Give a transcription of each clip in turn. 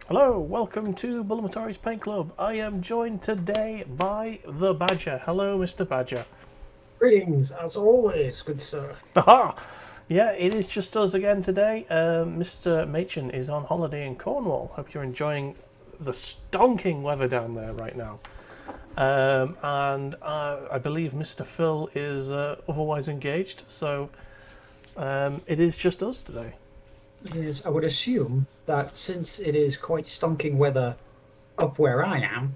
Hello, welcome to Bulamatari's Paint Club. I am joined today by the Badger. Hello, Mr. Badger. Greetings, as always, good sir. Aha! Yeah, it is just us again today. Mr. Machin is on holiday in Cornwall. Hope you're enjoying the stonking weather down there right now. And I believe Mr. Phil is otherwise engaged, so it is just us today. Yes, I would assume that since it is quite stonking weather up where I am,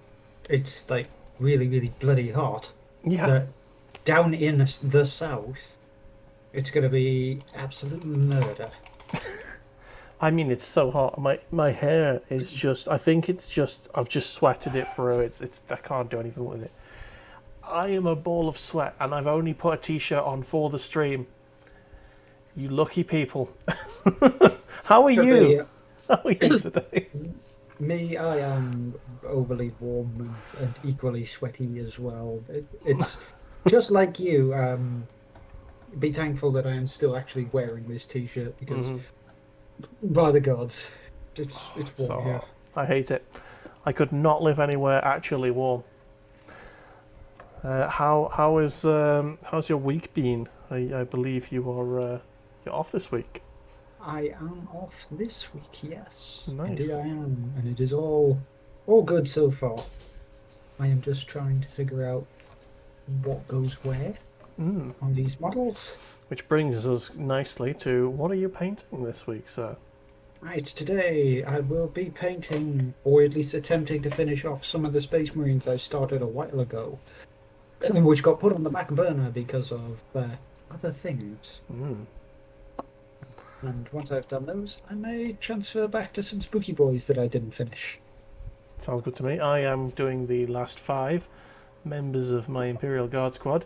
it's like really, really bloody hot, Yeah. that down in the south, it's going to be absolute murder. I mean, it's so hot. My hair is just. I think it's just. I've just sweated it through. It's. I can't do anything with it. I am a ball of sweat, and I've only put a t-shirt on for the stream. You lucky people. How are For you? me, How are you today? me, I am overly warm and equally sweaty as well. It's just like you. Be thankful that I am still actually wearing this t-shirt because, Hmm. by the gods, it's warm So here. hot. I hate it. I could not live anywhere actually warm. How's your week been? I believe you're off this week. I am off this week, yes. Indeed I Nice. am, and it is all good so far. I am just trying to figure out what goes where Mm. on these models. Which brings us nicely to what are you painting this week, sir? Right, today I will be painting, or at least attempting to finish off some of the Space Marines I started a while ago, which got put on the back burner because of other things. Mm. And once I've done those, I may transfer back to some Spooky Boys that I didn't finish. Sounds good to me. I am doing the last 5 members of my Imperial Guard squad.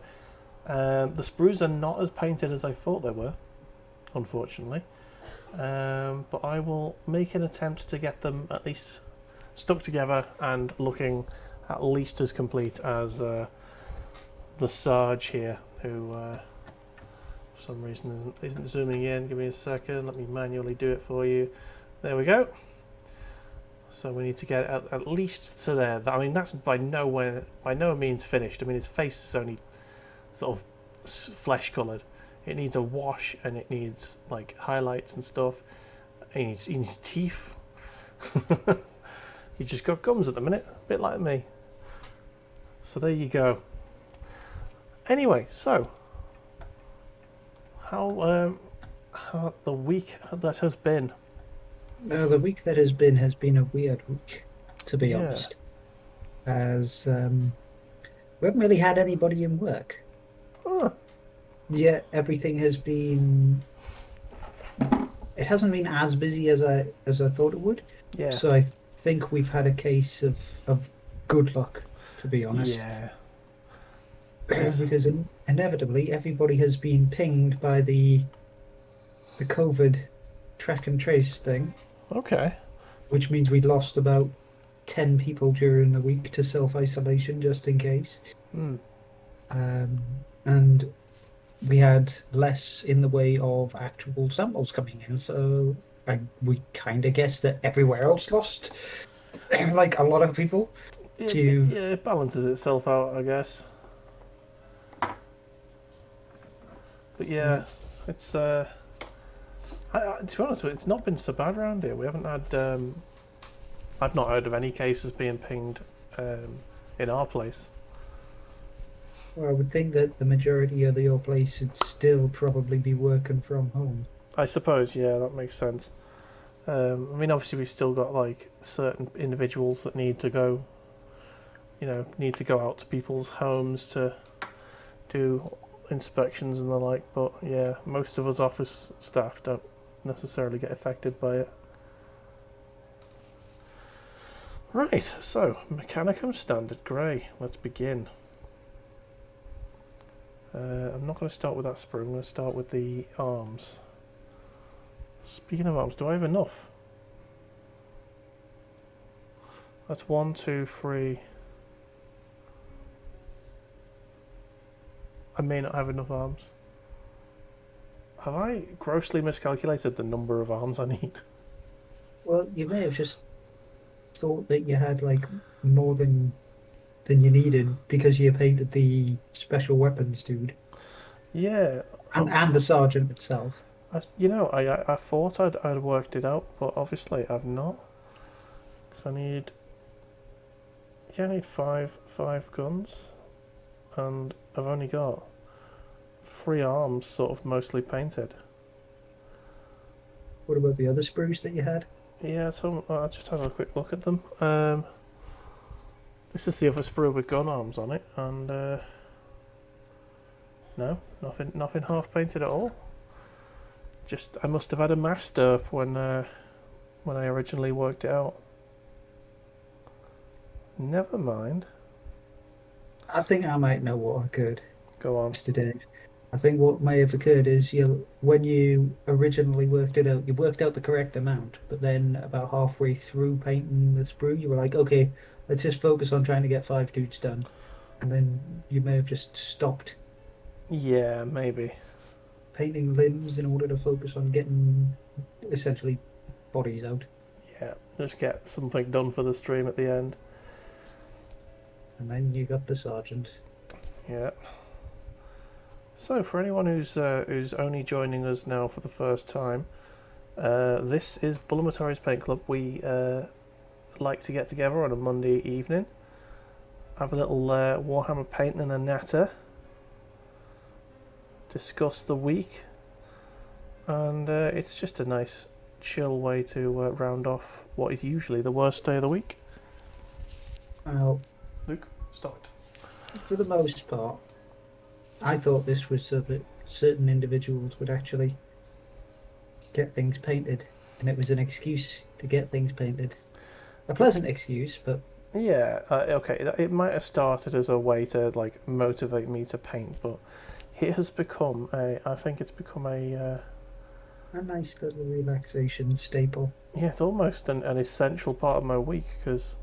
The sprues are not as painted as I thought they were, unfortunately. But I will make an attempt to get them at least stuck together and looking at least as complete as the Sarge here, who for some reason isn't zooming in. Give me a second. Let me manually do it for you. There we go. So we need to get at least to there. I mean, that's by no means finished. I mean, his face is only sort of flesh coloured. It needs a wash and it needs like highlights and stuff. He needs teeth. He just got gums at the minute, a bit like me. So there you go. Anyway, so how the week that has been? The week that has been a weird week, to be Yeah. honest, as we haven't really had anybody in work. Oh, Yet everything has been. It hasn't been as busy as I thought it would. yeah. So I think we've had a case of good luck, to be honest, Yeah. It's, because inevitably everybody has been pinged by the COVID track and trace thing, okay. which means we lost about 10 people during the week to self-isolation just in case. Mm. And we had less in the way of actual samples coming in. So we kind of guessed that everywhere else lost, like a lot of people, to. Yeah, it balances itself out, I guess. But yeah, it's to be honest with you, it's not been so bad around here. We haven't had. I've not heard of any cases being pinged in our place. Well, I would think that the majority of your place would still probably be working from home. I suppose, yeah, that makes sense. I mean, obviously, we've still got like certain individuals that need to go. Need to go out to people's homes to do inspections and the like. But yeah, most of us office staff don't necessarily get affected by it. Right, so Mechanicum Standard Grey. Let's begin. I'm not going to start with that sprue. I'm going to start with the arms. Speaking of arms, do I have enough? That's 1, 2, 3. I may not have enough arms. Have I grossly miscalculated the number of arms I need? Well, you may have just thought that you had like more than you needed because you painted the special weapons dude Yeah, and the sergeant itself. I thought I'd worked it out, but obviously I've not. Because I need five guns, and I've only got 3 arms, sort of mostly painted. What about the other sprues that you had? Yeah, so I'll just have a quick look at them. This is the other sprue with gun arms on it, and no, nothing half painted at all. Just I must have had a master up when I originally worked it out. Never mind. I think I might know what occurred Go on. yesterday. I think what may have occurred is when you originally worked it out, you worked out the correct amount, but then about halfway through painting the sprue, you were like, okay, let's just focus on trying to get 5 dudes done. And then you may have just stopped Yeah, maybe. painting limbs in order to focus on getting essentially bodies out. Yeah, just get something done for the stream at the end. And then you got the sergeant. Yeah. So, for anyone who's only joining us now for the first time, this is Bulamatari's Paint Club. We like to get together on a Monday evening, have a little Warhammer Painting and a natter, discuss the week, and it's just a nice, chill way to round off what is usually the worst day of the week. Well, Luke, stop it. for the most part, I thought this was so that certain individuals would actually get things painted, and it was an excuse to get things painted. A pleasant excuse, but Yeah, okay. It might have started as a way to like motivate me to paint, but it has become a. I think it's become a. a nice little relaxation staple, Yeah, it's almost an essential part of my week because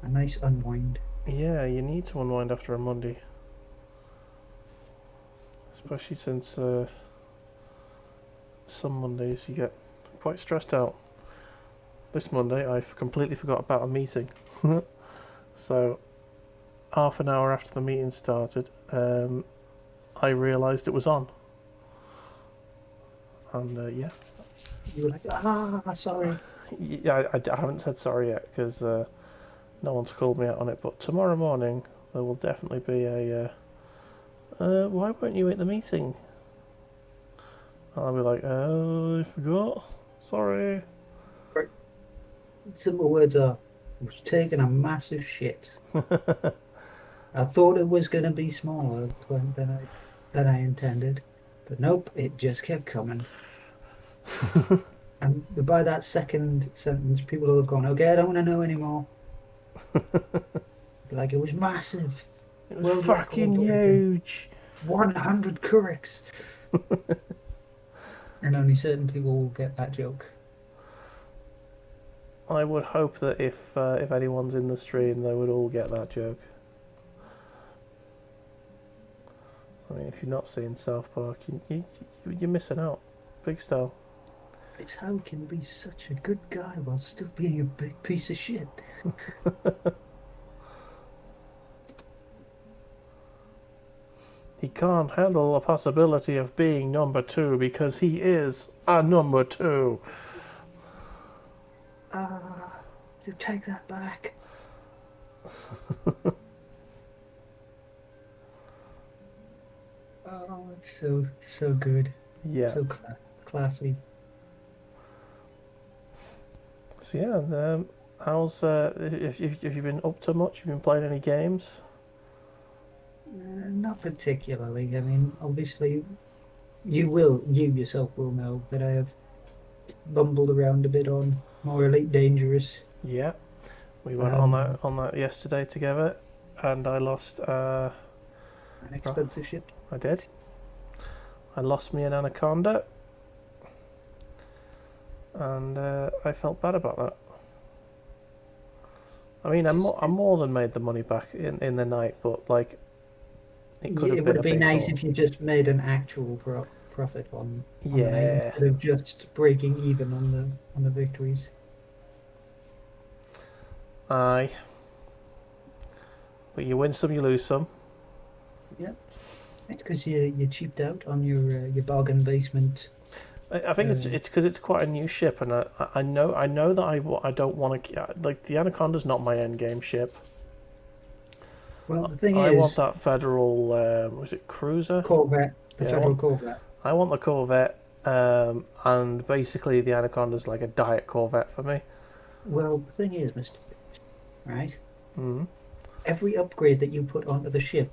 a nice unwind. yeah, you need to unwind after a Monday, especially since some Mondays you get quite stressed out. This Monday I completely forgot about a meeting, so half an hour after the meeting started, I realised it was on, and yeah. You were like, sorry. Yeah, I haven't said sorry yet because no one's called me out on it. But tomorrow morning there will definitely be a. Why weren't you at the meeting? And I'll be like, oh, I forgot. Sorry. Right. Simple words are, I was taking a massive shit. I thought it was going to be smaller than I intended, but nope, it just kept coming. And by that second sentence, people will have gone, okay, I don't want to know anymore. Like, it was massive. It was World fucking record breaking. huge. 100 Curricks. And only certain people will get that joke. I would hope that if anyone's in the stream, they would all get that joke. I mean, if you're not seeing South Park, you're missing out. Big style. It's how he can be such a good guy while still being a big piece of shit. He can't handle the possibility of being number 2 because he is a number 2. You take that back. Oh, it's so good. Yeah. So classy. So yeah, how's if you've been up to much? Have you been playing any games? Not particularly. I mean, obviously, you yourself will know that I have bumbled around a bit on more Elite Dangerous. Yeah, we went on that yesterday together, and I lost. An expensive ship. I did. I lost me an anaconda, and I felt bad about that. I mean, I more than made the money back in the night, but like, it could have been would a be big nice haul. if you just made an actual profit on the night Yeah. instead of just breaking even on the victories. Aye. But you win some, you lose some. Yeah. It's because you cheaped out on your bargain basement. I think it's because it's quite a new ship, and I know that I don't want to like the Anaconda's not my end game ship. Well, the thing I want is, that Federal was it cruiser? Corvette, the Yeah, Federal Corvette. I want the Corvette, and basically the Anaconda's like a diet Corvette for me. Well, the thing is, Mister, right? Mm. Every upgrade that you put onto the ship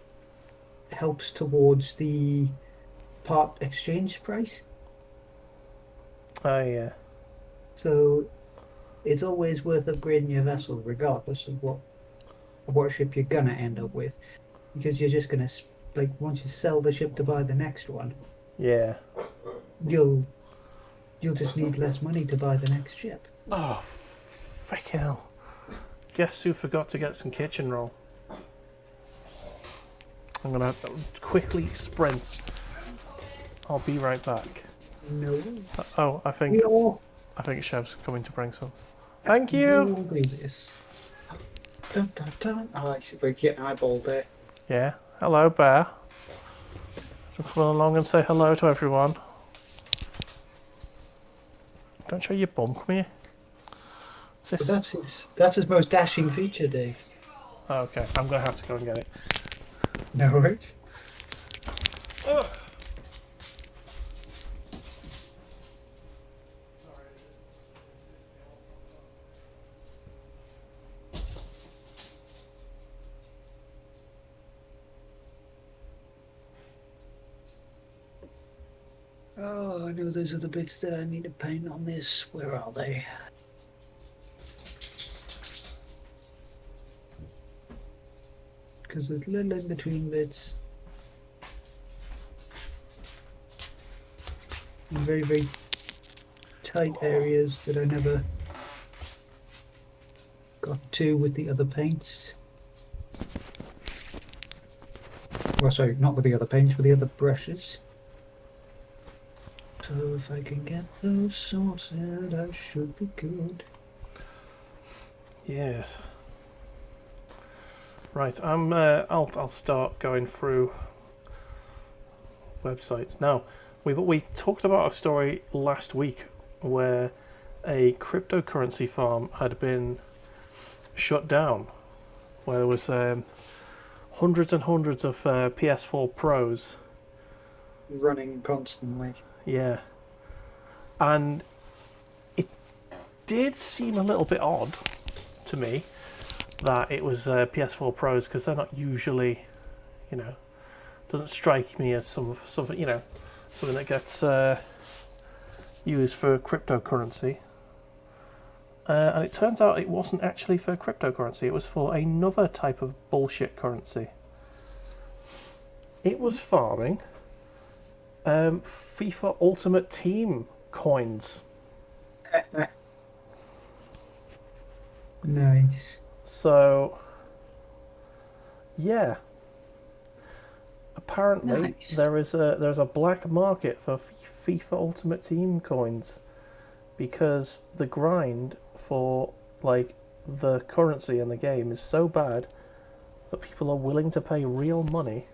helps towards the part exchange price. Oh yeah, So it's always worth upgrading your vessel, regardless of what ship you're gonna end up with, because you're just gonna like once you sell the ship to buy the next one, yeah. you'll just need less money to buy the next ship. Oh, freaking hell! Guess who forgot to get some kitchen roll? I'm gonna quickly sprint. I'll be right back. No, Oh, I we all think Chef's coming to bring some. Thank we you. all do this. Dun, dun, dun. Oh, I should be getting eyeballed there. Yeah. Hello, Bear. Just come along and say hello to everyone. Don't show your bum, come here. What's But this? that's his most dashing feature, Dave. Oh, okay, I'm gonna have to go and get it. No, right? Ugh. Oh, I know those are the bits that I need to paint on this. Where are they? Because there's little in between bits. In very, very tight areas that I never got to with the other paints. Well, sorry, not with the other paints, with the other brushes. So if I can get those sorted, I should be good. Yes. Right, I'll start going through websites now. We talked about a story last week where a cryptocurrency farm had been shut down, where there was hundreds and hundreds of PS4 Pros. Running constantly. Yeah, and it did seem a little bit odd to me that it was PS4 Pros, because they're not usually, doesn't strike me as something that gets used for cryptocurrency. And it turns out it wasn't actually for cryptocurrency, it was for another type of bullshit currency. It was farming FIFA Ultimate Team coins. Nice. So, yeah. Apparently, Nice. there's a black market for FIFA Ultimate Team coins, because the grind for the currency in the game is so bad that people are willing to pay real money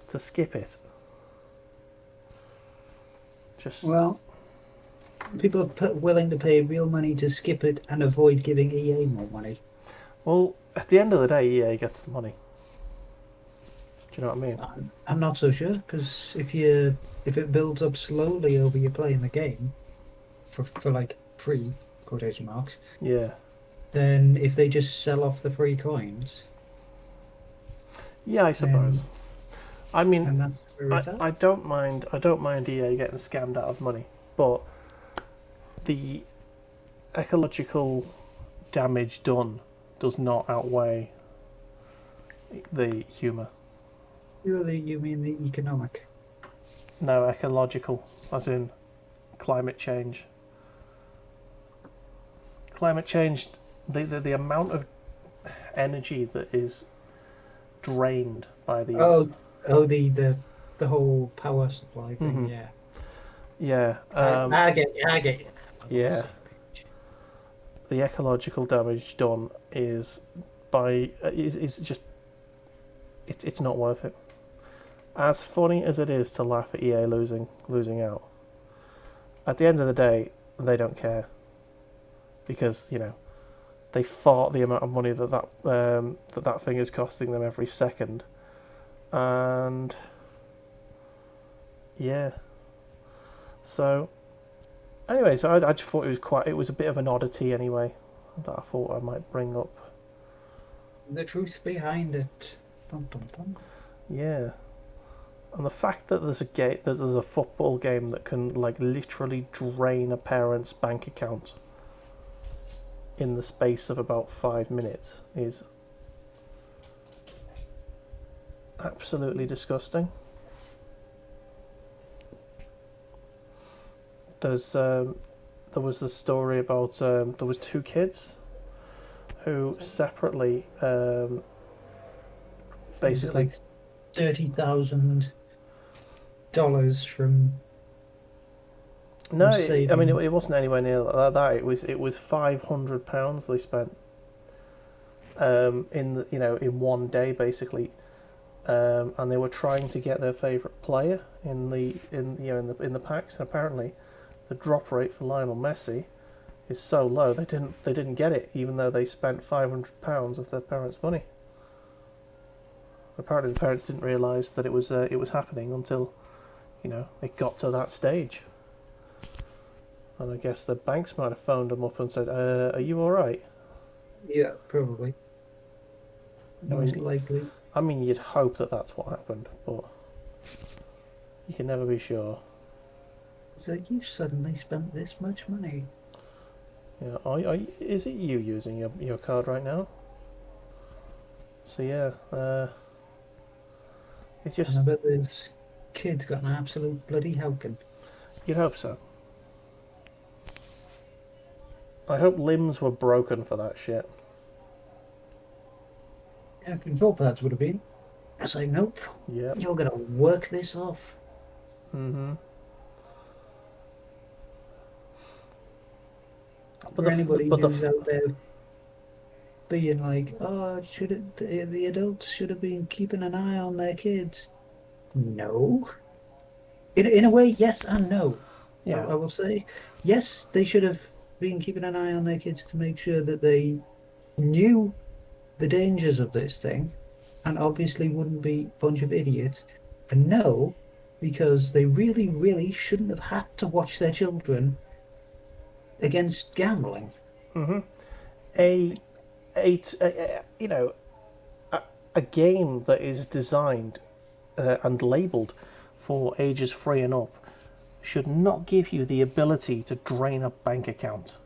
to skip it. Well, people are willing to pay real money to skip it and avoid giving EA more money. Well, at the end of the day, EA gets the money. Do you know what I mean? I'm not so sure, because if it builds up slowly over you playing the game for like free quotation marks, Yeah. then if they just sell off the free coins, Yeah, I suppose. I mean, and that's where it's at. I don't mind EA getting scammed out of money, but the ecological damage done does not outweigh the humour. You mean the economic? No, ecological, as in climate change. Climate change, the amount of energy that is drained by these. The whole power supply thing. Mhm. Yeah. Yeah. I get you. Yeah. the ecological damage done is just it's not worth it. As funny as it is to laugh at EA losing out, at the end of the day, they don't care, because they fart the amount of money that thing is costing them every second, and yeah. So anyway, so I just thought it was a bit of an oddity anyway that I thought I might bring up. The truth behind it. Dun, dun, dun. Yeah. And the fact that there's a football game that can literally drain a parent's bank account in the space of about 5 minutes is absolutely disgusting. There was the story about there was 2 kids who separately basically like $30,000 from. No, I mean it wasn't anywhere near that. It was £500 they spent in one day basically, and they were trying to get their favourite player in the packs. And apparently, the drop rate for Lionel Messi is so low they didn't get it, even though they spent £500 of their parents' money. Apparently, the parents didn't realise that it was happening until it got to that stage. And I guess the banks might have phoned them up and said, "Are you all right?" Yeah, probably. Most likely. I mean, you'd hope that that's what happened, but you can never be sure. So you suddenly spent this much money? Yeah, is it you using your card right now? So yeah, it's just. And I bet this kid's got an absolute bloody helping. You'd hope so. I hope limbs were broken for that shit. Yeah, control pads would have been. I say, nope. Yeah. You're going to work this off. Mm-hmm. For anybody who's out there being like, oh, the adults should have been keeping an eye on their kids. No. In a way, yes and no. Yeah. I will say, yes, they should have been keeping an eye on their kids to make sure that they knew the dangers of this thing and obviously wouldn't be a bunch of idiots. And no, because they really, really shouldn't have had to watch their children against gambling. Mm-hmm. A game that is designed and labelled for ages 3 and up should not give you the ability to drain a bank account.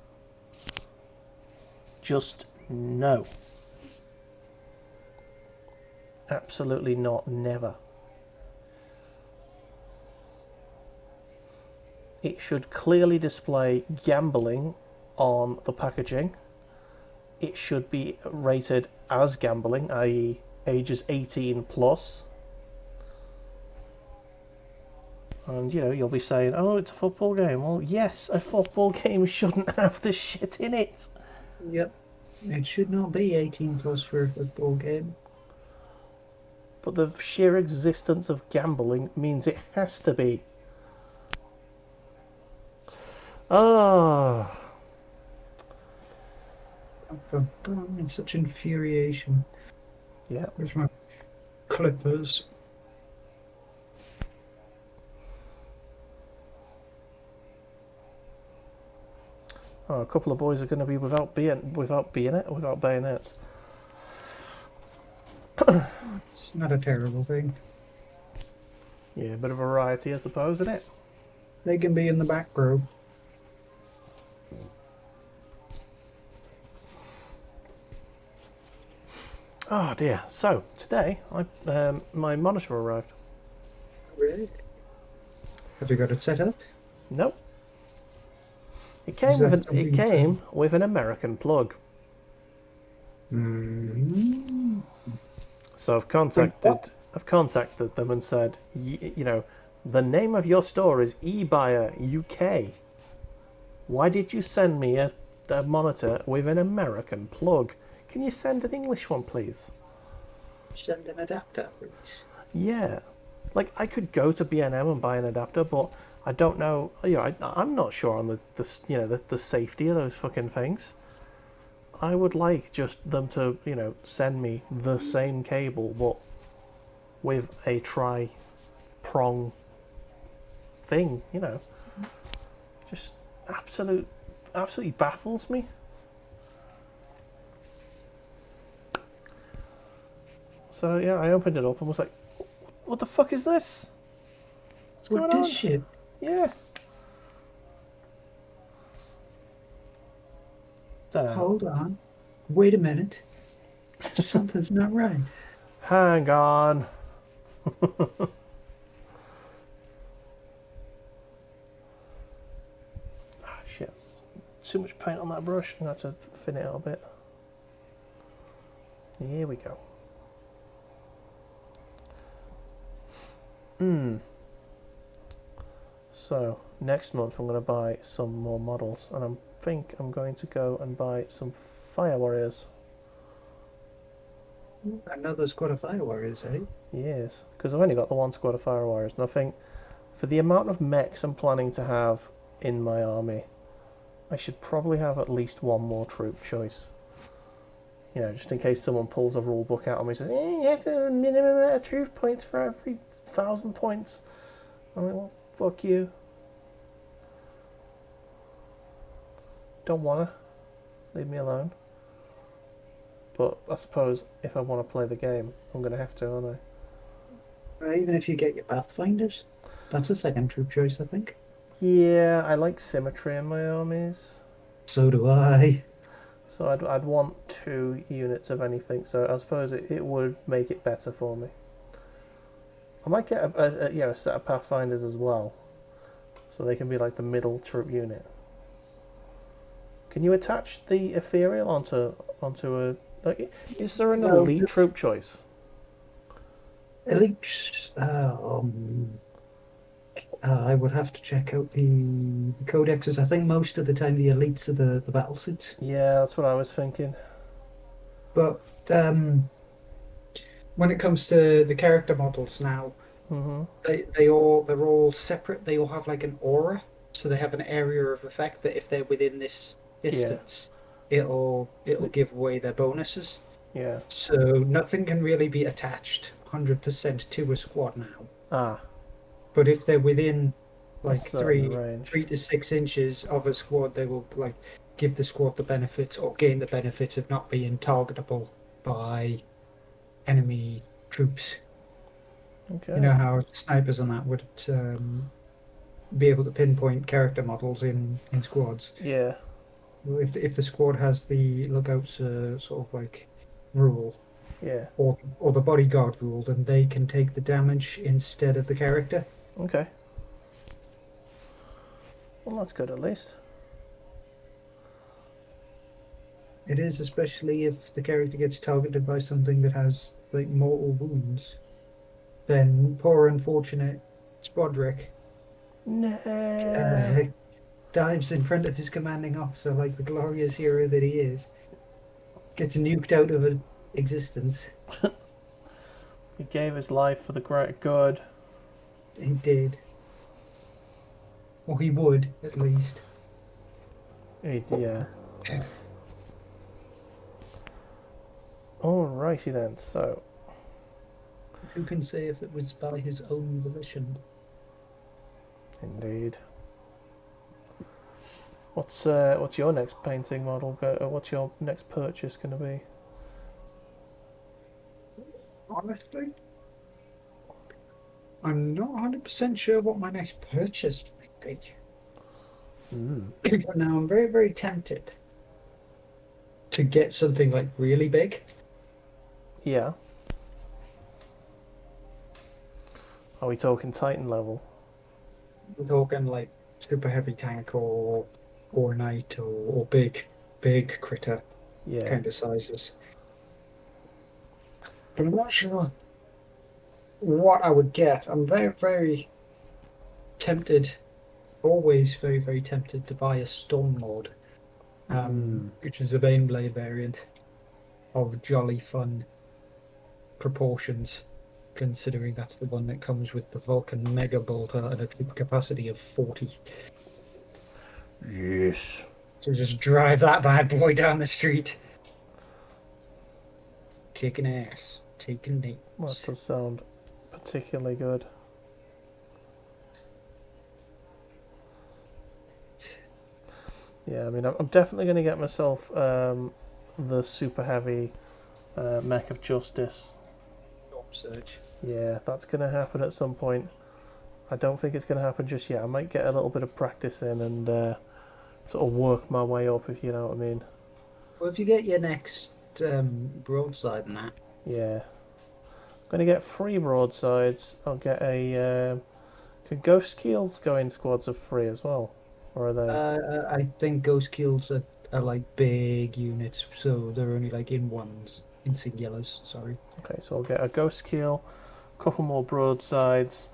Just no. Absolutely not, never. It should clearly display gambling on the packaging. It should be rated as gambling, i.e. ages 18 plus. And, you'll be saying, oh, it's a football game. Well, yes, a football game shouldn't have this shit in it. Yep. It should not be 18 plus for a football game. But the sheer existence of gambling means it has to be. Ah. It's such infuriation. Yeah. Where's my clippers? Oh, a couple of boys are going to be without bayonets. It's not a terrible thing. Yeah, a bit of variety, I suppose, isn't it? They can be in the back row. Oh dear. So today, my monitor arrived. Really? Have you got it set up? Nope. It came with an American plug. Mm-hmm. So I've contacted them and said, the name of your store is eBuyer UK. Why did you send me a a monitor with an American plug. Can you send an English one, please? Send an adapter, please. Yeah. Like, I could go to B&M and buy an adapter, but I don't know. I'm not sure on the safety of those fucking things. I would like just them to, send me the same cable, but with a tri-prong thing, Just absolutely baffles me. So yeah, I opened it up and was like, "What the fuck is this? What's going on?" This shit? Yeah. Dunno. Hold on. Wait a minute. Something's not right. Hang on. Ah, shit. Too much paint on that brush. I'm going to have to thin it out a bit. Here we go. So, next month I'm going to buy some more models, and I think I'm going to go and buy some Fire Warriors. Another squad of fire warriors, eh? Yes, because I've only got the one squad of Fire Warriors, and I think for the amount of mechs I'm planning to have in my army, I should probably have at least one more troop choice. Just in case someone pulls a rule book out on me and says, you have to have a minimum amount of truth points for every 1,000 points. I'm like, well, fuck you. Don't wanna. Leave me alone. But I suppose if I want to play the game, I'm going to have to, aren't I? Even if you get your Pathfinders, that's a second troop choice, I think. Yeah, I like symmetry in my armies. So do I. So I'd want 2 units of anything, so I suppose it would make it better for me. I might get a set of Pathfinders as well, so they can be like the middle troop unit. Can you attach the Ethereal onto a... Like, is there an elite troop choice? Elite, I would have to check out the codexes. I think most of the time the elites are the battle suits. Yeah, that's what I was thinking. But when it comes to the character models now, they're all separate. They all have like an aura, so they have an area of effect that if they're within this distance, it'll give away their bonuses. Yeah. So nothing can really be attached 100% to a squad now. Ah. But if they're within like range. 3 to 6 inches of a squad, they will like give the squad the benefits or gain the benefits of not being targetable by enemy troops. Okay. You know how snipers and that would be able to pinpoint character models in squads. Yeah. If the squad has the lookouts sort of like rule, or the bodyguard rule, then they can take the damage instead of the character. Okay. Well, that's good at least. It is, especially if the character gets targeted by something that has like mortal wounds. Then poor unfortunate Spodrick dives in front of his commanding officer like the glorious hero that he is. Gets nuked out of existence. He gave his life for the great good. He did. Or he would, at least. Yeah. Alrighty then, so... Who can say if it was by his own volition? Indeed. What's your next painting model? What's your next purchase going to be? Honestly, I'm not 100% sure what my next purchase might be. Now, I'm very, very tempted to get something like really big. Yeah. Are we talking Titan level? We're talking like super heavy tank or knight or big critter kind of sizes. But I'm not sure what I would get. I'm very, very tempted, always very, very tempted to buy a Stormlord. which is a Baneblade variant of jolly fun proportions, considering that's the one that comes with the Vulcan Mega Bolter and a troop capacity of 40. Yes. So just drive that bad boy down the street. Kicking ass, taking names. That does sound particularly good. Yeah, I mean, I'm definitely going to get myself the super heavy Mech of Justice. Search. Yeah, that's going to happen at some point. I don't think it's going to happen just yet. I might get a little bit of practice in and sort of work my way up, if you know what I mean. Well, if you get your next broadside and that. Yeah. I'm going to get 3 broadsides. I'll get a... can Ghost Keels go in squads of 3 as well? Or are they... I think Ghost Kills are like big units, so they're only like in ones, in singulars, sorry. Okay, so I'll get a Ghost Keel, a couple more broadsides,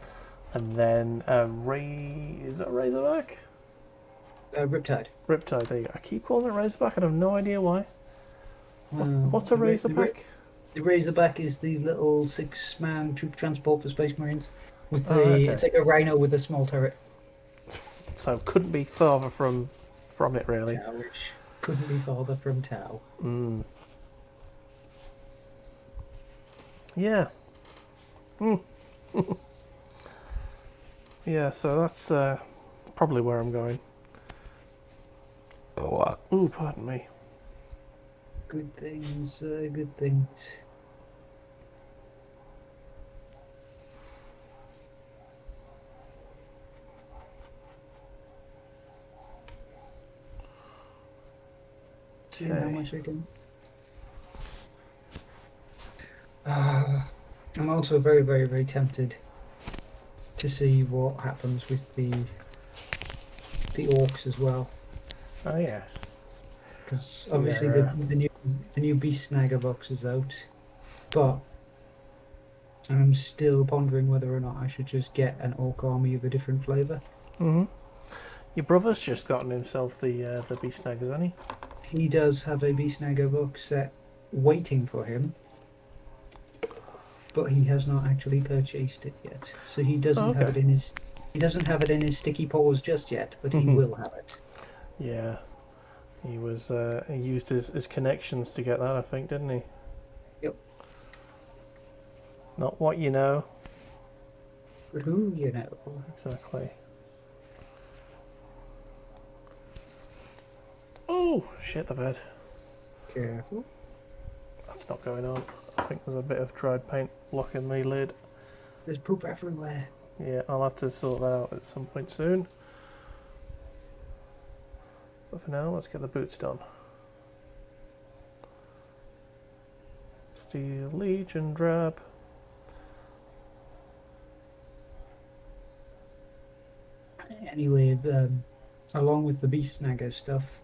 and then a is that a Razorback? Riptide. Riptide, there you go. I keep calling it Razorback and I have no idea why. What's a Razorback? The Razorback is the little 6-man troop transport for Space Marines. With the okay. It's like a Rhino with a small turret. So couldn't be farther from it really. Tau, which couldn't be farther from Tau. Yeah. Yeah, so that's probably where I'm going. Ooh, pardon me. Good things, good things. See how much I can. I'm also very, very, very tempted to see what happens with the orcs as well. Oh yes. Because obviously the new Beast Snagger box is out, but I'm still pondering whether or not I should just get an orc army of a different flavour. Your brother's just gotten himself the Beast Snaggers, hasn't he? He does have a Beast Snagger box set waiting for him, but he has not actually purchased it yet. So he doesn't have it in his sticky paws just yet, but he will have it. Yeah. He was he used his connections to get that, I think, didn't he? Yep. Not what you know. But who you know. Exactly. Oh, shit the bed. Careful. That's not going on. I think there's a bit of dried paint blocking the lid. There's poop everywhere. Yeah, I'll have to sort that out at some point soon. But for now, let's get the boots done. Steel Legion drab. Anyway, along with the Beast Snagger stuff,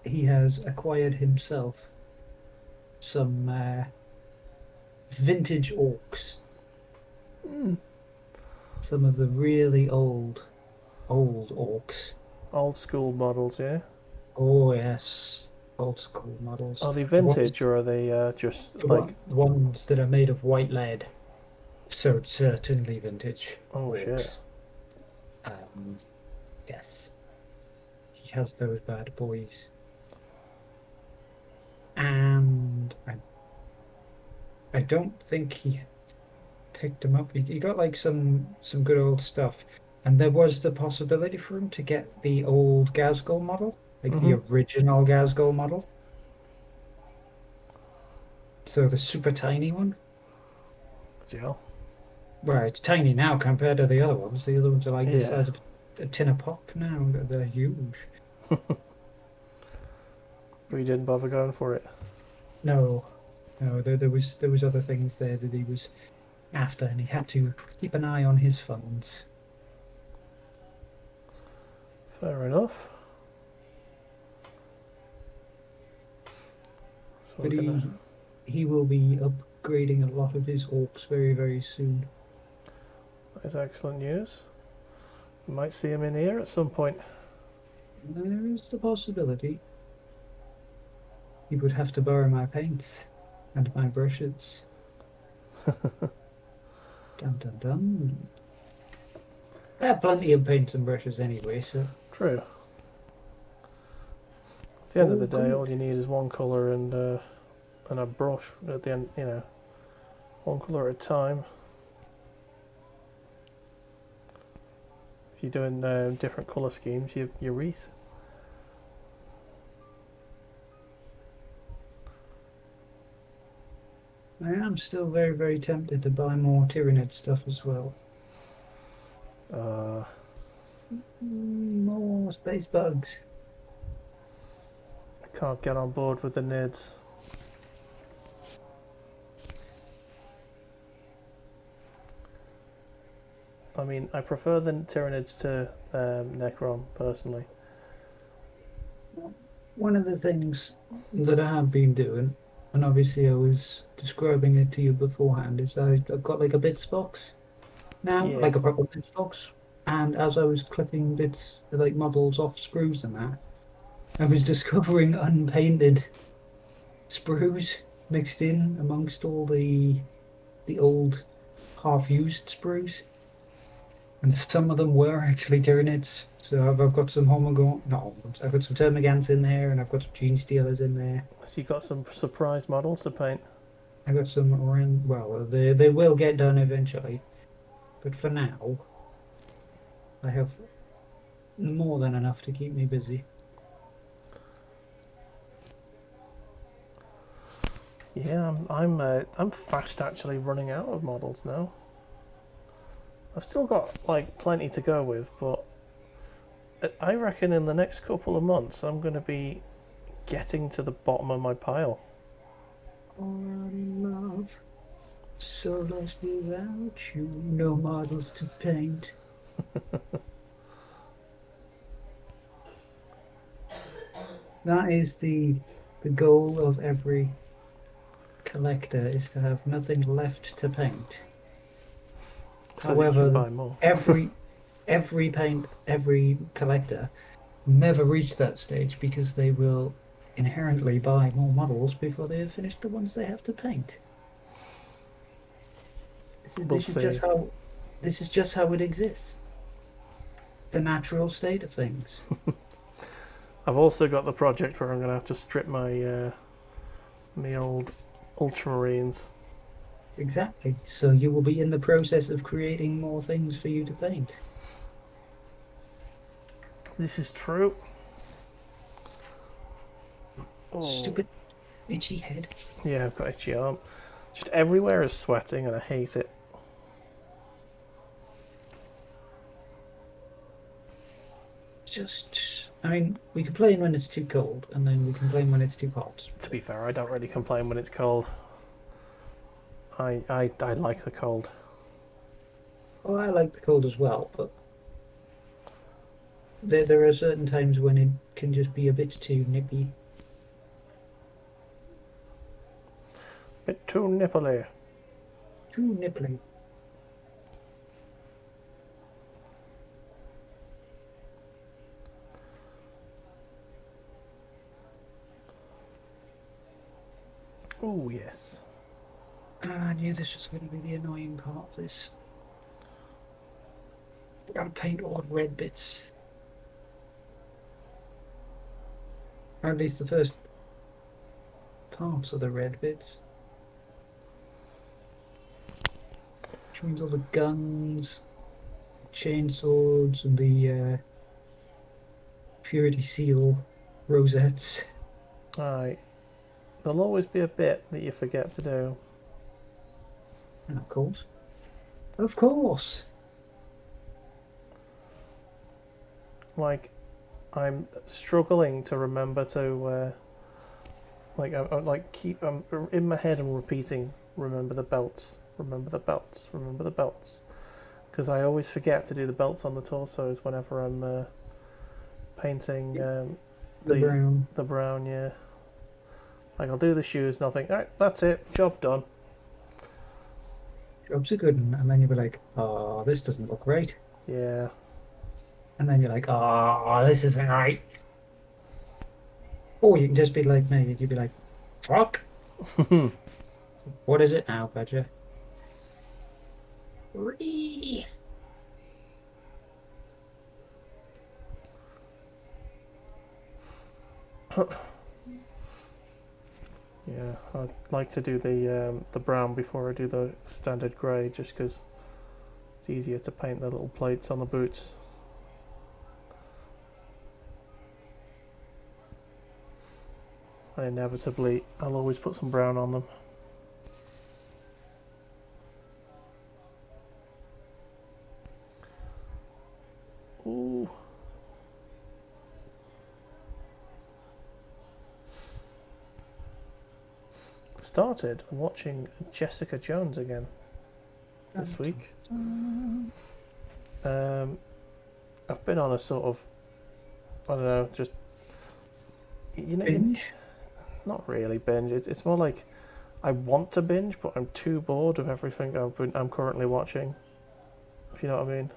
he has acquired himself some vintage orcs. Some of the really old orcs. Old school models, yeah? Oh yes, old school models. Are they vintage or are they just like... The ones that are made of white lead. So certainly vintage. Oh orcs. shit. Yes. He has those bad boys. And I don't think he picked them up. He got like some good old stuff. And there was the possibility for him to get the old Gazgul model, like the original Gazgul model. So the super tiny one. Yeah. Well, it's tiny now compared to the other ones. The other ones are like the size of a tin of pop now. They're huge. We didn't bother going for it. No. There was other things there that he was after, and he had to keep an eye on his funds. Fair enough. So but he will be upgrading a lot of his orcs very, very soon. That is excellent news. We might see him in here at some point. There is the possibility. You would have to borrow my paints and my brushes. Dun dun dun. I have plenty of paints and brushes anyway, so True. At the end of all the day, good. all you need is one colour and a brush. At the end, one colour at a time. If you're doing different colour schemes, you're Reese. I am still very, very tempted to buy more Tyranid stuff as well. Uh, More space bugs. I can't get on board with the NIDs. I mean, I prefer the Tyranids to Necron, personally. One of the things that I have been doing, and obviously I was describing it to you beforehand, is I've got like a bits box now, Yeah. like a proper bits box. And as I was clipping bits, like models off sprues and that, I was discovering unpainted sprues mixed in amongst all the old half-used sprues. And some of them were actually Tyranids. So I've got some Homogorn, not Homogorns, I've got some Termagants in there, and I've got some Gene Stealers in there. So you got some surprise models to paint. I've got some around, well, they will get done eventually. But for now, I have more than enough to keep me busy. Yeah, I'm fast actually running out of models now. I've still got like plenty to go with, but I reckon in the next couple of months I'm going to be getting to the bottom of my pile. Oh, love, so lost without you, no models to paint. That is the goal of every collector, is to have nothing left to paint. So that you can However, buy more. every collector never reach that stage because they will inherently buy more models before they have finished the ones they have to paint. We'll This is just see. how it exists. The natural state of things. I've also got the project where I'm going to have to strip my old Ultramarines. Exactly. So you will be in the process of creating more things for you to paint. This is true. Oh, Stupid itchy head. yeah, I've got itchy arm. Just everywhere is sweating and I hate it. Just, I mean, we complain when it's too cold, and then we complain when it's too hot. To be fair, I don't really complain when it's cold. I like the cold. Oh, I like the cold as well, but there are certain times when it can just be a bit too nippy. Bit too nipply. Too nipply. Oh yes. I knew this was going to be the annoying part of this. Gotta paint all the red bits. Or at least the first parts of the red bits. Which means all the guns, chainswords, and the purity seal rosettes. Aye. There'll always be a bit that you forget to do. And of course. Of course! Like, I'm struggling to remember to keep in my head. I'm repeating, remember the belts, remember the belts, remember the belts, because I always forget to do the belts on the torsos whenever I'm painting The brown. the brown. Yeah, like I'll do the shoes and I'll think, alright, that's it, job done. Job's a good one. And then you'll be like, oh, this doesn't look right. Yeah, And then you're like, oh, this isn't right. Or you can just be like me, and you'd be like, fuck. What is it now, Badger? Ree. Yeah, I'd like to do the brown before I do the standard grey, just because it's easier to paint the little plates on the boots. And inevitably, I'll always put some brown on them. Ooh. Started watching Jessica Jones again this week. I've been on a sort of, I don't know, just Binge. not really binge. It's more like I want to binge, but I'm too bored of everything I'm currently watching. If you know what I mean.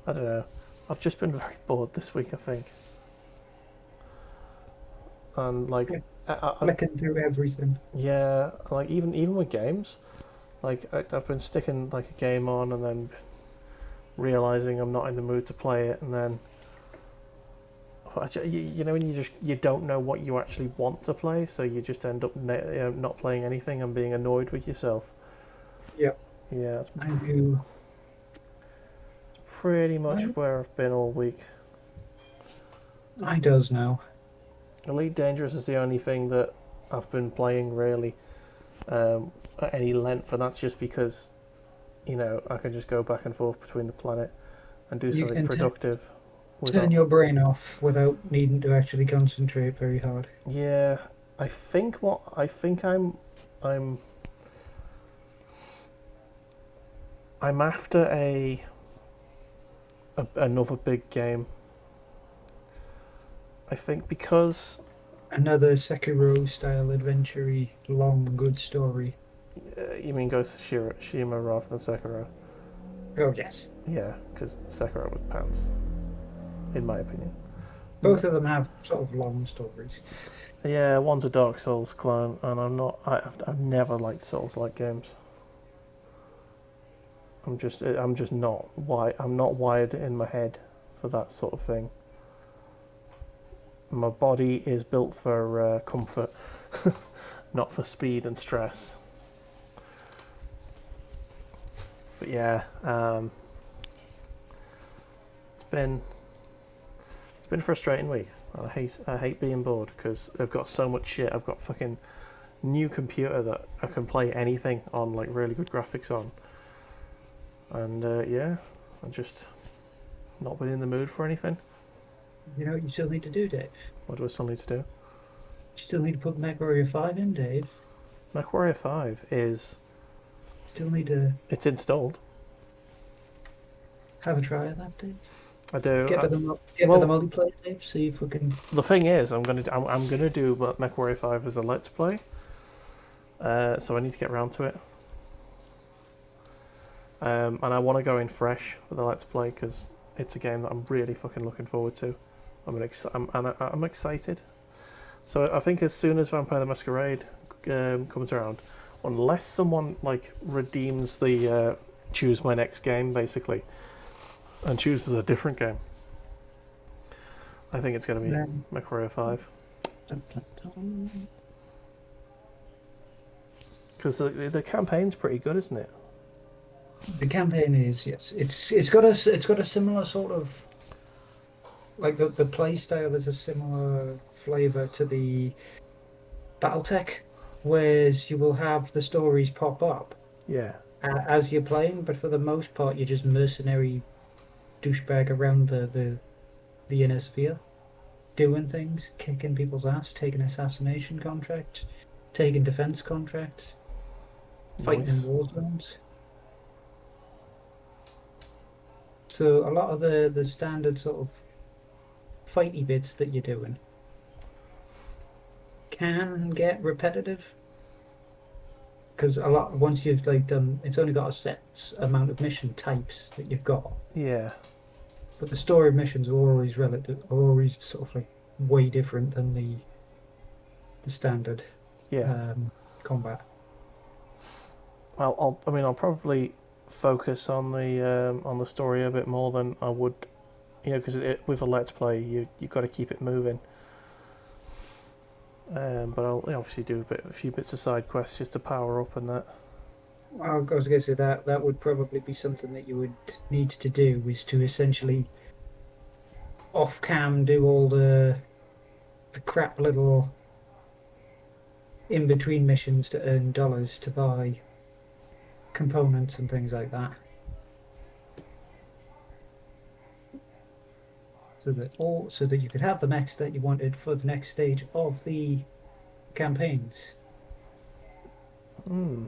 I don't know. I've just been very bored this week, I think. And like, Flicking through everything. yeah, like even with games, like I've been sticking like a game on and then realizing I'm not in the mood to play it, and then you know when you don't know what you actually want to play, so you just end up not playing anything and being annoyed with yourself. Yep. Yeah, that's I do. pretty much where I've been all week. I does now. Elite Dangerous is the only thing that I've been playing really at any length, and that's just because I can just go back and forth between the planet and do You something can productive. turn your brain off without needing to actually concentrate very hard. Yeah, I'm I'm after another big game. I think because Another Sekiro style adventure long good story. you mean Ghost of Tsushima rather than Sekiro. Oh yes. Yeah, because Sekiro was pants, in my opinion. Both of them have sort of long stories. Yeah, one's a Dark Souls clone, and I've never liked Souls-like games. I'm just not I'm not wired in my head for that sort of thing. My body is built for comfort, not for speed and stress. But yeah, it's been a frustrating week. I hate being bored because I've got so much shit. I've got fucking new computer that I can play anything on, like really good graphics on. And yeah, I'm just not been in the mood for anything. You know what you still need to do, Dave? What do I still need to do? You still need to put MechWarrior 5 in, Dave. MechWarrior 5 is... Still need to It's installed. have a try at that, Dave. I do. Get to the multiplayer, Dave. See if we can. The thing is, I'm gonna do MechWarrior 5 as a Let's Play. So I need to get around to it. And I want to go in fresh for the Let's Play because it's a game that I'm really fucking looking forward to. I'm excited. So I think as soon as Vampire the Masquerade comes around, unless someone like redeems the choose my next game basically, and chooses a different game, I think it's going to be MechWarrior 5. Because the campaign's pretty good, isn't it? The campaign is, yes. It's got a similar sort of, like the play style is a similar flavour to the BattleTech, whereas you will have the stories pop up Yeah. as you're playing, but for the most part you're just mercenary douchebag around the inner sphere, doing things, kicking people's ass, taking assassination contracts, taking defense contracts, fighting in war zones. So a lot of the standard sort of fighty bits that you're doing can get repetitive, because a lot once you've like done, it's only got a set amount of mission types that you've got. Yeah. But the story missions are always relative, always sort of like way different than the standard Yeah. combat. I mean, I'll probably focus on the story a bit more than I would, because with a let's play, you've got to keep it moving. But I'll obviously do a few bits of side quests just to power up and that. I was going to say that would probably be something that you would need to do, is to essentially off cam do all the crap little in between missions to earn dollars to buy components and things like that. So that you could have the mechs that you wanted for the next stage of the campaigns. Hmm.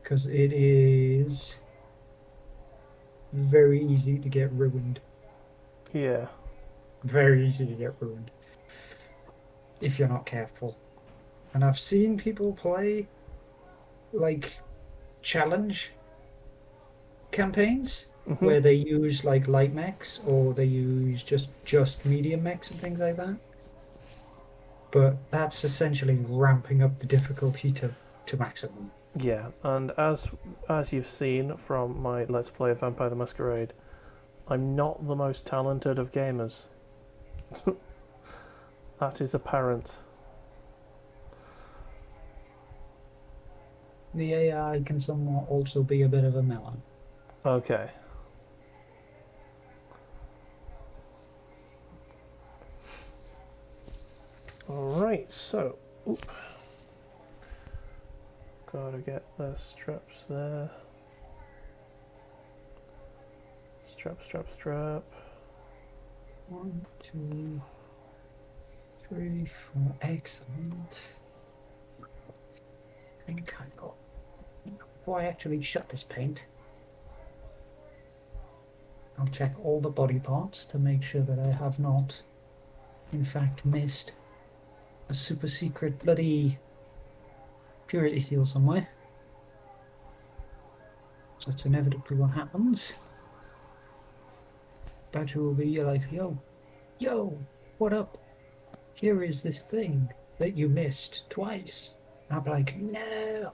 Because it is very easy to get ruined. Yeah. Very easy to get ruined if you're not careful. And I've seen people play like challenge campaigns Mhm. where they use like light mechs or they use just medium mechs and things like that. But that's essentially ramping up the difficulty to maximum. Yeah, and as you've seen from my Let's Play of Vampire the Masquerade, I'm not the most talented of gamers. That is apparent. The AI can somewhat also be a bit of a melon. Okay. Alright, so... Oop. Gotta get the straps there. Strap. 1, 2, 3, 4. Excellent. Okay. Before I actually shut this paint, I'll check all the body parts to make sure that I have not, in fact, missed a super secret bloody purity seal somewhere. That's inevitably what happens. Belcher will be like, yo, what up? Here is this thing that you missed twice. I'll be like, no.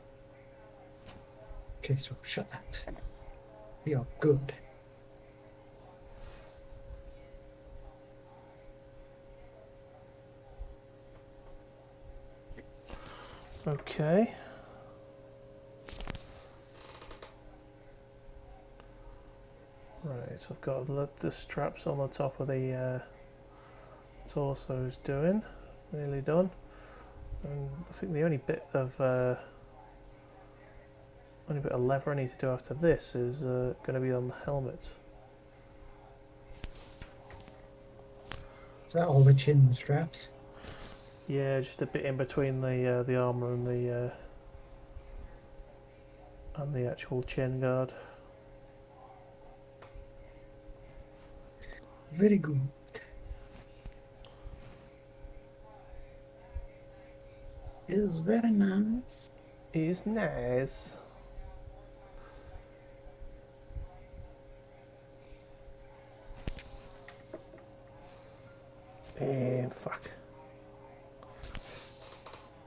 Okay, so shut that. We are good. Okay. Right, I've got the straps on the top of the torso's doing. Nearly done. And I think the only bit of leather I need to do after this is going to be on the helmet. Is that all the chin straps? Yeah, just a bit in between the armor and the actual chin guard. Very good. It is very nice. Is nice. And fuck.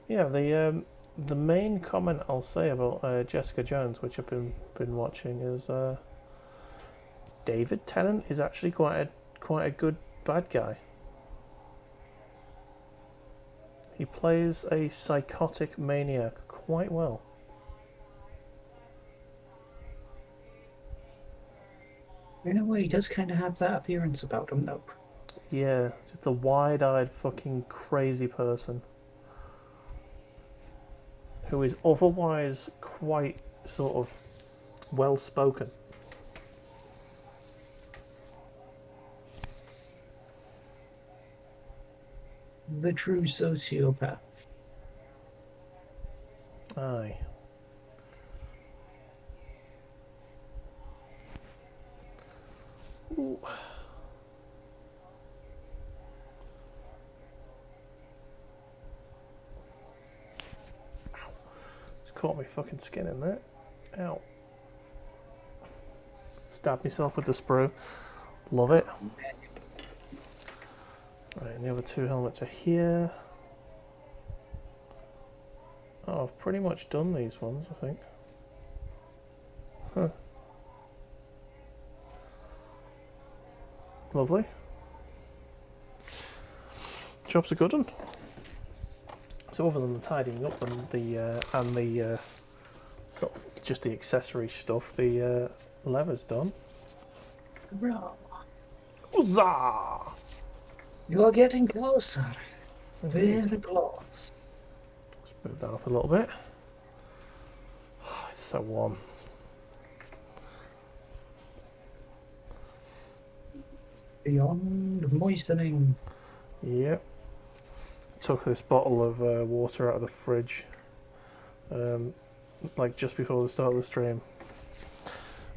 Yeah, the main comment I'll say about Jessica Jones, which I've been watching, is David Tennant is actually quite a good bad guy. He plays a psychotic maniac quite well. In a way, he does kind of have that appearance about him, though. Yeah, just a wide-eyed fucking crazy person who is otherwise quite sort of well-spoken. The true sociopath. Aye. Ooh. Just caught my fucking skin in there. Ow. Stabbed myself with the sprue. Love it. Right, and the other two helmets are here. Oh, I've pretty much done these ones, I think. Huh. Lovely. Job's a good one. So other than the tidying up and the sort of just the accessory stuff, the leather's done. Hurrah. Huzzah! You are getting closer. Indeed. Very close. Let's move that up a little bit. Oh, it's so warm. Beyond moistening. Yep. Took this bottle of water out of the fridge, like just before the start of the stream.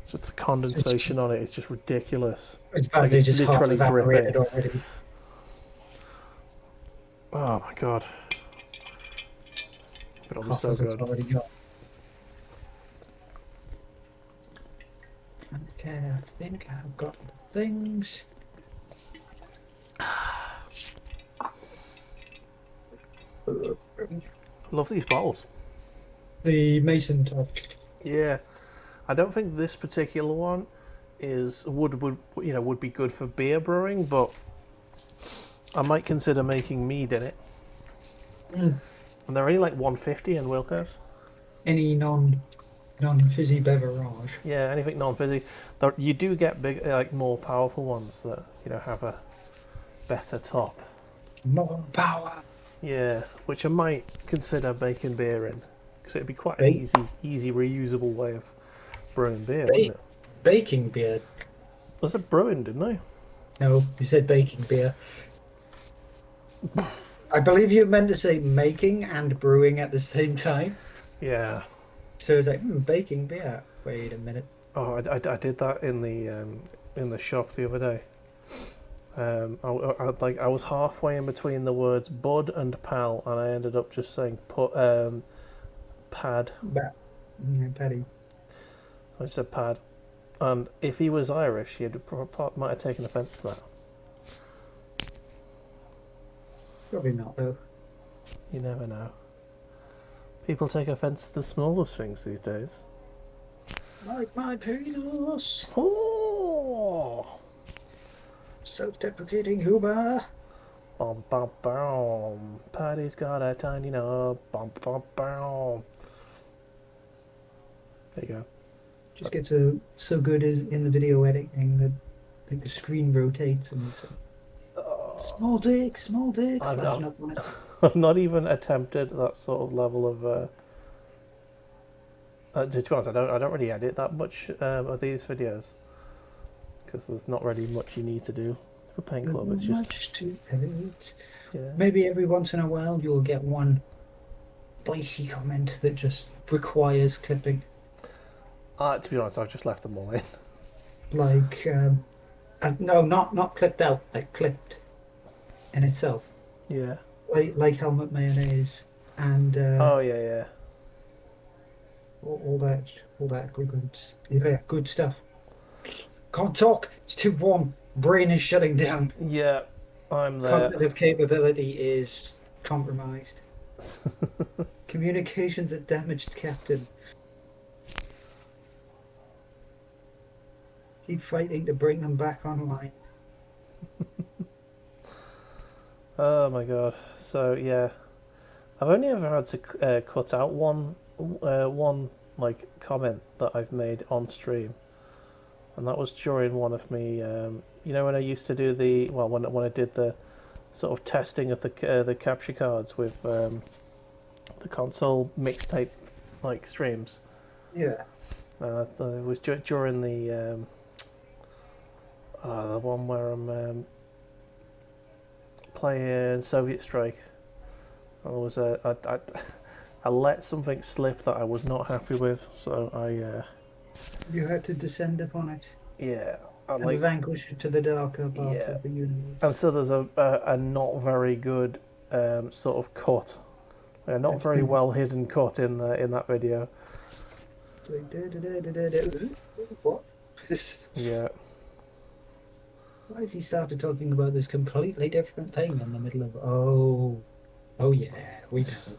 Just the condensation on it is just ridiculous. It's Like badly it's just half literally evaporated dripping. already. Oh my god. But it'll be so Half of it's good. already gone. Okay, I think I've got the things. Love these bottles. The mason top. Yeah. I don't think this particular one would be good for beer brewing, but I might consider making mead in it. Mm. And they're only like 150 in Wilco's. Any non-fizzy beverage. Yeah, anything non-fizzy. You do get big, like more powerful ones that have a better top. More power. Yeah, which I might consider making beer in, because it'd be quite an easy reusable way of brewing beer, wouldn't it? Baking beer. I said brewing, didn't I? No, you said baking beer. I believe you meant to say making and brewing at the same time. Yeah. So it's like baking beer. Wait a minute. Oh, I did that in the shop the other day. I was halfway in between the words bud and pal, and I ended up just saying pad. Paddy. I just said pad, and if he was Irish, he might have taken offence to that. Probably not though. You never know. People take offence to the smallest things these days. Like my penis. Oh! Self-deprecating Huber. Bum bum bum. Paddy's got a tiny knob. Bum bum bum. There you go. Just gets so good as in the video editing that like the screen rotates and it's small dick. Flashing up on it. I've not even attempted that sort of level of. To be honest, I don't really edit that much of these videos because there's not really much you need to do for Paint Club. It's just much to edit. Yeah. Maybe every once in a while you'll get one spicy comment that just requires clipping. To be honest, I've just left them all in. Like, no, not clipped out, like clipped in itself. Yeah. Like helmet mayonnaise and Oh yeah. all that good stuff. Can't talk. It's too warm. Brain is shutting down. Yeah, I'm there. Cognitive capability is compromised. Communications are damaged, Captain. Keep fighting to bring them back online. Oh my god. So yeah, I've only ever had to cut out one like comment that I've made on stream, and that was during one of me. When I used to do when I did the sort of testing of the capture cards with the console mixtape like streams. Yeah. It was during the one where I'm playing Soviet Strike. I was I let something slip that I was not happy with, so You had to descend upon it. Yeah. And vanquish it to the darker parts of the universe. And so there's a not very good sort of cut, a not very well hidden cut in that video. It's like what? Yeah. Why has he started talking about this completely different thing in the middle of? Oh yeah, we know.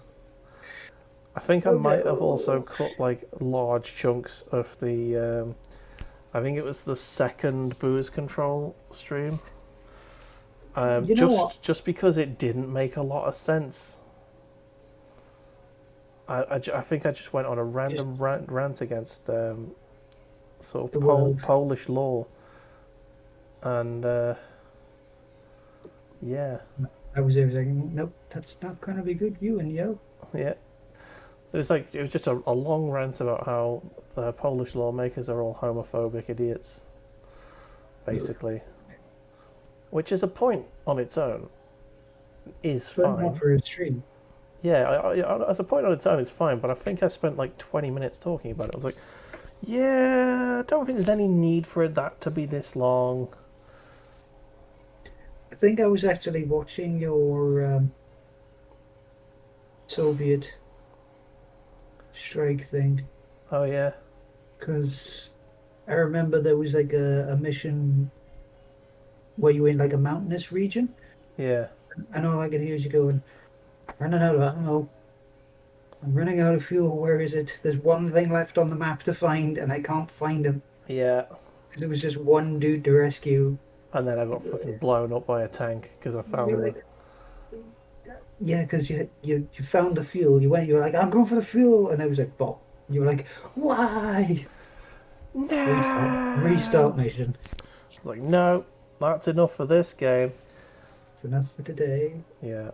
I think I Oh might have also no. cut like large chunks of the. I think it was the second booze control stream. You know what? Just because it didn't make a lot of sense. I think I just went on a Just random rant against sort of the world. Polish law, and yeah, I was there like, nope, that's not gonna be good viewing, yo. yeah. It was just a long rant about how the Polish lawmakers are all homophobic idiots, basically, which is a point on its own. Is But not fine. for a stream. Yeah, as a point on its own, it's fine. But I think I spent like 20 minutes talking about it. I was like, yeah, I don't think there's any need for that to be this long. I think I was actually watching your Soviet strike thing Oh yeah, because I remember there was like a mission where you were in like a mountainous region, yeah, and all I could hear is you going, "I'm running out of ammo. I'm running out of fuel. Where is it? There's one thing left on the map to find, and I can't find him yeah. because it was just one dude to rescue." And then I got fucking blown up by a tank because I You're found the. like, yeah, because you found the fuel. You were like, I'm going for the fuel, and it was like, Bob. You were like, why? Restart No. mission. I was like, no, that's enough for this game. It's enough for today. Yeah.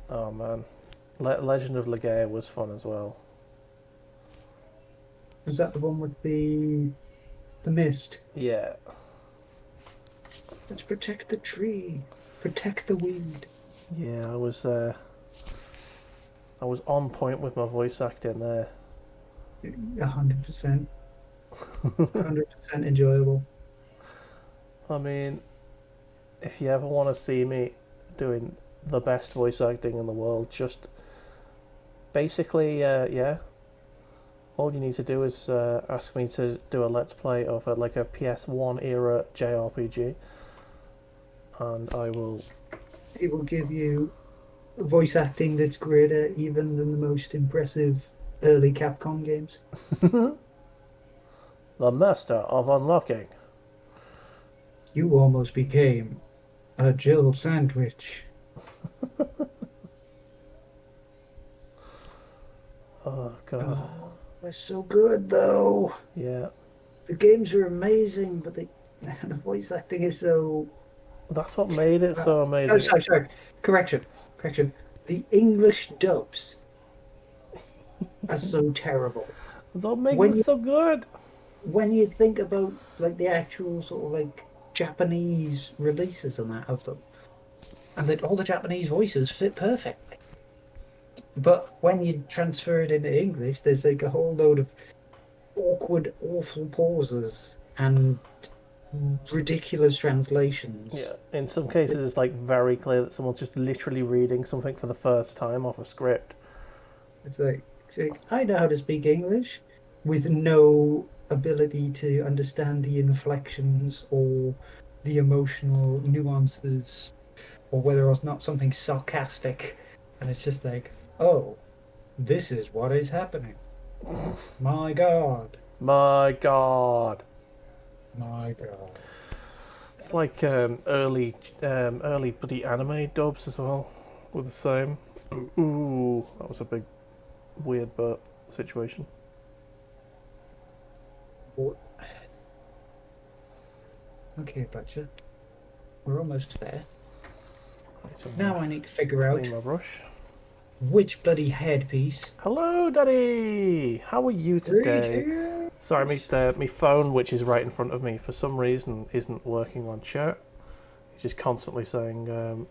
Oh man, Legend of Legaia was fun as well. Was that the one with the mist? Yeah, Let's protect the tree. Protect the weed. yeah. I was on point with my voice acting there. 100%. 100% enjoyable. I mean, if you ever want to see me doing the best voice acting in the world, just basically, yeah. All you need to do is ask me to do a let's play of like a PS1 era JRPG, and I will. It will give you voice acting that's greater even than the most impressive early Capcom games. The master of unlocking. You almost became a Jill sandwich. Oh god. Oh, they're so good though. Yeah. The games are amazing, but the voice acting is so. That's what made it Uh, so oh, amazing. sorry. Correction. The English dubs are so terrible. That's what makes When it you so good. when you think about like the actual sort of like Japanese releases and that of them, and that all the Japanese voices fit perfectly. But when you transfer it into English, there's like a whole load of awkward, awful pauses and ridiculous translations. Yeah. In some cases, it's like very clear that someone's just literally reading something for the first time off a script. It's like, I know how to speak English with no ability to understand the inflections or the emotional nuances or whether or not something's sarcastic. And it's just like, oh, this is what is happening. My God. My god. My God. It's like early bloody anime dubs as well, with the same. Ooh, that was a big weird burp situation. Okay, Belcher, we're almost there. Right, Now I need to figure out clean my brush. which bloody headpiece. Hello, Daddy. How are you today? Greetings. Sorry, my phone, which is right in front of me, for some reason isn't working on chat. It's just constantly saying,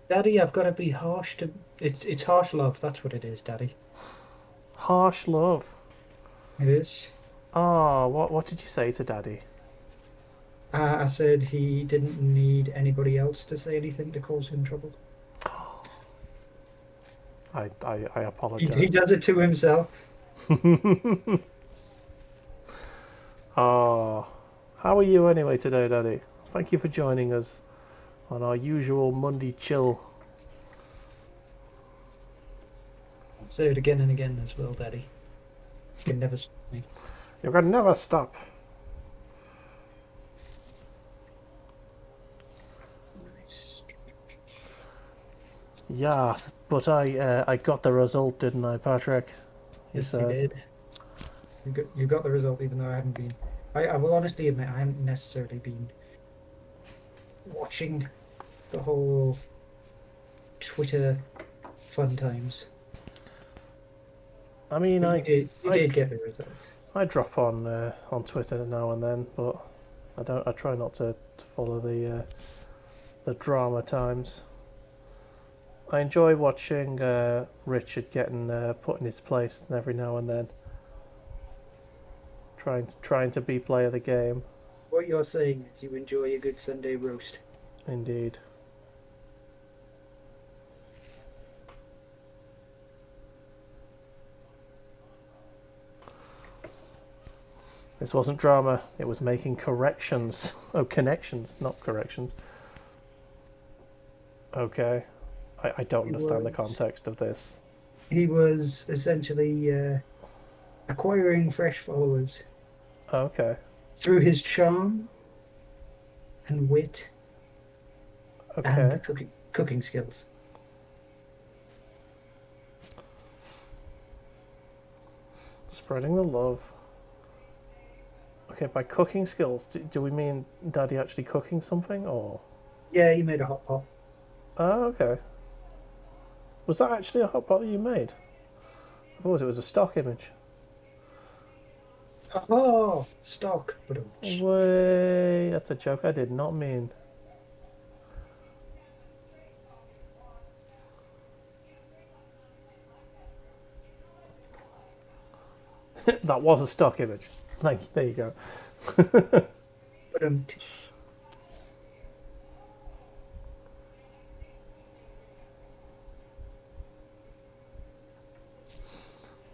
Daddy, I've got to be harsh to. It's harsh love. That's what it is, Daddy. "Harsh love." It is. Ah, what did you say to Daddy? I said he didn't need anybody else to say anything to cause him trouble. I He apologise. does it to himself. Ah, How are you anyway today, Daddy? Thank you for joining us on our usual Monday chill. I'll say it again and again as well, Daddy. You can never stop me. You can never stop. Nice. Yes, but I got the result, didn't I, Patrick? He Yes, you says. did. You got the result, even though I haven't been. I will honestly admit I haven't necessarily been watching the whole Twitter fun times. I mean, But you did get the result. I drop on Twitter now and then, but I don't. I try not to follow the drama times. I enjoy watching Richard getting put in his place every now and then, trying to be player of the game. What you're saying is you enjoy a good Sunday roast. Indeed. This wasn't drama, it was making corrections. Oh, connections, not corrections. Okay. I don't understand the context of this. He was essentially acquiring fresh followers Okay. through his charm and wit and Okay. cooking skills. Spreading the love. Okay, by cooking skills, do we mean Daddy actually cooking something, or? Yeah, he made a hot pot. Oh, okay. Was that actually a hot pot that you made? I thought it was a stock image. Oh, stock. Way, that's a joke I did not mean. That was a stock image. Thank you. There you go.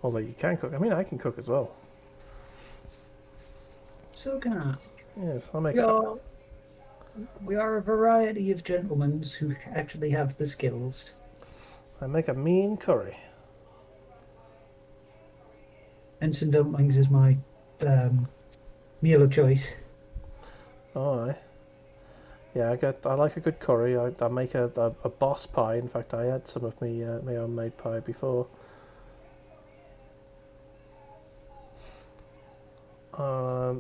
Although you can cook. I mean, I can cook as well. So can I. Yes, I'll make We are a variety of gentlemen who actually have the skills. I make a mean curry. Ensign dumplings is my meal of choice. Oh, aye. Yeah, I like a good curry. I make a boss pie. In fact, I had some of my own made pie before.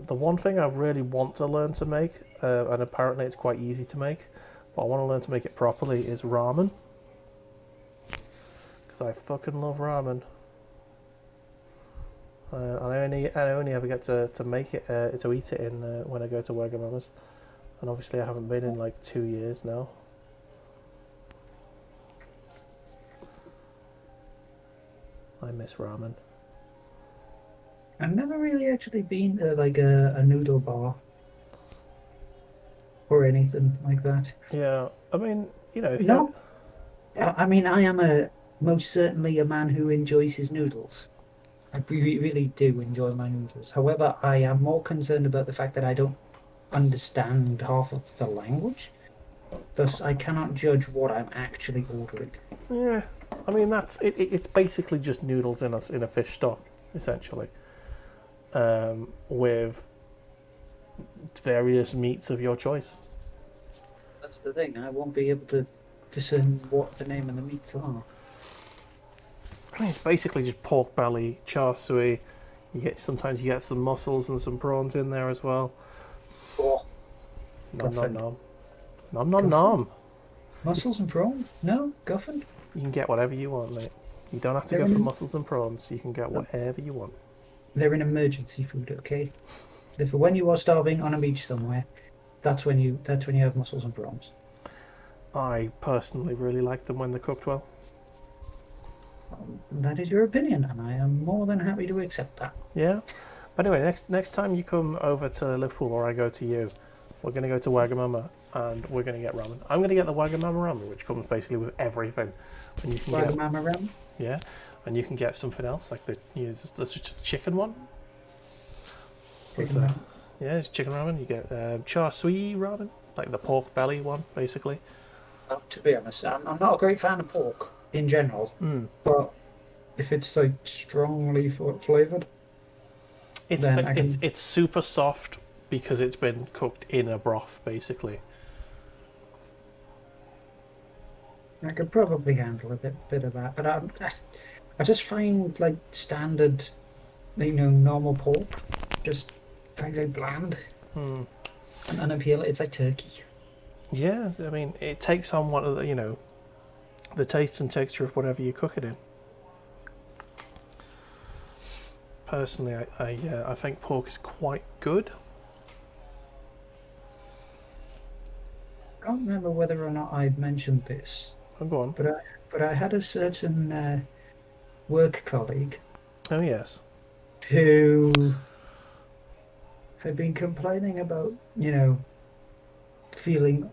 The one thing I really want to learn to make, and apparently it's quite easy to make, but I want to learn to make it properly, is ramen. Because I fucking love ramen. I only ever get to make it, to eat it in when I go to Warhammer's. And obviously I haven't been in like 2 years now. I miss ramen. I've never really actually been to like a noodle bar or anything like that. Yeah, I mean, you know, if No, I mean I am most certainly a man who enjoys his noodles. I really do enjoy my noodles. However, I am more concerned about the fact that I don't understand half of the language. Thus, I cannot judge what I'm actually ordering. yeah, I mean that's it. It's basically just noodles in a fish stock, essentially, with various meats of your choice. That's the thing. I won't be able to discern what the name of the meats are. I mean, it's basically just pork belly, char siu. Sometimes you get some mussels and some prawns in there as well. Oh, Nom nom guffin. nom, nom nom nom. Mussels and prawns? No, guffin. You can get whatever you want, mate. You don't have to go for mussels and prawns. You can get whatever you want. They're an emergency food, okay? They're for when you are starving on a beach somewhere. That's when you have mussels and prawns. I personally really like them when they're cooked well. That is your opinion, and I am more than happy to accept that. Yeah. But anyway, next time you come over to Liverpool or I go to you, we're going to go to Wagamama and we're going to get ramen. I'm going to get the Wagamama ramen, which comes basically with everything. And you can Wagamama ramen? Yeah. And you can get something else, like the chicken one. Yeah, it's chicken ramen. You get char siu ramen, like the pork belly one, basically. To be honest, I'm not a great fan of pork in general, Mm. but if it's like strongly flavored, It's then I can it's super soft because it's been cooked in a broth, basically. probably handle a bit of that. But I just find like standard, normal pork just very bland Mm. and unappealing. It's like turkey. Yeah, I mean, it takes on one of the the taste and texture of whatever you cook it in. Personally, I think pork is quite good. I can't remember whether or not I mentioned this, Oh, go on. but I had a certain work colleague Oh yes. who had been complaining about, feeling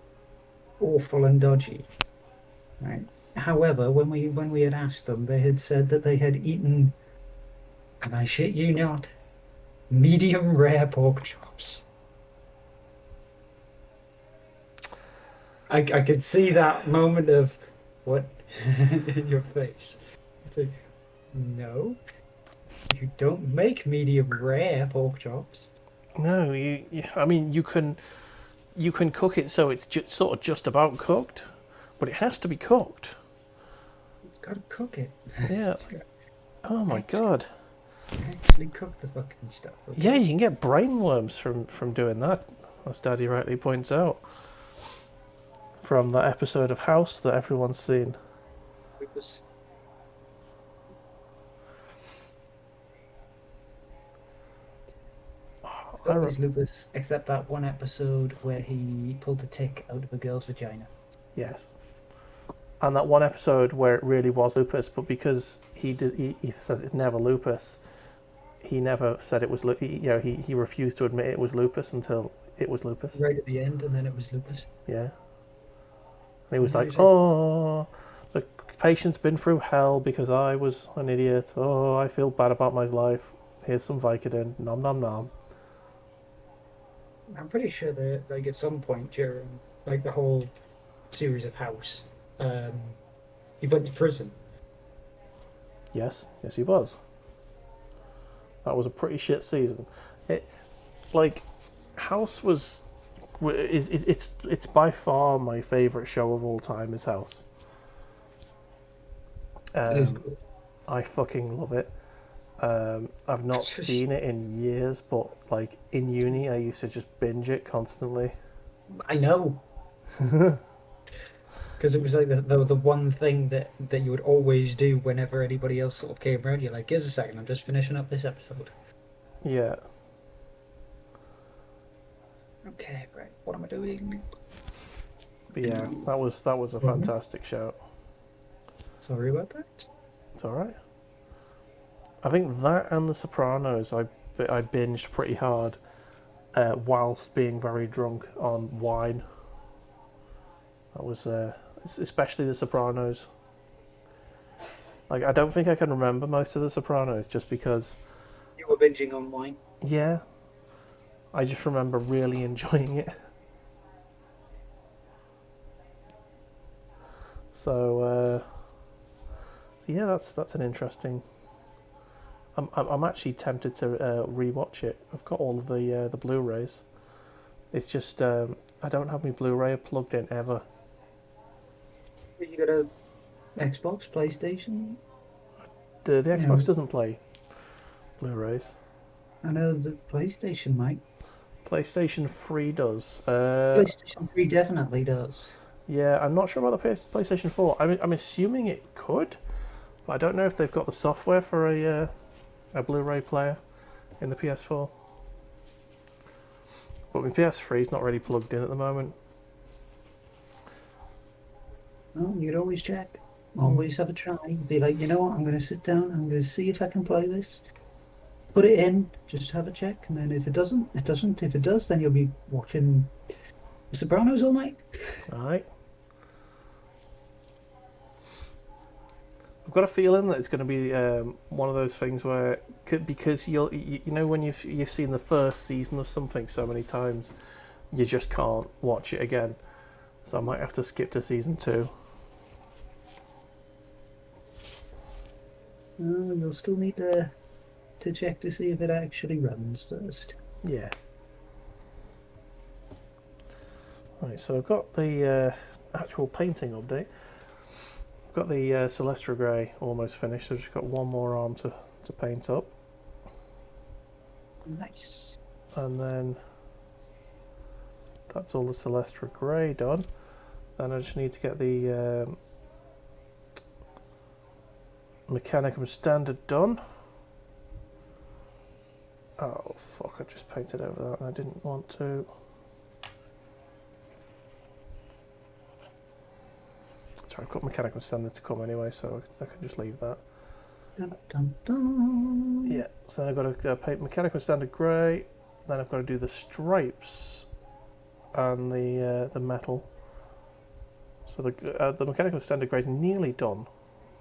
awful and dodgy, right? However, when we had asked them, they had said that they had eaten, and I shit you not, medium rare pork chops. I could see that moment of what in your face. It's like, no, you don't make medium rare pork chops. No, I mean, you can cook it so it's sort of just about cooked, but it has to be cooked. It's got to cook it. Yeah. It's got Oh my to god. actually cook the fucking stuff. Okay? Yeah, you can get brain worms from doing that, as Daddy rightly points out. From that episode of House that everyone's seen. It was I re- always lupus, except that one episode where he pulled a tick out of a girl's vagina. yes. And that one episode where it really was lupus, but because he says it's never lupus, he never said it was he refused to admit it was lupus until it was lupus. Right at the end, and then it was lupus. Yeah. And he was like, Amazing. "Oh, the patient's been through hell because I was an idiot. Oh, I feel bad about my life. Here's some Vicodin. Nom nom nom." I'm pretty sure that like at some point during like the whole series of House, um, he went to prison. Yes, yes, he was. That was a pretty shit season. It like House was it's by far my favorite show of all time. Is House. It is Um, I fucking love it. I've not seen it in years, but like in uni, I used to just binge it constantly. I know. Because it was like the one thing that you would always do whenever anybody else sort of came around. You're like, here's a second, I'm just finishing up this episode. Yeah. Okay, right. What am I doing? But yeah, that was a fantastic show. Sorry about that. It's all right. I think that and The Sopranos, I binged pretty hard, whilst being very drunk on wine. That was especially The Sopranos. Like I don't think I can remember most of The Sopranos just because. You were binging on wine. Yeah, I just remember really enjoying it. So yeah, that's an interesting. I'm actually tempted to rewatch it. I've got all of the Blu-rays. It's just I don't have my Blu-ray plugged in ever. You got a Xbox, PlayStation? The You Xbox know, doesn't play Blu-rays. I know the PlayStation might. PlayStation 3 does. PlayStation 3 definitely does. Yeah, I'm not sure about the PlayStation 4. I'm assuming it could, but I don't know if they've got the software for a Blu-ray player in the PS4. But my PS3 is not really plugged in at the moment. Well, you'd always check. Always have a try. Be like, you know what? I'm going to sit down. I'm going to see if I can play this. Put it in. Just have a check. And then if it doesn't, it doesn't. If it does, then you'll be watching The Sopranos all night. Alright. I've got a feeling that it's going to be one of those things where, because you know when you've seen the first season of something so many times, you just can't watch it again. So I might have to skip to season 2. You'll still need to check to see if it actually runs first. Yeah. Right, so I've got the actual painting update. I've got the Celestra Grey almost finished. I've just got one more arm to paint up. Nice. And then that's all the Celestra Grey done. Then I just need to get the Mechanicum Standard done. Oh fuck, I just painted over that and I didn't want to. Sorry, I've got Mechanicum Standard to come anyway, so I can just leave that. Dun, dun, dun. Yeah, so then I've got to paint Mechanicum Standard Grey, then I've got to do the stripes and the metal. So the Mechanical Standard Grey is nearly done.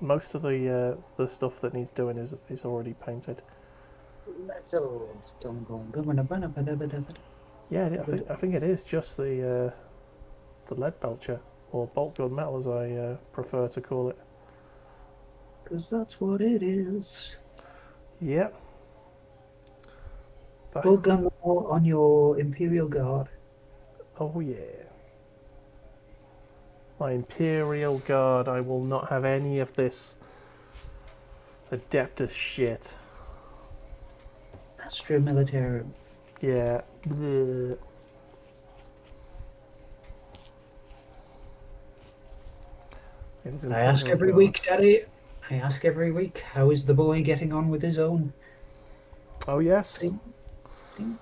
Most of the stuff that needs doing is already painted. Yeah, I think it is just the lead belcher, or bolt gun metal as I prefer to call it. Because that's what it is. Yep. Bolt gun metal on your Imperial Guard. Oh yeah. My Imperial Guard, I will not have any of this Adeptus shit. Astra Militarum. Yeah. Bleh. I ask every week, Daddy. I ask every week, how is the boy getting on with his own? Oh yes. An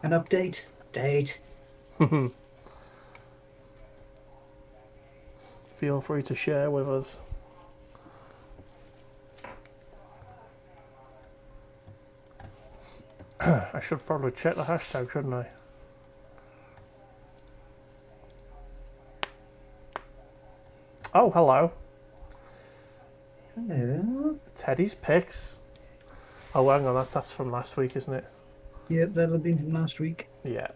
update. Update. Feel free to share with us. I should probably check the hashtag, shouldn't I? Oh, hello. Hello. Teddy's Picks. Oh, hang on, that's from last week, isn't it? Yep, that'll have been from last week. Yeah.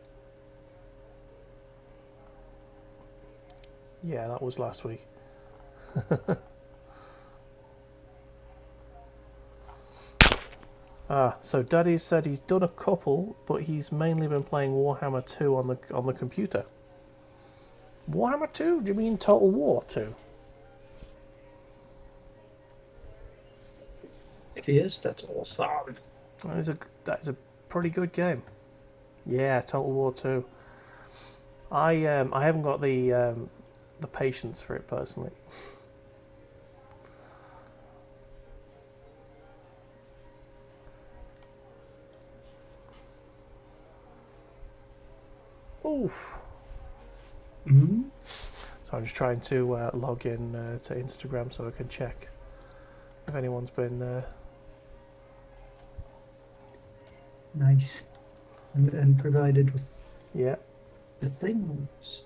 Yeah, that was last week. So Daddy said he's done a couple, but he's mainly been playing Warhammer 2 on the computer. Warhammer 2? Do you mean Total War 2? If he is, that's awesome. That is a pretty good game. Yeah, Total War 2. I haven't got the patience for it personally. Oof. Mm-hmm. So I'm just trying to log in to Instagram so I can check if anyone's been. Nice. And provided with Yeah. the things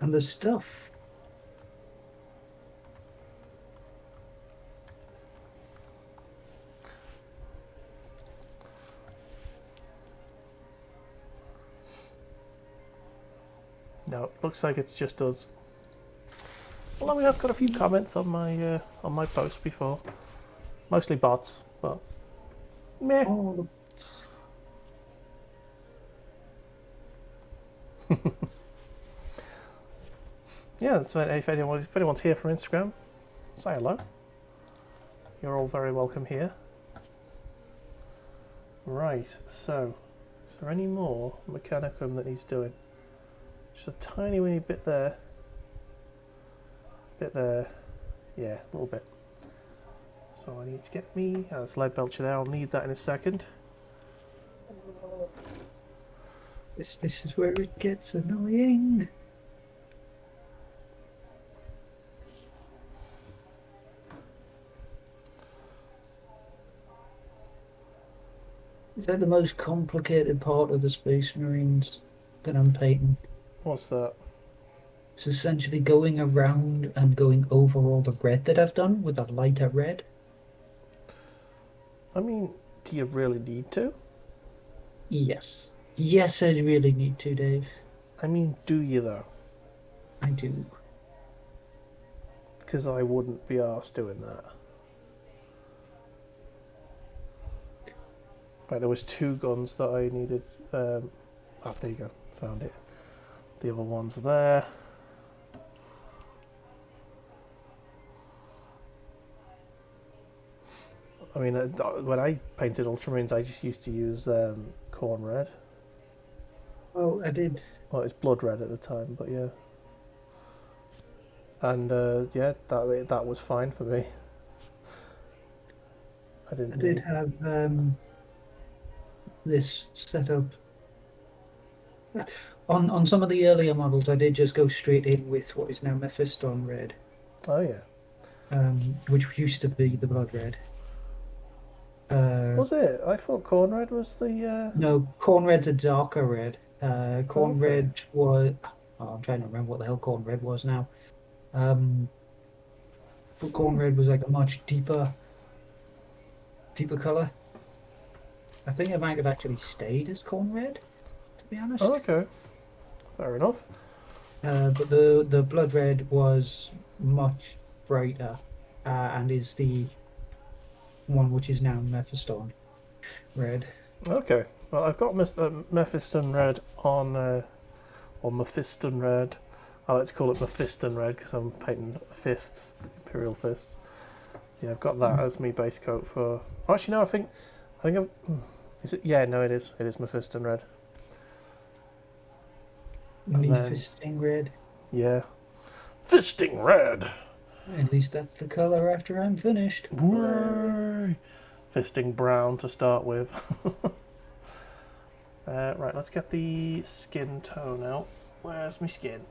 and the stuff. No, looks like it's just us. Well, I mean, I've got a few comments on my post before, mostly bots, but meh. All the Yeah, so if anyone's here from Instagram, say hello. You're all very welcome here. Right, so is there any more Mechanicum that he's doing? Just a tiny weeny bit there. Bit there. Yeah, a little bit. So I need to get me... Oh, it's lead belcher there. I'll need that in a second. This is where it gets annoying. Is that the most complicated part of the Space Marines that I'm painting? What's that? It's essentially going around and going over all the red that I've done with a lighter red. I mean, do you really need to? Yes. Yes, I really need to, Dave. I mean, do you though? I do. Because I wouldn't be arsed doing that. Right, there was 2 guns that I needed. Oh, there you go. Found it. The other one's there. I mean, when I painted Ultramarines, I just used to use corn red. Well, I did. Well, it's blood red at the time, but yeah. And yeah, that was fine for me. I I didn't did need. have this set up. On some of the earlier models, I did just go straight in with what is now Mephiston red, Oh yeah. which used to be the blood red. Uh, Was it? I thought corn red was the. no, corn red's a darker red. Corn Okay. red was. Oh, I'm trying to remember what the hell corn red was now. Um, but corn Hmm. red was like a much deeper color. I think it might have actually stayed as corn red, to be Oh, honest. okay. Fair enough. But the blood red was much brighter, and is the one which is now Mephiston red. Okay. Well, I've got Mephiston red on, or Mephiston red. I like to call it Mephiston red because I'm painting fists, Imperial fists. Yeah, I've got that as my base coat for. Actually, no, I think is it? Yeah, no, it is. It is Mephiston red. And then Mephiston red. yeah, fisting red. At least that's the color after I'm finished. Hooray! Fisting brown to start with. Right, let's get the skin tone out. Where's my skin?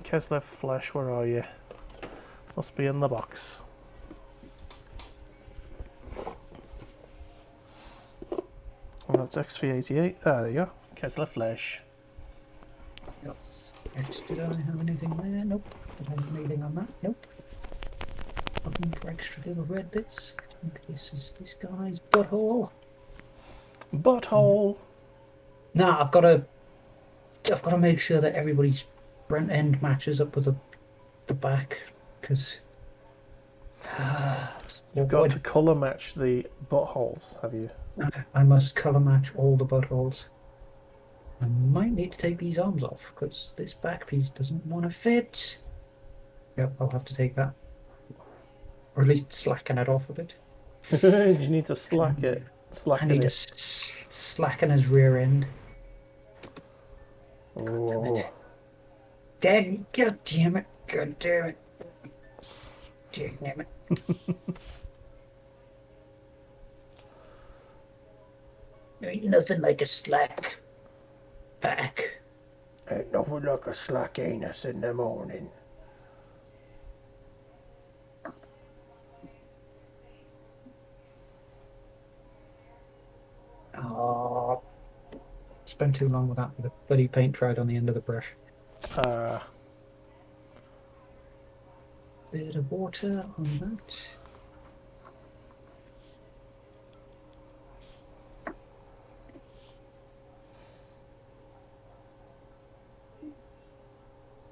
Keslev flesh, where are you? Must be in the box. Well, that's XV88. Ah, there you go. Keslev flesh. Yes. Did I have anything there? Nope. Did I have anything on that? Nope. Looking for extra little red bits. I think this is this guy's butthole. Butthole! Nah, I've got to make sure that everybody's front end matches up with the back because You've got to colour match the buttholes, have you? I must color match all the buttholes. I might need to take these arms off because this back piece doesn't want to fit. Yep, I'll have to take that. Or at least slacken it off a bit. You need to slack it. I Slacken need to it. slacken his rear end. Oh. Dad, God damn it. God damn it. Damn it. There ain't nothing like a slack back. Ain't nothing like a slack anus in the morning. Oh, spent too long with that with the bloody paint dried on the end of the brush. Bit of water on that.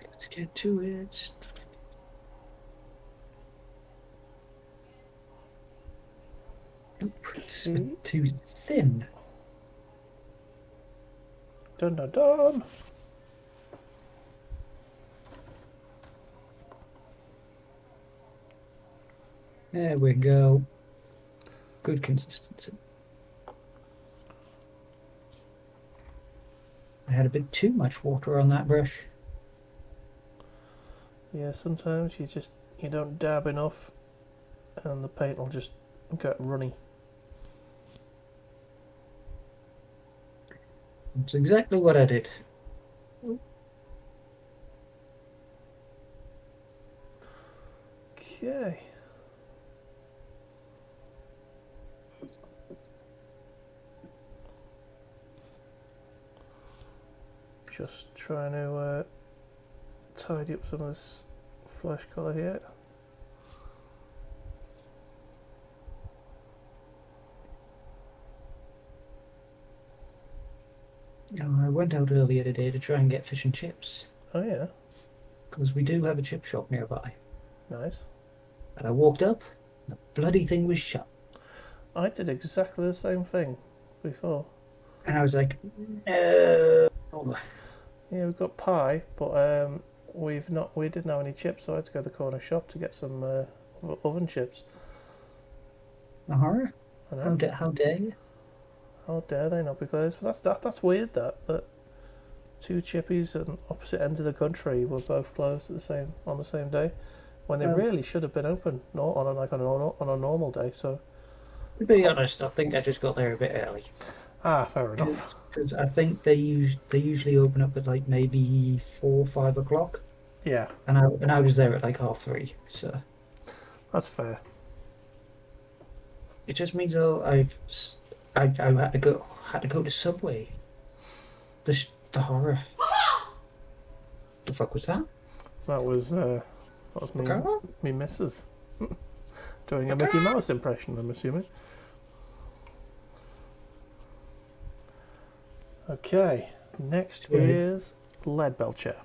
Let's get to it. Nope, it's a bit too thin. Dun dun dun. There we go. Good consistency. I had a bit too much water on that brush. Yeah, sometimes you don't dab enough and the paint will just get runny. That's exactly what I did. Okay. Just trying to tidy up some of this flesh colour here. I went out earlier today to try and get fish and chips. Oh yeah, Because we do have a chip shop nearby. nice. And I walked up, and the bloody thing was shut. I did exactly the same thing before. And I was like, no. Yeah, we've got pie, but we didn't have any chips, so I had to go to the corner shop to get some oven chips. A horror? I How know. dare you? How dare they not be closed? But that's weird. That two chippies on opposite ends of the country were both closed at on the same day, when they Well, really should have been open. Not on a normal day. So to be honest, I think I just got there a bit early. fair enough. Because I think they usually open up at like maybe 4 or 5 o'clock, Yeah, and I was there at like 3:30. So that's fair. it just means I had to go to Subway. The horror. The fuck was that? That was me, Okay. me missus doing a Mickey Mouse impression. I'm assuming. Okay, next Right. is lead Belcher.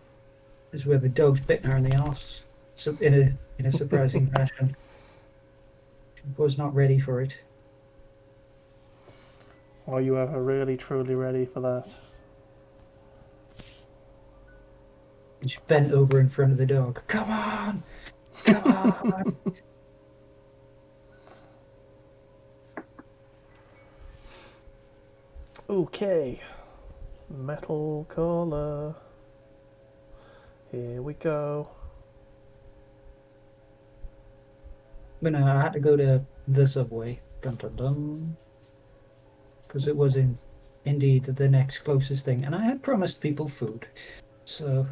Is where the dog's bitten her in the arse. So in a surprising fashion. She was not ready for it. Are you ever really truly ready for that? And she bent over in front of the dog. Come on! Come on! Okay, metal collar. Here we go. But no, I had to go to the Subway. Dun dun dun. Because it was indeed the next closest thing. And I had promised people food. So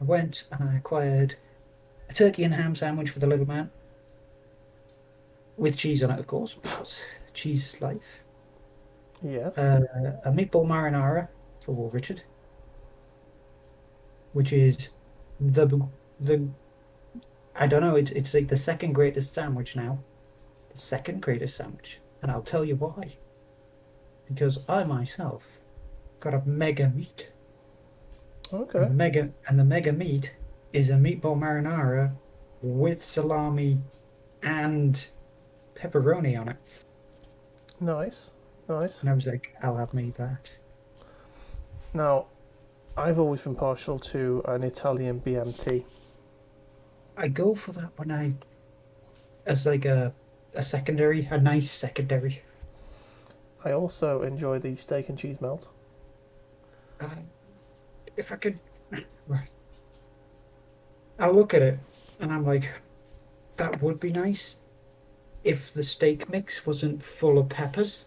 I went and I acquired a turkey and ham sandwich for the little man. With cheese on it, of course, because cheese is life. Yes. A meatball marinara for Wolf Richard. Which is the I don't know, it's like the second greatest sandwich now. The second greatest sandwich. And I'll tell you why. Because I myself got a mega meat. Okay. And the mega meat is a meatball marinara with salami and pepperoni on it. Nice. Nice. And I was like, I'll have me that. Now, I've always been partial to an Italian BMT. I go for that when as like a secondary, a nice secondary. I also enjoy the steak and cheese melt. If I could, right. I look at it and I'm like, that would be nice if the steak mix wasn't full of peppers.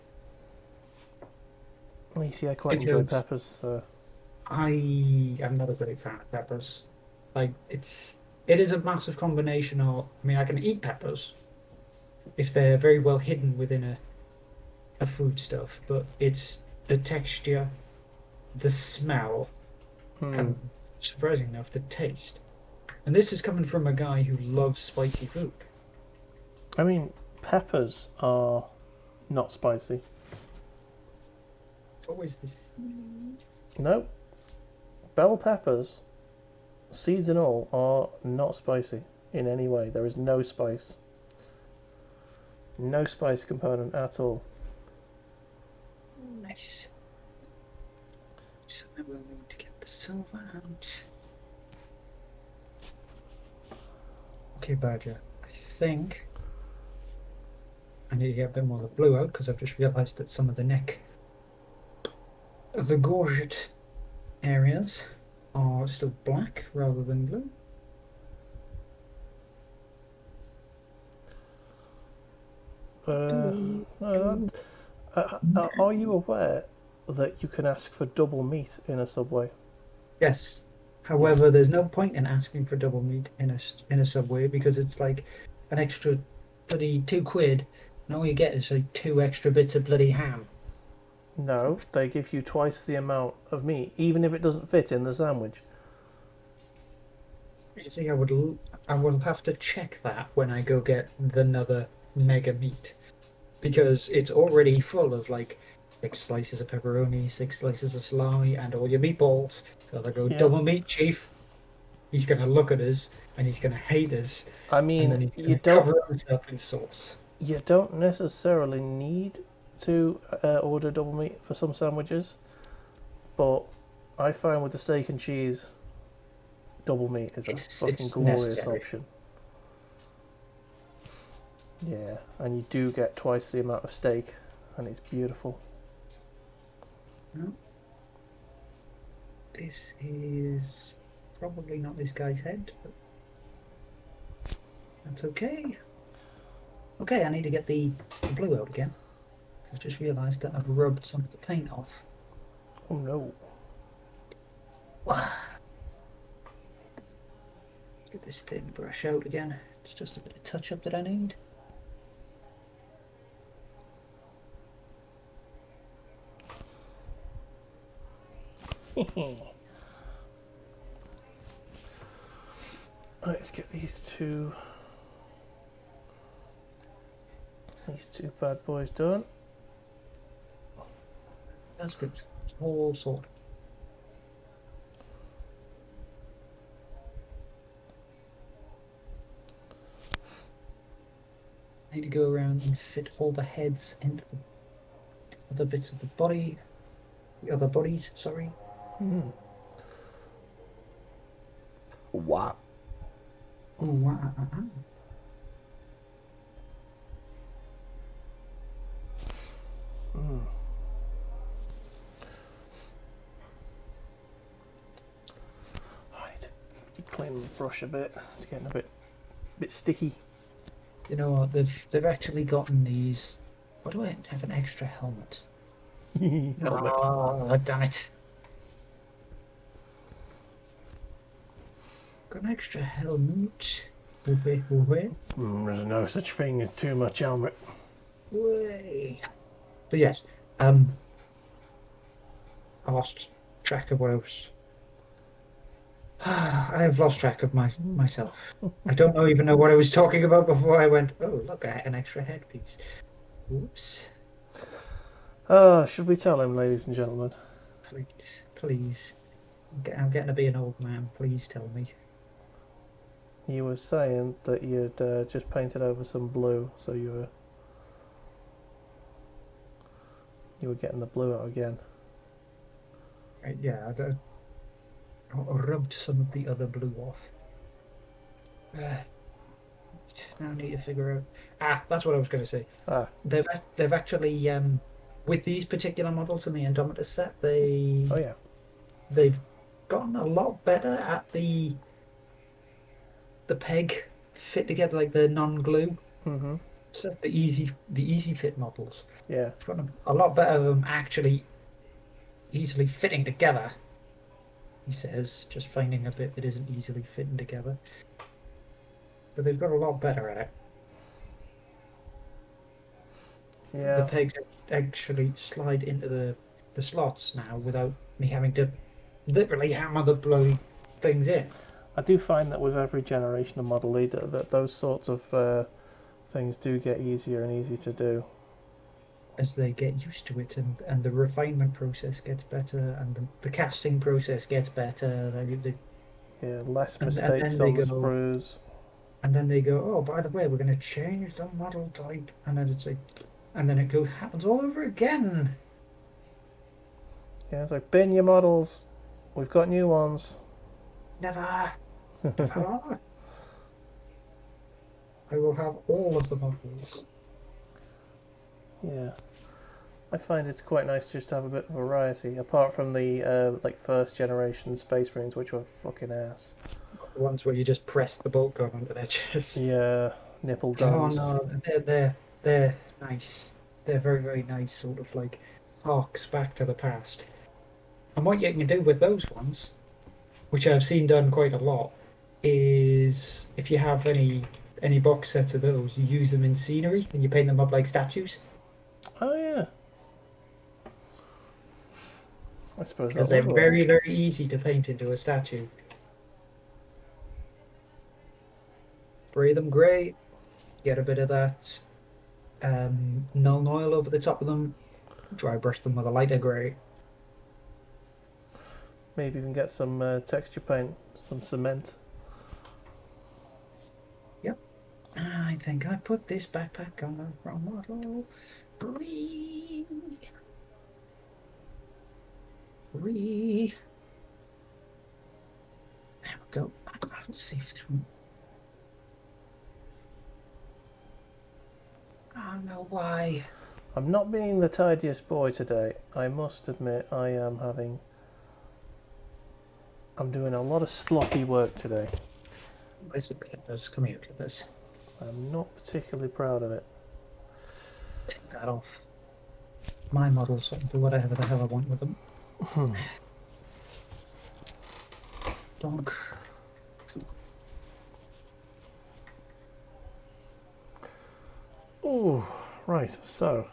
You see, I quite enjoy Because peppers. So. I am not a big fan of peppers. Like it is a massive combination of. I mean, I can eat peppers if they're very well hidden within a foodstuff, but it's the texture, the smell, and surprising enough, the taste. And this is coming from a guy who loves spicy food. I mean, peppers are not spicy. It's always this. No. Bell peppers, seeds and all, are not spicy in any way. There is no spice. No spice component at all. Nice. So then we'll need to get the silver out. Okay, Badger. I think I need to get a bit more of the blue out because I've just realised that some of the neck of the gorget areas are still black rather than blue. Are you aware that you can ask for double meat in a Subway? Yes. However, there's no point in asking for double meat in a Subway because it's like an extra bloody £2, and all you get is like 2 extra bits of bloody ham. No, they give you twice the amount of meat, even if it doesn't fit in the sandwich. You see, I will have to check that when I go get another mega meat, because it's already full of like 6 slices of pepperoni, 6 slices of salami, and all your meatballs. So I go Yeah. double meat, chief. He's gonna look at us and he's gonna hate us, I and mean, then he's gonna cover himself in sauce. you don't necessarily need to order double meat for some sandwiches, but I find with the steak and cheese, double meat is a fucking It's glorious necessary. option. Yeah, and you do get twice the amount of steak, and it's beautiful. No, this is probably not this guy's head, but that's okay. Okay, I need to get the blue out again. I just realised that I've rubbed some of the paint off. Oh no. Get this thin brush out again. It's just a bit of touch up that I need. Let's get these two bad boys done. That's good. It's all sorted. I need to go around and fit all the heads into the other bits of the body. The other bodies, sorry. Wow. Oh, wow. I need to clean the brush a bit. It's getting a bit sticky. You know what? They've actually gotten these. Why do I have an extra helmet? Helmet. Oh, damn it! Got an extra helmet. There's no such thing as too much helmet. Way. But yes, I lost track of what I was. I have lost track of myself. I don't even know what I was talking about before I went, oh, look, I had an extra headpiece. Oops. Should we tell him, ladies and gentlemen? Please, please. I'm getting to be an old man. Please tell me. You were saying that you'd just painted over some blue, so you were getting the blue out again. Right, yeah, I rubbed some of the other blue off. Now I need to figure out. That's what I was going to say. They've actually with these particular models in the Indomitus set, they've gotten a lot better at the peg fit together, like the non-glue. Mm-hmm. So the easy fit models. Yeah. It's gotten a lot better of them actually easily fitting together. He says, just finding a bit that isn't easily fitting together. But they've got a lot better at it. Yeah. The pegs actually slide into the slots now without me having to literally hammer the bloody things in. I do find that with every generation of model leader that those sorts of things do get easier and easier to do. As they get used to it, and the refinement process gets better, and the casting process gets better. Yeah, less and mistakes then on they the go, sprues. and then they go, oh, by the way, we're going to change the model type, and then it's like, and then it happens all over again. Yeah, it's like, bin your models. We've got new ones. Never. Never. I will have all of the models. Yeah. I find it's quite nice just to have a bit of variety, apart from the like first generation Space Marines, which were fucking ass. The ones where you just press the bolt gun onto their chest. Yeah, nipple Oh guns. no, they're nice. They're very, very nice, sort of like harks back to the past. And what you can do with those ones, which I've seen done quite a lot, is if you have any box sets of those, you use them in scenery and you paint them up like statues. Oh yeah. I suppose Because that they're would work. very, very easy to paint into a statue. spray them grey, get a bit of that Nuln oil over the top of them, dry brush them with a lighter grey. Maybe even get some texture paint, some cement. Yep. I think I put this backpack on the wrong model. Bree. There we go. Let's see if this one. I don't know why. I'm not being the tidiest boy today. I must admit I'm doing a lot of sloppy work today. Where's the clippers? Come here, clippers. I'm not particularly proud of it. Take that off. My models, so I can do whatever the hell I want with them. Donk. Oh, right. So,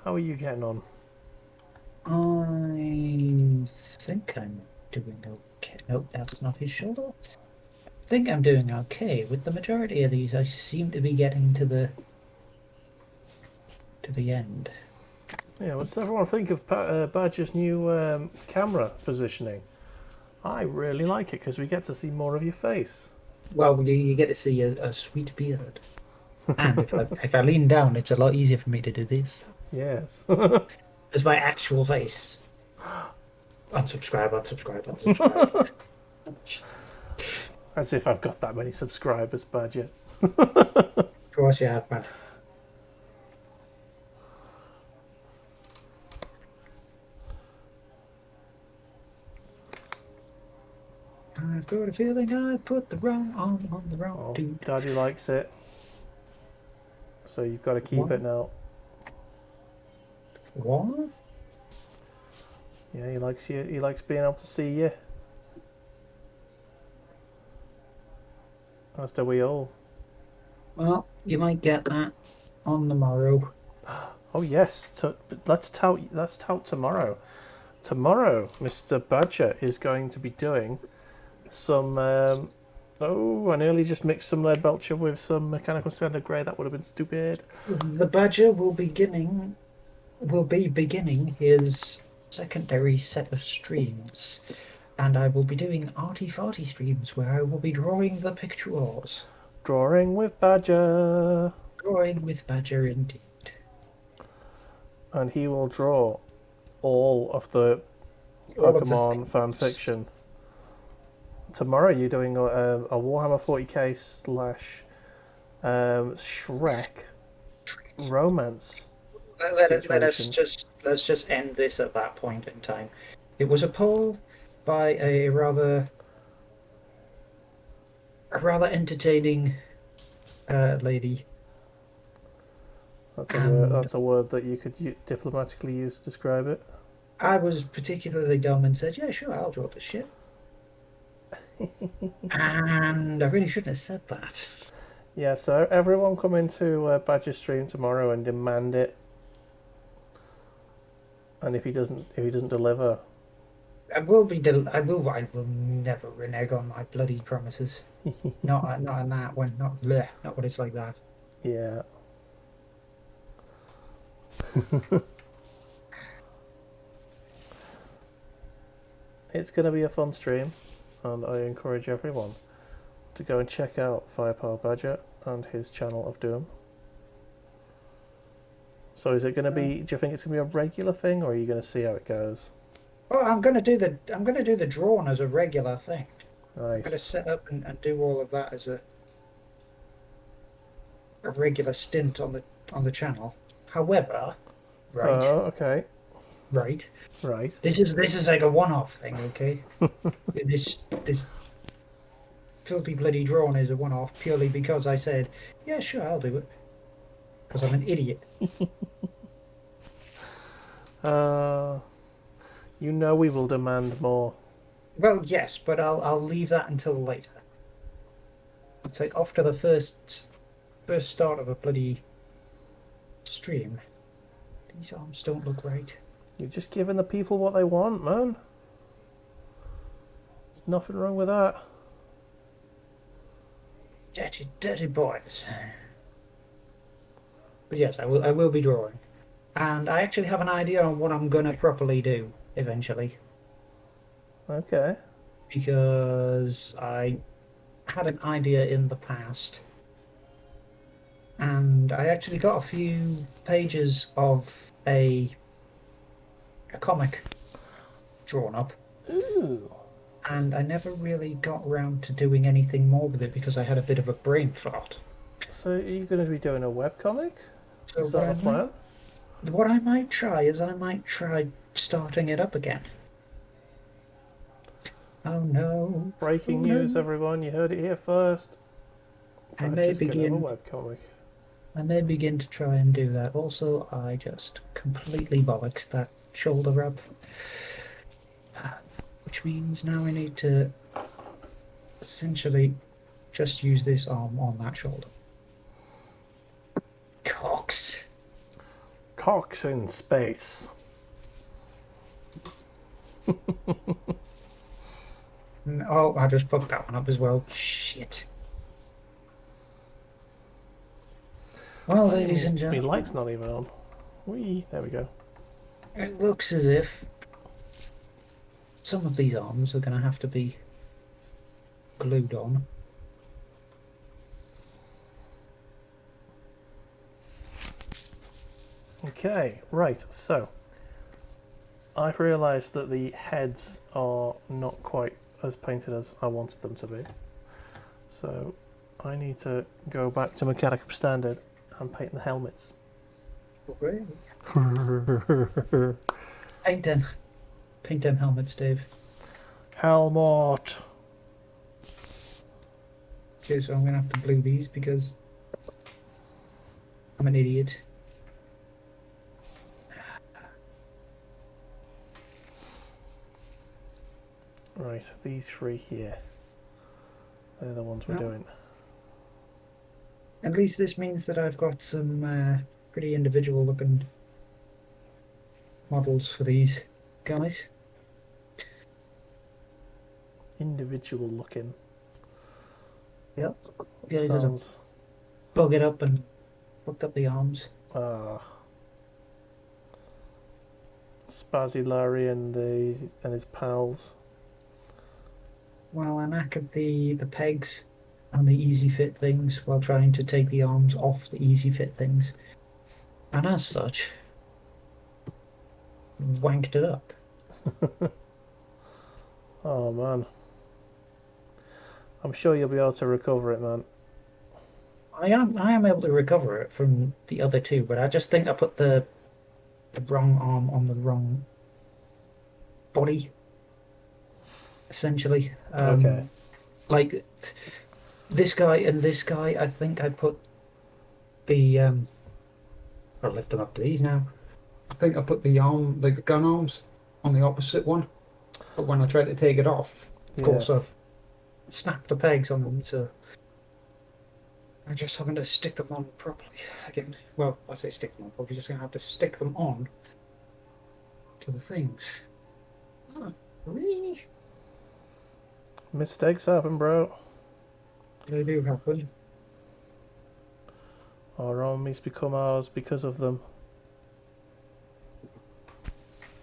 how are you getting on? I think I'm doing okay. Nope, that's not his shoulder. I think I'm doing okay. With the majority of these, I seem to be getting to the end. Yeah, what does everyone think of Badger's new camera positioning? I really like it because we get to see more of your face. Well, you get to see a sweet beard. And if I lean down, it's a lot easier for me to do this. Yes. It's my actual face. Unsubscribe, unsubscribe, unsubscribe. As if I've got that many subscribers, Badger. Of course you have, man. I've got a feeling I put the wrong on the wrong dude. Daddy likes it. So you've got to keep What? it now. What? Yeah, he likes you. He likes being able to see you. As do we all. Well, you might get that on the morrow. Oh yes, let's tout tomorrow. Tomorrow, Mr. Badger is going to be doing some. Oh, I nearly just mixed some lead Belcher with some mechanical standard grey. That would have been stupid. The Badger will be beginning his secondary set of streams, and I will be doing arty-farty streams where I will be drawing the pictures. Drawing with Badger. Drawing with Badger, indeed. And he will draw all of the All of the Pokemon fan fiction. Tomorrow you're doing a Warhammer 40k / Shrek romance. Let's just end this at that point in time. It was a poll by a rather entertaining lady. That's a word that you could diplomatically use to describe it. I was particularly dumb and said, "Yeah, sure, I'll draw this shit." And I really shouldn't have said that. Yeah, so everyone come into Badger's stream tomorrow and demand it. And if he doesn't deliver, I will never renege on my bloody promises. not on that one. Not when it's like that. yeah. It's going to be a fun stream, and I encourage everyone to go and check out Firepower Badger and his channel of Doom. So is it going to be, do you think it's going to be a regular thing, or are you going to see how it goes? Well, I'm gonna do the drawing as a regular thing. Nice. I'm gonna set up and do all of that as a regular stint on the channel. However, right. Oh, okay. Right. Right. This is like a one-off thing, okay? this filthy bloody drawing is a one-off purely because I said, yeah, sure, I'll do it. Because I'm an idiot. You know we will demand more. Well, yes, but I'll leave that until later. I'd say after the first start of a bloody stream, these arms don't look right. You're just giving the people what they want, man. There's nothing wrong with that. That dirty boys. But yes, I will be drawing. And I actually have an idea on what I'm going to properly do eventually. Okay. Because I had an idea in the past. And I actually got a few pages of a comic drawn up. Ooh. And I never really got around to doing anything more with it because I had a bit of a brain fart. So are you going to be doing a webcomic? So Is that the plan? What I might try is I might try starting it up again. Oh no. Breaking news, everyone. You heard it here first. I may begin a webcomic. I may begin to try and do that. Also, I just completely bollocks that shoulder up. Which means now I need to essentially just use this arm on that shoulder. Cox. Cox in space. Oh, I just fucked that one up as well. Shit. Well, ladies and My gentlemen, light's not even on. Whee, there we go. it looks as if some of these arms are going to have to be glued on. Okay, right, so I've realised that the heads are not quite as painted as I wanted them to be. So I need to go back to Mechanicum Standard and paint the helmets. Okay. Paint them. Paint them helmets, Dave. Helmut! Okay, so I'm going to have to glue these because I'm an idiot. Right, these three here. They're the ones we're doing. At least this means that I've got some pretty individual looking models for these guys. Individual looking. Yep. Yeah, Sounds... bug it up and fucked up the arms. Spazzy Larry and his pals. Well, I knackered the pegs and the easy fit things while trying to take the arms off the easy fit things. And as such, wanked it up. Oh man. I'm sure you'll be able to recover it, man. I am able to recover it from the other two, but I just think I put the wrong arm on the wrong body. Essentially. Okay. Like this guy and this guy, I think I put the I'll lift them up to these now. I think I put the arm, like the gun arms, on the opposite one. But when I tried to take it off, of course I've snapped the pegs on them, so I'm just having to stick them on properly again. Well, I say stick them on, probably just gonna have to stick them on to the things. Oh, really? Mistakes happen, bro. They do happen. Our armies become ours because of them.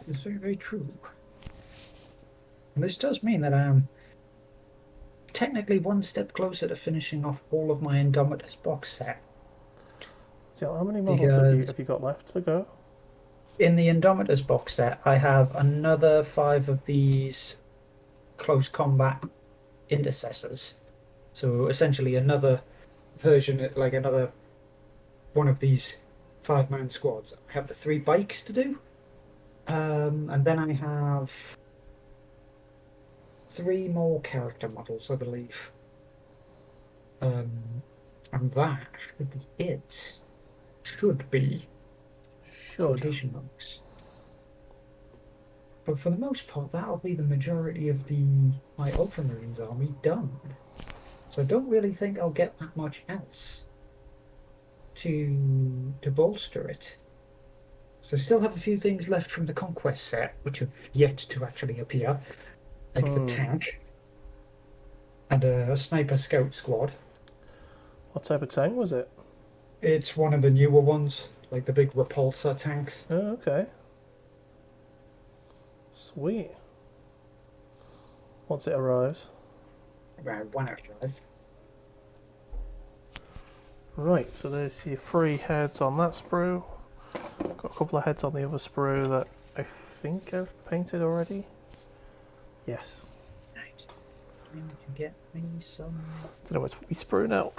It's very, very true. And this does mean that I am technically one step closer to finishing off all of my Indomitus box set. So how many models have you got left to go? In the Indomitus box set, I have another 5 of these close combat intercessors. So essentially another version, like another one of these 5-man squads. I have the 3 bikes to do. And then I have 3 more character models, I believe. And that should be it. Should be. Quotation marks. But for the most part, that'll be the majority of my Ultramarines army done. So I don't really think I'll get that much else to bolster it. So I still have a few things left from the Conquest set, which have yet to actually appear, like the tank and a sniper scout squad. What type of tank was it? It's one of the newer ones, like the big repulsor tanks. Oh, okay. Sweet. Once it arrives. Around 105. Right, so there's your 3 heads on that sprue. Got a couple of heads on the other sprue that I think I've painted already. Yes. Nice. Trying to get me some. Don't know where to put my sprue now.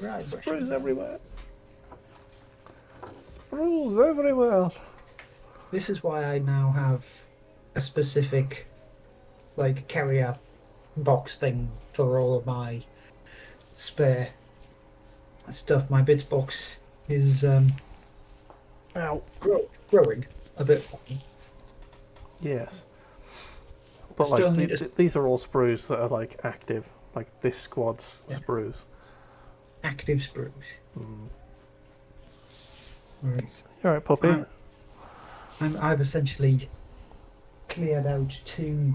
Right, Sprues everywhere. Sprues everywhere. This is why I now have a specific, like, carrier box thing for all of my spare stuff. My bits box is Ow. growing a bit. Yes. But Still like need these are all sprues that are like active, like this squad's sprues. active sprues. Whereas You alright, puppy? I've essentially cleared out 2.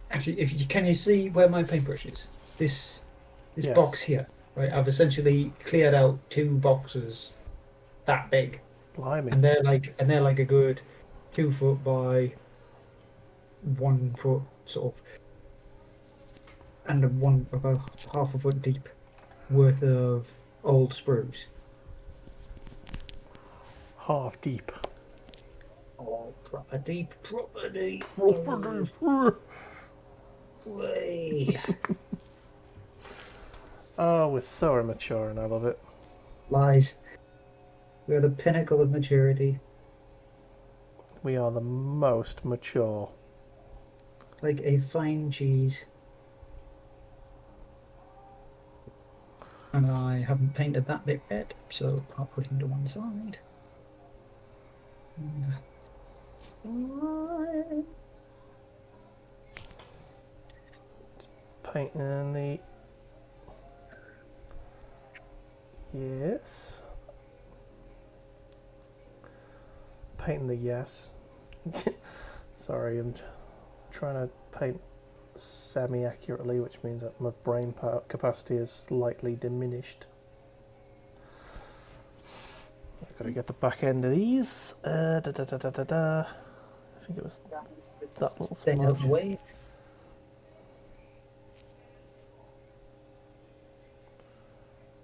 Actually, can you see where my paintbrush is? This Yes. box here, right? I've essentially cleared out 2 boxes that big, Blimey. and they're like a good 2 foot by 1 foot, sort of, and about half a foot deep worth of old sprues. Half deep. Oh, proper deep. Way. Oh, we're so immature and I love it. Lies. We're the pinnacle of maturity. We are the most mature. Like a fine cheese. And I haven't painted that bit yet, so I'll put him to one side. Painting the... Yes. Painting the yes. Sorry, I'm trying to paint semi-accurately, which means that my brain capacity is slightly diminished. I've got to get the back end of these. I think it was that little smudge. Way.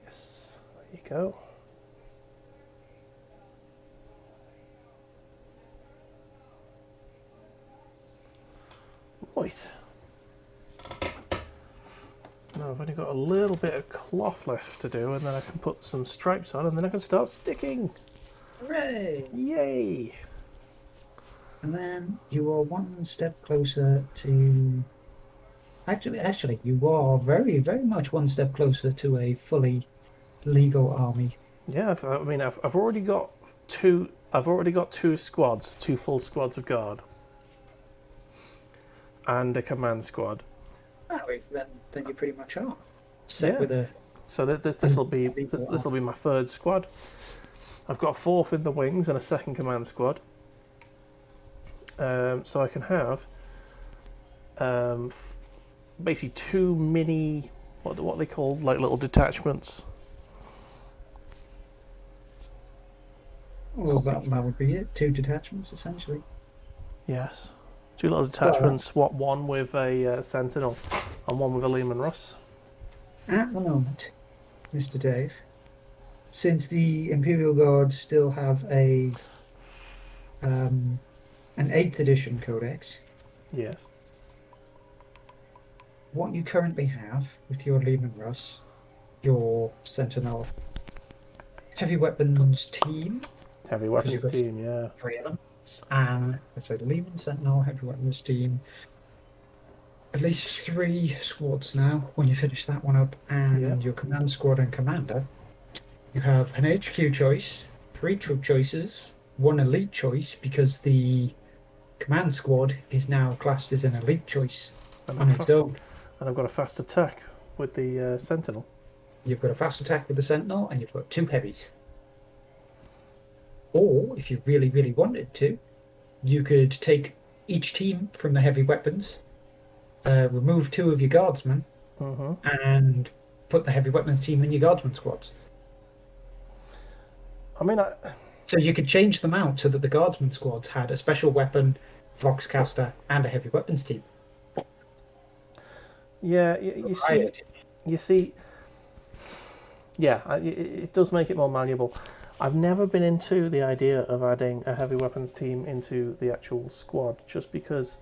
Yes, there you go. Right. Now I've only got a little bit of cloth left to do, and then I can put some stripes on, and then I can start sticking. Hooray! Yay! And then you are one step closer to... Actually, you are very, very much one step closer to a fully legal army. Yeah, I've already got 2. I've already got 2 squads, 2 full squads of guard, and a command squad. Oh, then you pretty much are set with a. So this will be my 3rd squad. I've got a 4th in the wings and a 2nd command squad. So I can have basically 2 mini, what they call, like, little detachments. Well, that would be it. 2 detachments, essentially. Yes. 2 little detachments, one with a Sentinel and one with a Lehman Russ. At the moment, Mr. Dave, since the Imperial Guard still have an 8th edition codex, Yes. what you currently have with your Lehman Russ, your Sentinel heavy weapons team, Heavy weapons team, yeah. 3 of them, and so the Lehman Sentinel heavy weapons team, at least 3 squads now when you finish that one up, and your command squad and commander, you have an HQ choice, 3 troop choices, 1 elite choice, because the command squad is now classed as an elite choice on its own. And I've got a fast attack with the Sentinel. You've got a fast attack with the Sentinel, and you've got 2 heavies. Or, if you really, really wanted to, you could take each team from the heavy weapons, remove 2 of your guardsmen, and put the heavy weapons team in your guardsman squads. I mean, So you could change them out so that the guardsman squads had a special weapon, voxcaster, and a heavy weapons team. yeah, you see, yeah, it does make it more malleable. I've never been into the idea of adding a heavy weapons team into the actual squad, just because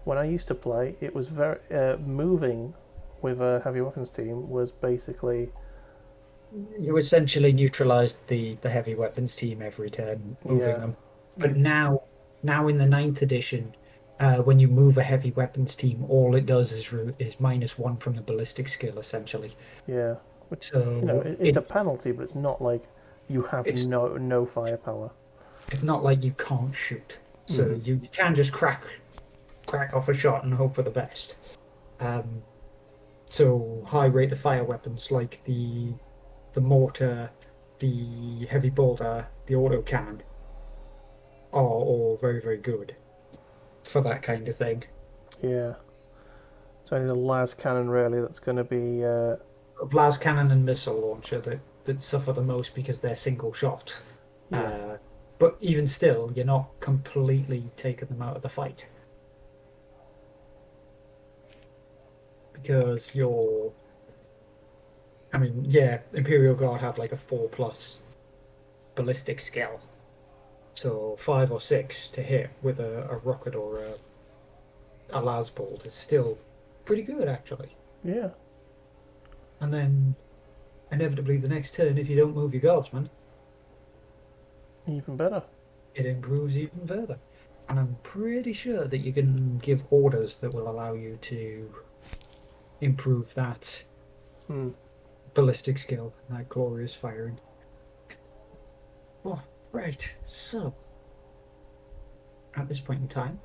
when I used to play, it was very moving with a heavy weapons team was basically You essentially neutralized the heavy weapons team every turn, moving yeah, them. But now in the ninth edition, when you move a heavy weapons team, all it does is -1 from the ballistic skill, essentially. yeah. Which So it's a penalty, but it's not like you have it's no firepower. it's not like you can't shoot. So Mm. you can just crack off a shot and hope for the best. Um, so high rate of fire weapons like the mortar, the heavy bolter, the auto cannon are all very, very good for that kind of thing. Yeah, it's only the las cannon really that's going to be Blast cannon and missile launcher that suffer the most because they're single shot. yeah, But even still, you're not completely taking them out of the fight because I mean, yeah, Imperial Guard have like a 4+ ballistic skill, so 5 or 6 to hit with a rocket or a las bolt is still pretty good actually. yeah, And then inevitably the next turn, if you don't move your guardsman, even better. it improves even further. And I'm pretty sure that you can give orders that will allow you to improve that Hmm. ballistic skill, that glorious firing. Oh, right. So, at this point in time,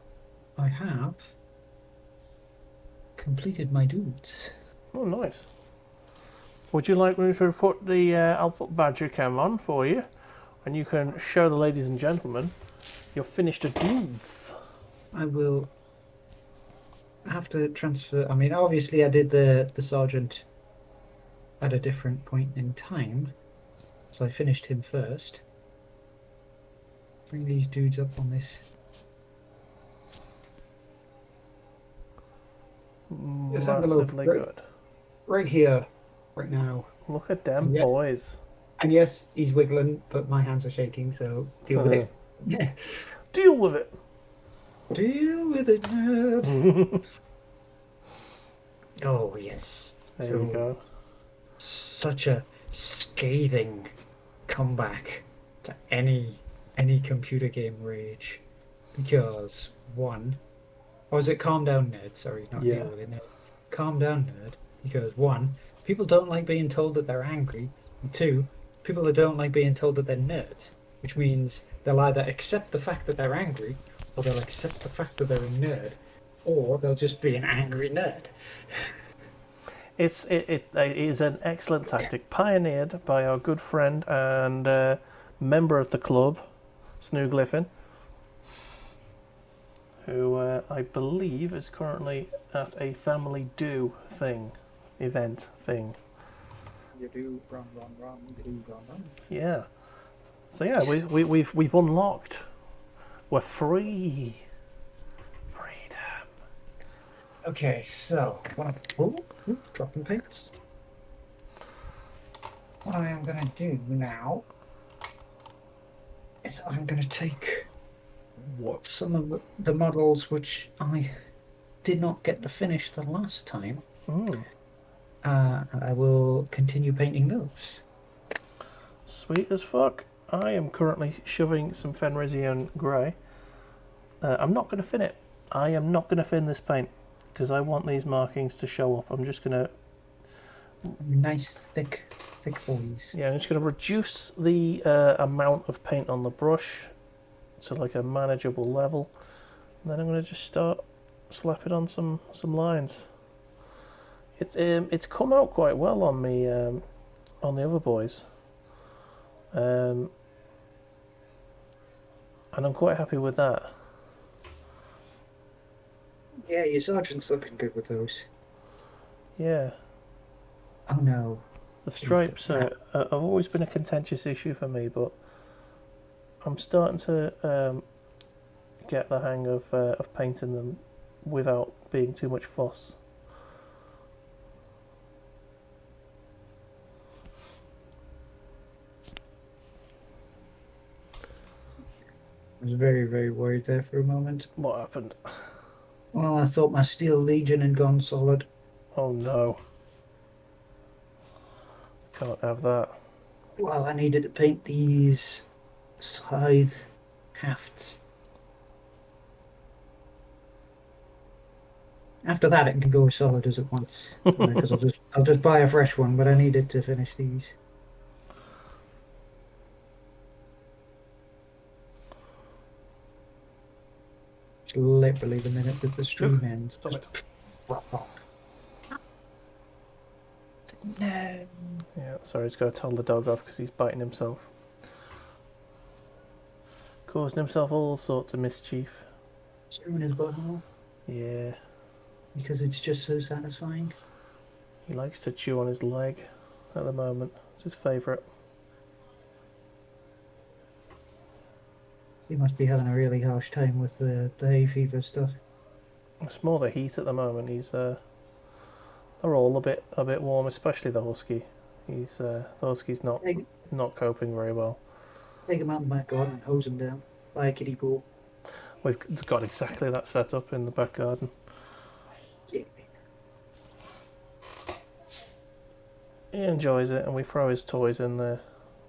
I have completed my dudes. Oh, nice. Would you like me to put the Alpha Badger cam on for you, and you can show the ladies and gentlemen your finished dudes? I will have to transfer. I mean, obviously, I did the sergeant at a different point in time, so I finished him first. Bring these dudes up on this. This envelope Massively good. right here, right now. Look at them Yeah. boys. And yes, he's wiggling, but my hands are shaking, so deal with it. Yeah. Deal with it. Deal with it, nerd. Oh, yes. There So, you go. such a scathing comeback to any computer game rage. Because, one, or is it calm down, nerd? Sorry, not Yeah. deal with it, nerd. Calm down, nerd. Because, one, people don't like being told that they're angry. And two, people that don't like being told that they're nerds. Which means they'll either accept the fact that they're angry, or they'll accept the fact that they're a nerd, or they'll just be an angry nerd. It is an excellent tactic, pioneered by our good friend and member of the club, Snooglyphin, who I believe is currently at a family do event thing. You do run, you do run. Yeah. So yeah, we've unlocked. We're free. Freedom. Okay, so dropping paints. What I am going to do now is I'm going to take some of the models which I did not get to finish the last time. Mm. And I will continue painting those. Sweet as fuck. I am currently shoving some Fenrisian grey. I'm not going to fin it. I am not going to fin this paint because I want these markings to show up. I'm just going to... Nice thick boys. Yeah, I'm just going to reduce the amount of paint on the brush to like a manageable level. And then I'm going to just start slapping on some lines. It's come out quite well on me on the other boys. And I'm quite happy with that. Yeah, your sergeant's looking good with those. Yeah. Oh no. The Please stripes don't. have always been a contentious issue for me, but I'm starting to get the hang of painting them without being too much fuss. I was very, very worried there for a moment. What happened? Well, I thought my Steel Legion had gone solid. Oh no. Can't have that. Well, I needed to paint these scythe hafts. After that, it can go as solid as it wants, because I'll just buy a fresh one. But I needed to finish these. It's literally the minute that the Look, stream ends. stop it. Drop off. No. Yeah, sorry, he's got to tell the dog off because he's biting himself. Causing himself all sorts of mischief. Chewing his butthole Yeah, because it's just so satisfying. he likes to chew on his leg at the moment. It's his favourite. He must be having a really harsh time with the hay fever stuff. It's more the heat at the moment. They're all a bit warm, especially the husky. The husky's Take, not coping very well. take him out in the back garden and hose him down by a kiddie pool. We've got exactly that set up in the back garden. Yeah. He enjoys it, and we throw his toys in there.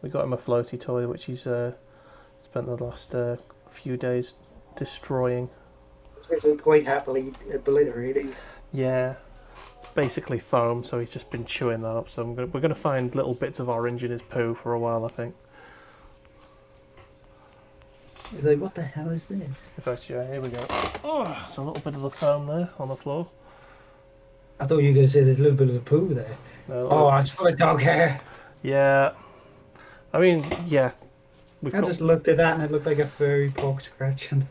We got him a floaty toy, which he's spent the last few days destroying. So quite happily obliterating. Yeah, it's basically foam, so he's just been chewing that up. So we're going to find little bits of orange in his poo for a while, I think. He's like, what the hell is this? In fact, yeah, here we go. Oh, there's a little bit of the foam there on the floor. I thought you were going to say there's a little bit of the poo there. Oh, it's full of dog hair. Yeah, I mean, yeah. I just looked at that and it looked like a furry paw scratching.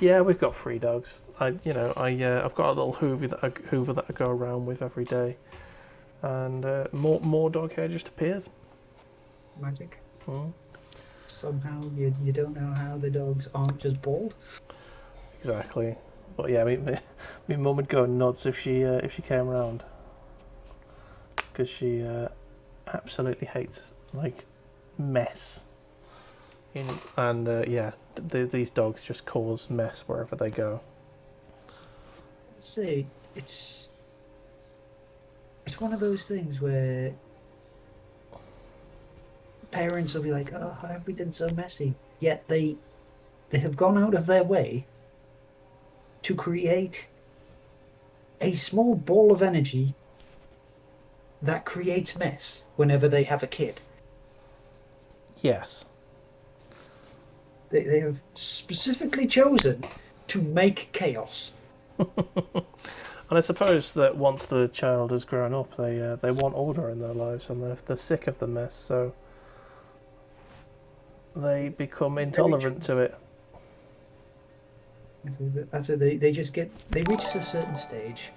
Yeah, we've got 3 dogs. I've got a little Hoover that I go around with every day, and more dog hair just appears. Magic. Mm. Somehow you don't know how the dogs aren't just bald. Exactly. But yeah, my mum would go nuts if she came around, because she absolutely hates like mess. Yeah, these dogs just cause mess wherever they go. See, it's one of those things where parents will be like, "Oh, everything's so messy," yet they have gone out of their way to create a small ball of energy that creates mess whenever they have a kid. Yes. They have specifically chosen to make chaos. And I suppose that once the child has grown up, they want order in their lives, and they're sick of the mess, so they become intolerant to it. So they just they reach a certain stage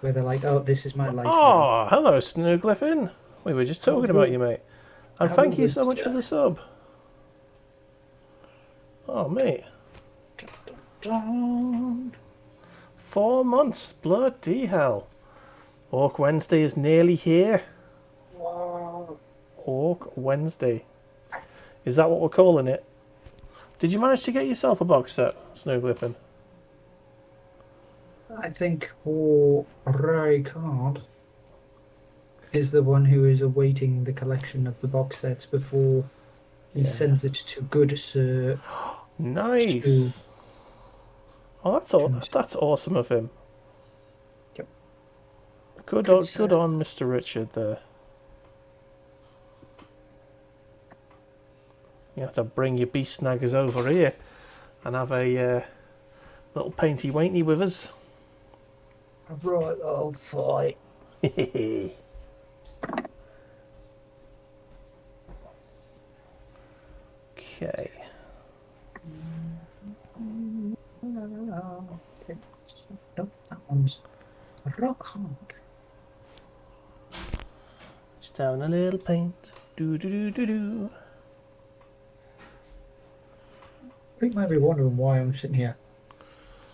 where they're like, "Oh, this is my life now." Oh, hello, Snoogliffin. We were just talking about you, mate. And thank you so much for the sub. Oh, mate. 4 months. Bloody hell. Orc Wednesday is nearly here. Wow. Orc Wednesday. Is that what we're calling it? Did you manage to get yourself a box set, Snoogliffin? I think Ricard is the one who is awaiting the collection of the box sets before he sends it to good Sir. Nice. Oh, that's awesome of him. Yep. Good on Mr. Richard there. You have to bring your beast snaggers over here and have a little painty wainty with us. Right, I'll fight. Okay. Nope, that one's rock hard. Just down a little paint. Do do do do do. I think you might be wondering why I'm sitting here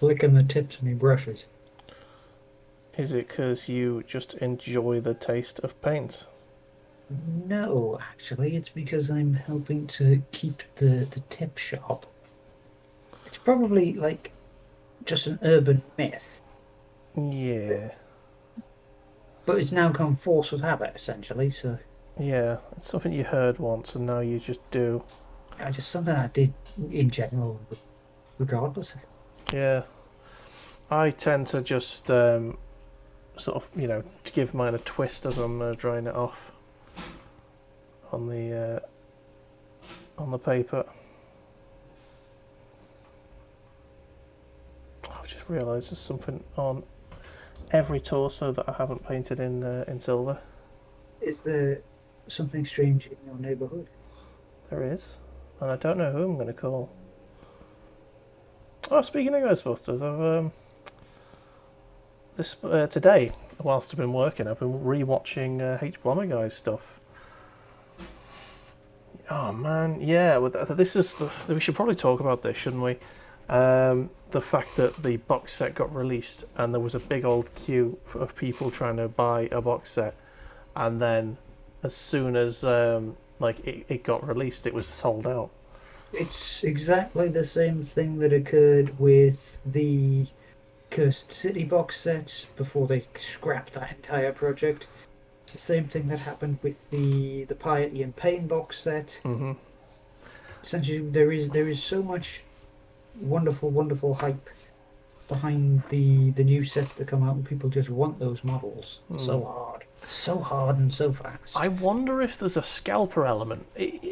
licking the tips of my brushes. Is it because you just enjoy the taste of paint? No, actually, it's because I'm helping to keep the tip sharp. It's probably like just an urban myth, Yeah. but it's now come force of habit, essentially. So, Yeah, it's something you heard once and now you just do. yeah, just something I did in general, regardless. Yeah. I tend to just sort of, to give mine a twist as I'm drying it off on the paper. I've just realised there's something on every torso that I haven't painted in silver. Is there something strange in your neighbourhood? There is, and I don't know who I'm going to call. Oh, speaking of Ghostbusters, I've today, whilst I've been working, I've been rewatching H. Bomber Guy's stuff. Oh man, yeah. This is we should probably talk about this, shouldn't we? The fact that the box set got released and there was a big old queue of people trying to buy a box set, and then as soon as it got released, it was sold out. It's exactly the same thing that occurred with the Cursed City box set before they scrapped that entire project. It's the same thing that happened with the Piety and Pain box set. Mm-hmm. Essentially, there is so much wonderful hype behind the new sets that come out, and people just want those models so hard and so fast. I wonder if there's a scalper element.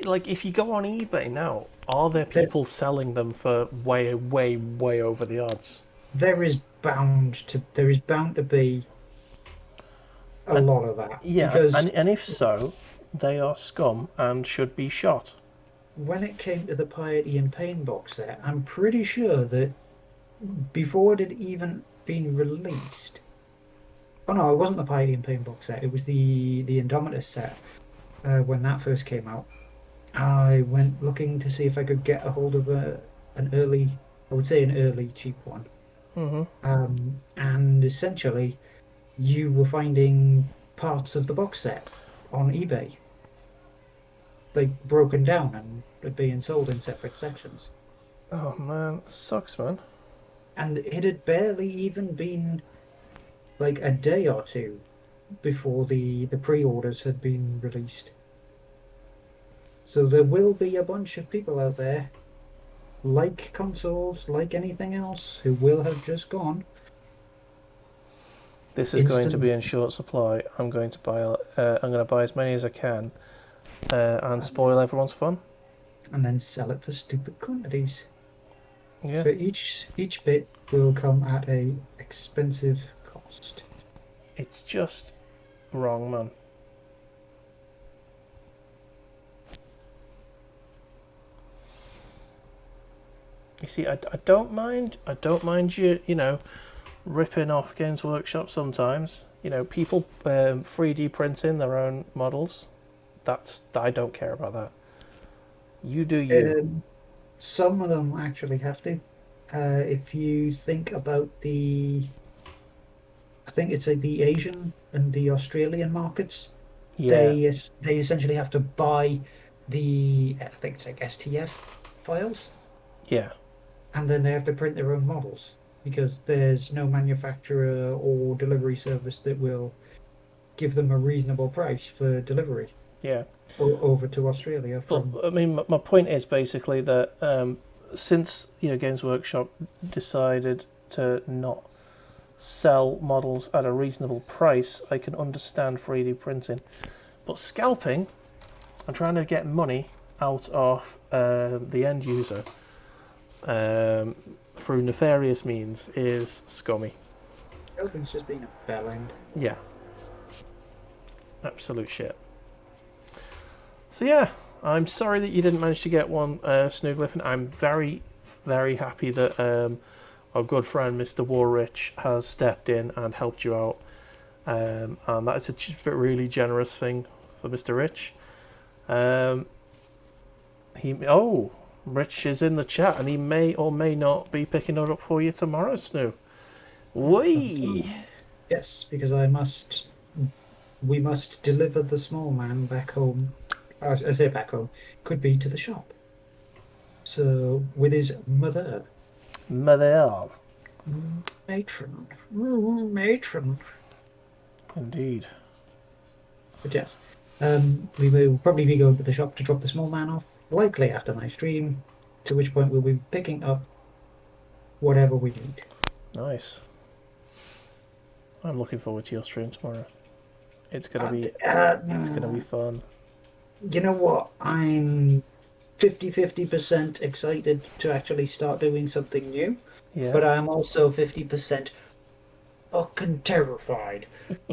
Like if you go on eBay now, are there people selling them for way over the odds? There is bound to be a lot of that. Yeah, Because and if so, they are scum and should be shot. when it came to the Piety and Pain box set, I'm pretty sure that before it had even been released. Oh no, it wasn't the Piety and Pain box set. It was the Indomitus set when that first came out. I went looking to see if I could get a hold of an early, I would say an early cheap one. Mm-hmm. And essentially, you were finding parts of the box set on eBay, like broken down and being sold in separate sections. Oh man, sucks, man. And it had barely even been like a day or two before the pre-orders had been released. So there will be a bunch of people out there, like consoles, like anything else, who will have just gone. This is going to be in short supply. I'm going to buy as many as I can, and spoil everyone's fun. And then sell it for stupid quantities. Yeah. So each bit will come at a expensive cost. It's just wrong, man. You see, I don't mind. I don't mind you ripping off Games Workshop sometimes. People 3D printing their own models. I don't care about that. You do you. Some of them actually have to. If you think about I think it's like the Asian and the Australian markets. Yeah. They essentially have to buy I think it's like STF files. Yeah. And then they have to print their own models because there's no manufacturer or delivery service that will give them a reasonable price for delivery. Yeah. Over to Australia from. But I mean, my point is basically that since Games Workshop decided to not sell models at a reasonable price, I can understand 3D printing, but scalping and trying to get money out of the end user through nefarious means is scummy. Scalping's just been a bell end. Yeah. Absolute shit. So yeah, I'm sorry that you didn't manage to get one, Snooglyph, and I'm very, very happy that our good friend Mr. Warrich has stepped in and helped you out, and that's a really generous thing for Mr. Rich. Rich is in the chat, and he may or may not be picking it up for you tomorrow, Snoo. Whee! Yes, because we must deliver the small man back home. I say back home, could be to the shop. So, with his mother. Mother. Matron. Indeed. But yes, we will probably be going to the shop to drop the small man off, likely after my stream, to which point we'll be picking up whatever we need. Nice. I'm looking forward to your stream tomorrow. It's gonna be fun. You know what? I'm 50% excited to actually start doing something new, Yeah. but I'm also 50% fucking terrified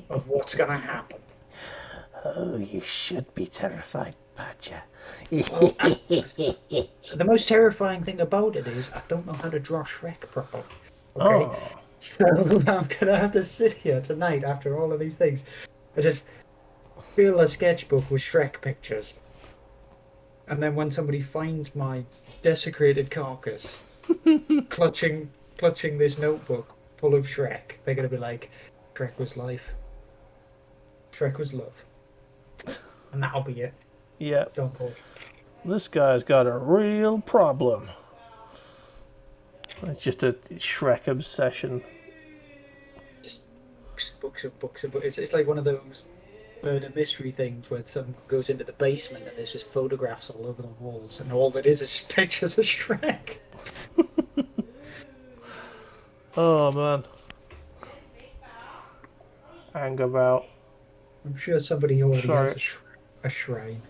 of what's gonna happen. Oh, you should be terrified, Badger. Well, the most terrifying thing about it is I don't know how to draw Shrek properly. Okay? Oh. So I'm gonna have to sit here tonight after all of these things. I just fill a sketchbook with Shrek pictures. And then when somebody finds my desecrated carcass clutching this notebook full of Shrek, they're gonna be like, Shrek was life. Shrek was love. And that'll be it. Yeah. Don't pull. This guy's got a real problem. It's just a Shrek obsession. Just books and books and books. It's like one of those murder mystery things where someone goes into the basement and there's just photographs all over the walls, and all that is pictures of Shrek. Oh man. Hang about. I'm sure somebody already has a shrine.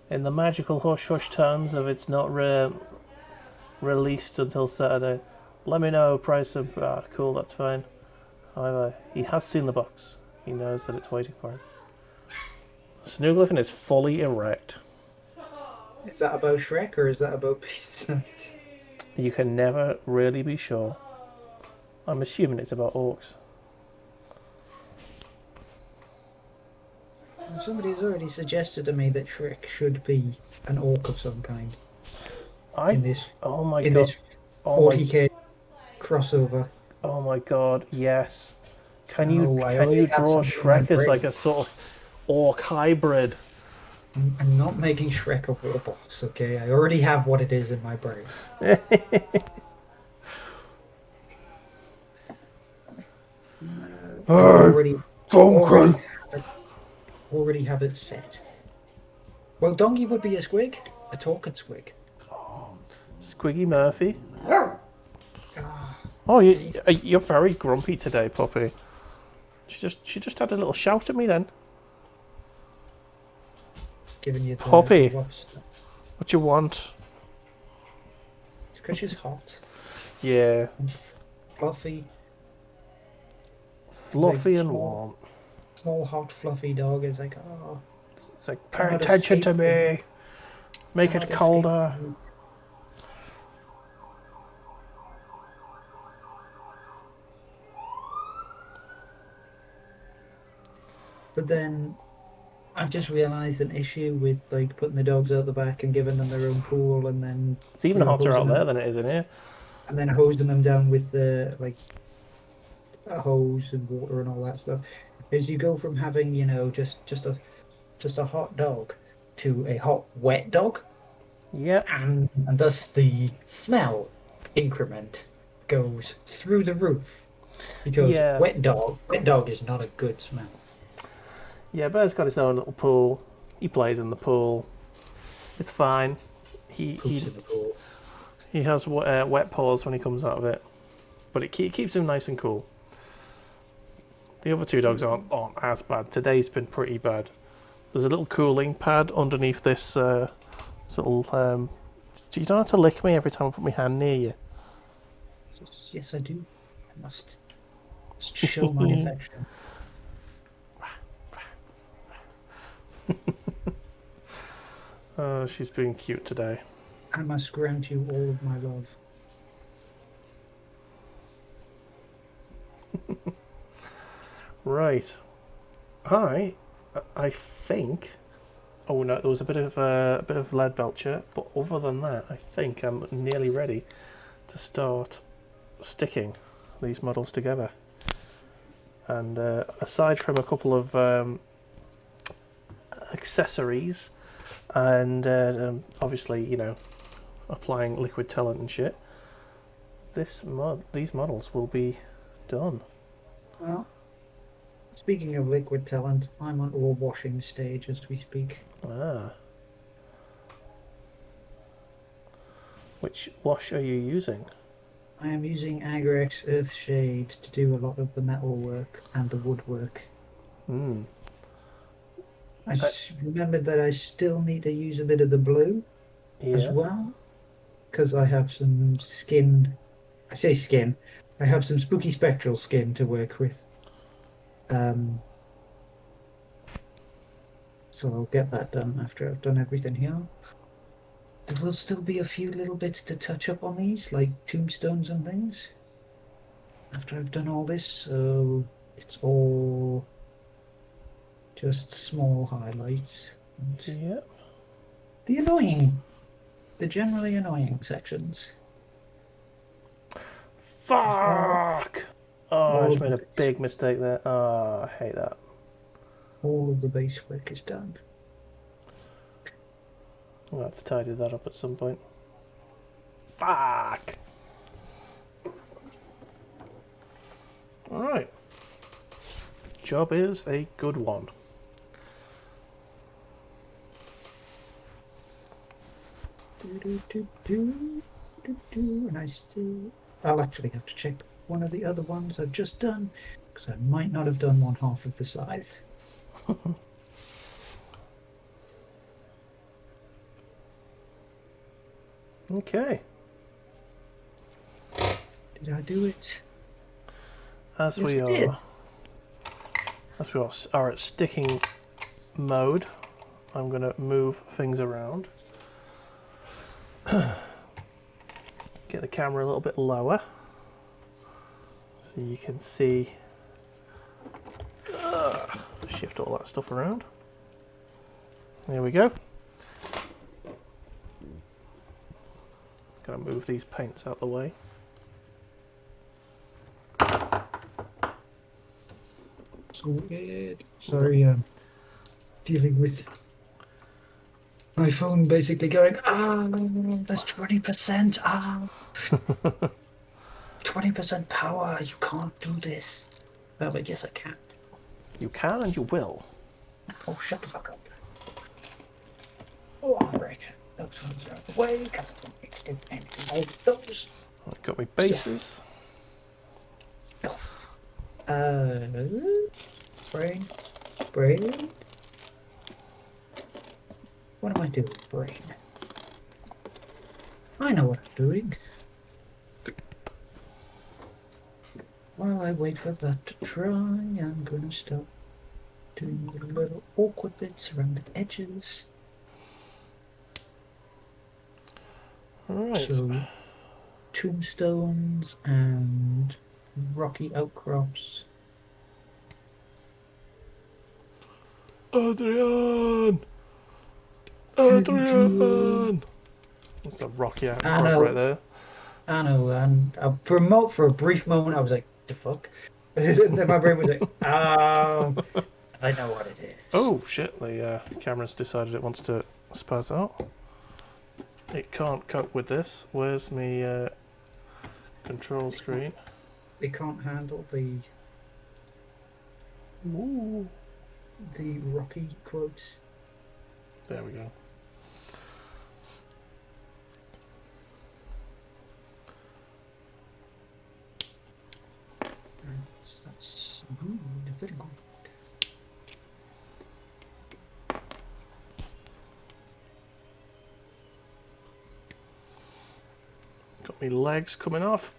In the magical hush hush tones of it's not released until Saturday. Let me know price of... cool, that's fine. However, he has seen the box. He knows that it's waiting for him. Snooglyphin is fully erect. Is that about Shrek or is that about pieces? You can never really be sure. I'm assuming it's about orcs. Somebody has already suggested to me that Shrek should be an orc of some kind. In this 40k crossover. Oh my god, yes. Can you draw Shrek as like a sort of orc hybrid? I'm not making Shrek a warboss, okay? I already have what it is in my brain. Already have it set. Well, Donkey would be a squig, a talking squig. Oh, Squiggy Murphy. Oh, you're very grumpy today, puppy. She just had a little shout at me then. Giving you the puppy. What you want? It's because she's hot. Yeah. Fluffy. Fluffy and warm. Small, hot, fluffy dog is like, oh. It's like, pay attention to me. Make it colder. But then I've just realised an issue with like putting the dogs out the back and giving them their own pool, and then it's even hotter out there than it is in here. And then hosing them down with the a hose and water and all that stuff. Is you go from having just a hot dog to a hot wet dog. Yeah. And thus the smell increment goes through the roof because wet dog is not a good smell. Yeah, Bear's got his own little pool. He plays in the pool. It's fine. He in the pool. He has wet paws when he comes out of it, but it keeps him nice and cool. The other two dogs aren't as bad. Today's been pretty bad. There's a little cooling pad underneath this little... you don't have to lick me every time I put my hand near you. Yes, I do. I must show my affection. Oh, she's being cute today. I must grant you all of my love. Right. I I think. Oh no, there was a bit of lead belcher, but other than that, I think I'm nearly ready to start sticking these models together. And aside from a couple of accessories and obviously, you know, applying liquid talent and shit, these models will be done. Well, speaking of liquid talent, I'm on ore washing stage as we speak. Ah. Which wash are you using? I am using Agrex Earthshade to do a lot of the metal work and the woodwork. Hmm. I remembered that I still need to use a bit of the blue as Yes. well, because I have some skin. I say skin. I have some spooky spectral skin to work with. Um, so I'll get that done after I've done everything here. There will still be a few little bits to touch up on these, like tombstones and things, after I've done all this, so it's all just small highlights. And Yep. the generally annoying sections. Fuck! Oh, I All just of made the a big mistake there. Oh, I hate that. all of the base work is done. I'll have to tidy that up at some point. Fuck! Alright. Job is a good one. And I'll actually have to check one of the other ones I've just done, because I might not have done one half of the size. Okay. Did I do it? As Yes, we I did. are at sticking mode, I'm going to move things around. Get the camera a little bit lower so you can see. Shift all that stuff around. There we go. Gotta move these paints out the way. Sorry, dealing with my phone basically going, there's 20%, 20% power, you can't do this. Well, but yes, I can. You can and you will. Oh, shut the fuck up. Oh, right. Those ones are out of the way, because I don't need to do anything with those. I've got my bases. Brain. Brain. What am I doing, brain? I know what I'm doing. While I wait for that to dry, I'm gonna start doing the little awkward bits around the edges. Alright. So, tombstones and rocky outcrops. Adrian! Adrian! That's a rocky outcrop right there. I know, and for a brief moment, I was like, "The fuck?" Then my brain was like, "Oh, I know what it is." Oh shit! The camera's decided it wants to spaz out. It can't cope with this. Where's my control screen? It can't handle Ooh. the rocky quotes. There we go. That's good, very good. Got my legs coming off.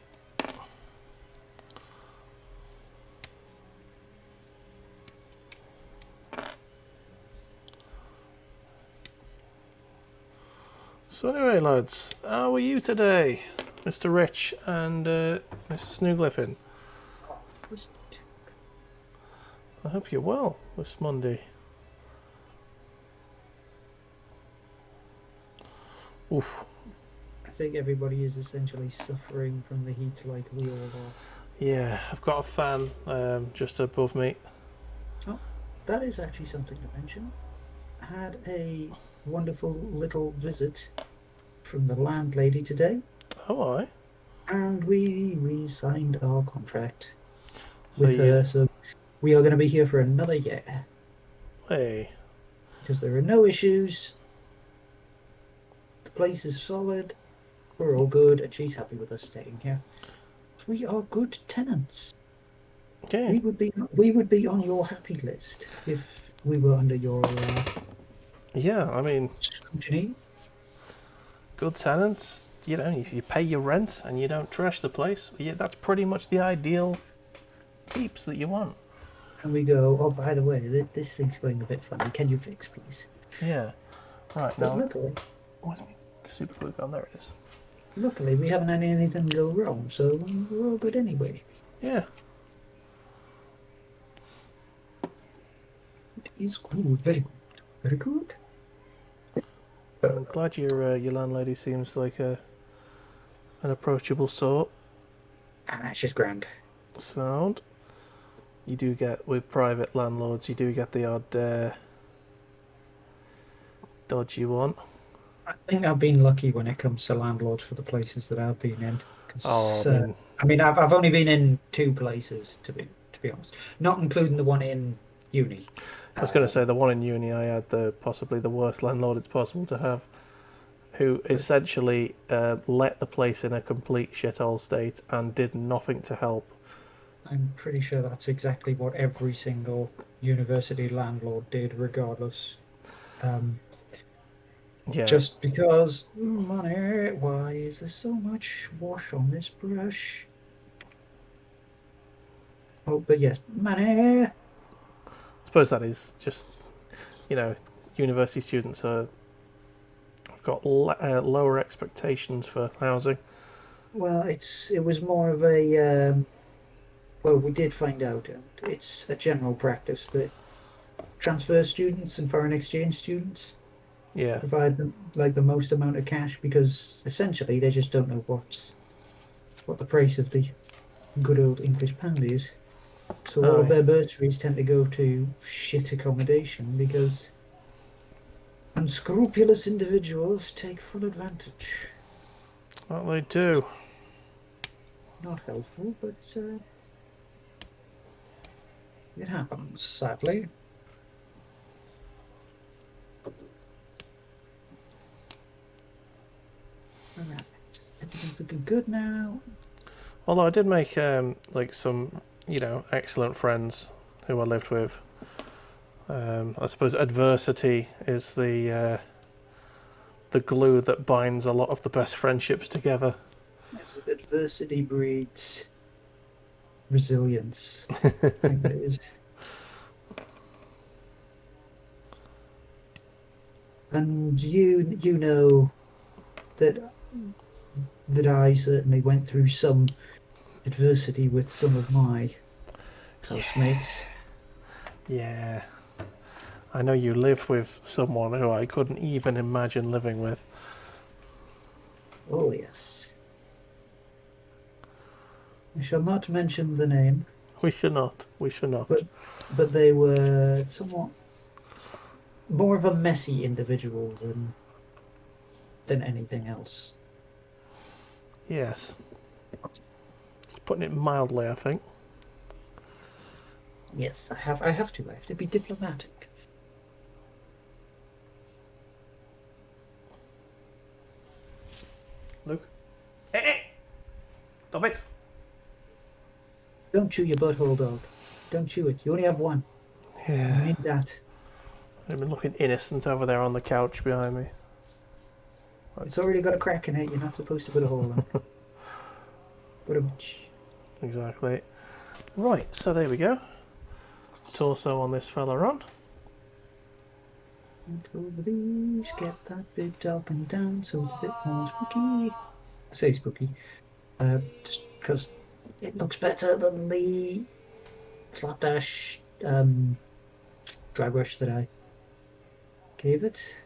So anyway, lads, how are you today, Mr. Rich and Mr. Snoogliffin? I hope you're well this Monday. Oof. I think everybody is essentially suffering from the heat like we all are. Yeah, I've got a fan just above me. Oh, that is actually something to mention. I had a wonderful little visit from the landlady today, Oh, aye. and we signed our contract So with you, her, so we are going to be here for another year hey, because there are no issues. The place is solid. We're all good, and she's happy with us staying here. We are good tenants. okay. We would be on your happy list if we were under your Yeah, I mean, scrutiny. good tenants. You know, if you pay your rent and you don't trash the place, yeah, that's pretty much the ideal peeps that you want. And we go, oh, by the way, this thing's going a bit funny. Can you fix, please? Yeah. Right But now, luckily, where's my super glue gone? There it is. luckily, we haven't had anything go wrong, so we're all good anyway. Yeah. It is good, very good, very good. I'm glad your landlady seems like an approachable sort. And that's just grand. Sound. You do get with private landlords. You do get the odd dodgy one. I think I've been lucky when it comes to landlords for the places that I've been in. Oh, Because I mean, I've only been in two places to be honest, not including the one in uni. I was going to say the one in uni. I had the possibly the worst landlord it's possible to have, who essentially let the place in a complete shithole state and did nothing to help. I'm pretty sure that's exactly what every single university landlord did, regardless. Um, Yeah. just because money. Why is there so much wash on this brush? Oh, but yes, money. I suppose that is just, you know, university students have got lower expectations for housing. Well, it was more of a well, we did find out, and it's a general practice that transfer students and foreign exchange students Yeah. provide them like the most amount of cash because essentially they just don't know what the price of the good old English pound is. So all of Aye. their bursaries tend to go to shit accommodation because unscrupulous individuals take full advantage. Well, they do. Not helpful, but it happens, sadly. All right, everything's looking good now. Although I did make like some, excellent friends who I lived with. I suppose adversity is the glue that binds a lot of the best friendships together. Yes, adversity breeds resilience. I think it is. And you know that I certainly went through some adversity with some of my housemates. Yeah. I know you live with someone who I couldn't even imagine living with. Oh yes. I shall not mention the name, We should not. We should not. but they were somewhat more of a messy individual than anything else. Yes. Putting it mildly, I think. Yes, I have to be diplomatic. Luke? Hey! Stop it! Don't chew your butthole, dog. Don't chew it. You only have one. You Yeah. need that. I've been looking innocent over there on the couch behind me. It's already got a crack in it. You're not supposed to put a hole in. But Exactly. Right, so there we go. Torso on this fella on. over these, get that bit darkened down so it's a bit more spooky. I say spooky, just because it looks better than the slapdash dry brush that I gave it.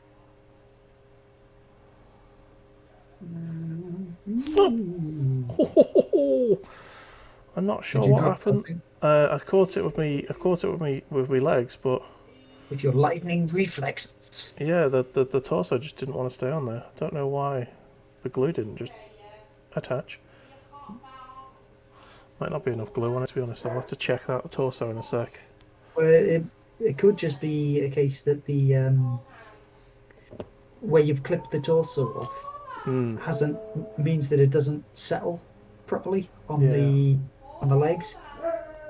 I'm not sure Did you what drop happened. something? I caught it with me. I caught it with me legs, but With your lightning reflexes. yeah, the torso just didn't want to stay on there. Don't know why. The glue didn't just attach. Might not be enough glue on it, to be honest. I'll have to check that torso in a sec. Well, it could just be a case that the where you've clipped the torso off Hmm. hasn't means that it doesn't settle properly Yeah. on the legs.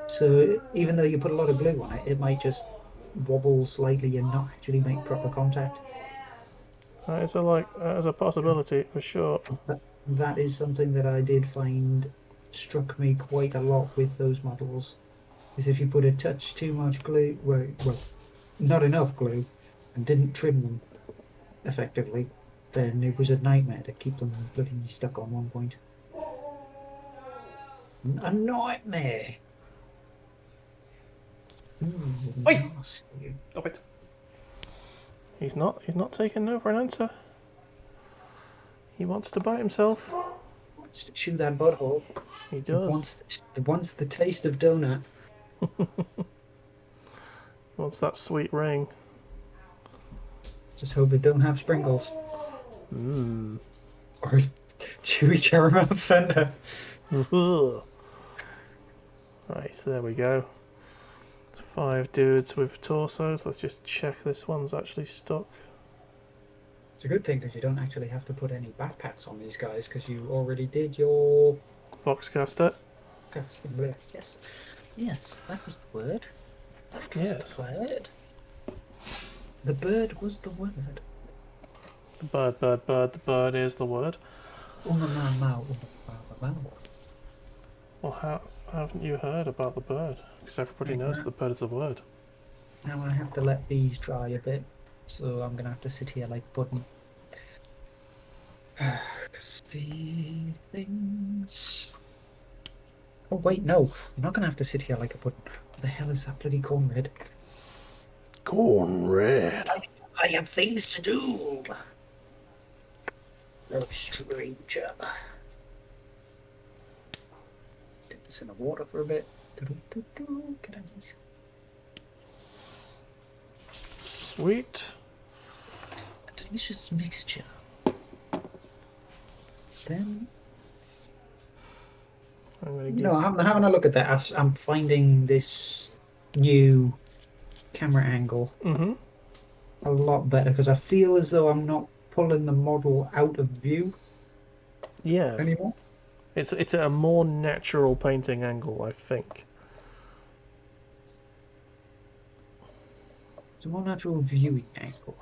So even though you put a lot of glue on it, it might just wobble slightly and not actually make proper contact. That is a possibility for sure. That is something that I did find struck me quite a lot with those models. Is if you put a touch too much glue, well, not enough glue, and didn't trim them effectively, then it was a nightmare to keep them bloody stuck on one point. A nightmare. Ooh, Oi! nasty. Stop it. He's not. He's not taking no for an answer. He wants to bite himself. Wants to chew that butthole. He It does. wants the taste of donut. Wants that sweet ring. Just hope it don't have sprinkles. Mmm. Or chewy caramel center. Right, so there we go. 5 dudes with torsos. Let's just check this one's actually stuck. It's a good thing that you don't actually have to put any backpacks on these guys because you already did your. Foxcaster. Yes. Yes, that was the word. That was Yes. the word. The bird was the word. The bird is the word. Well, how haven't you heard about the bird? Because everybody knows the bird is the word. Now I have to let these dry a bit, so I'm gonna have to sit here like Button. Because the things. Oh wait, no, I'm not gonna have to sit here like a Button. What the hell is that bloody corn red? Corn red. I have things to do. Little stranger. Dip this in the water for a bit. Get a nice. Sweet. A delicious mixture. Then, I'm having a look at that. I'm finding this new camera angle a lot better because I feel as though I'm not pulling the model out of view anymore. It's a more natural painting angle, I think. It's a more natural viewing angle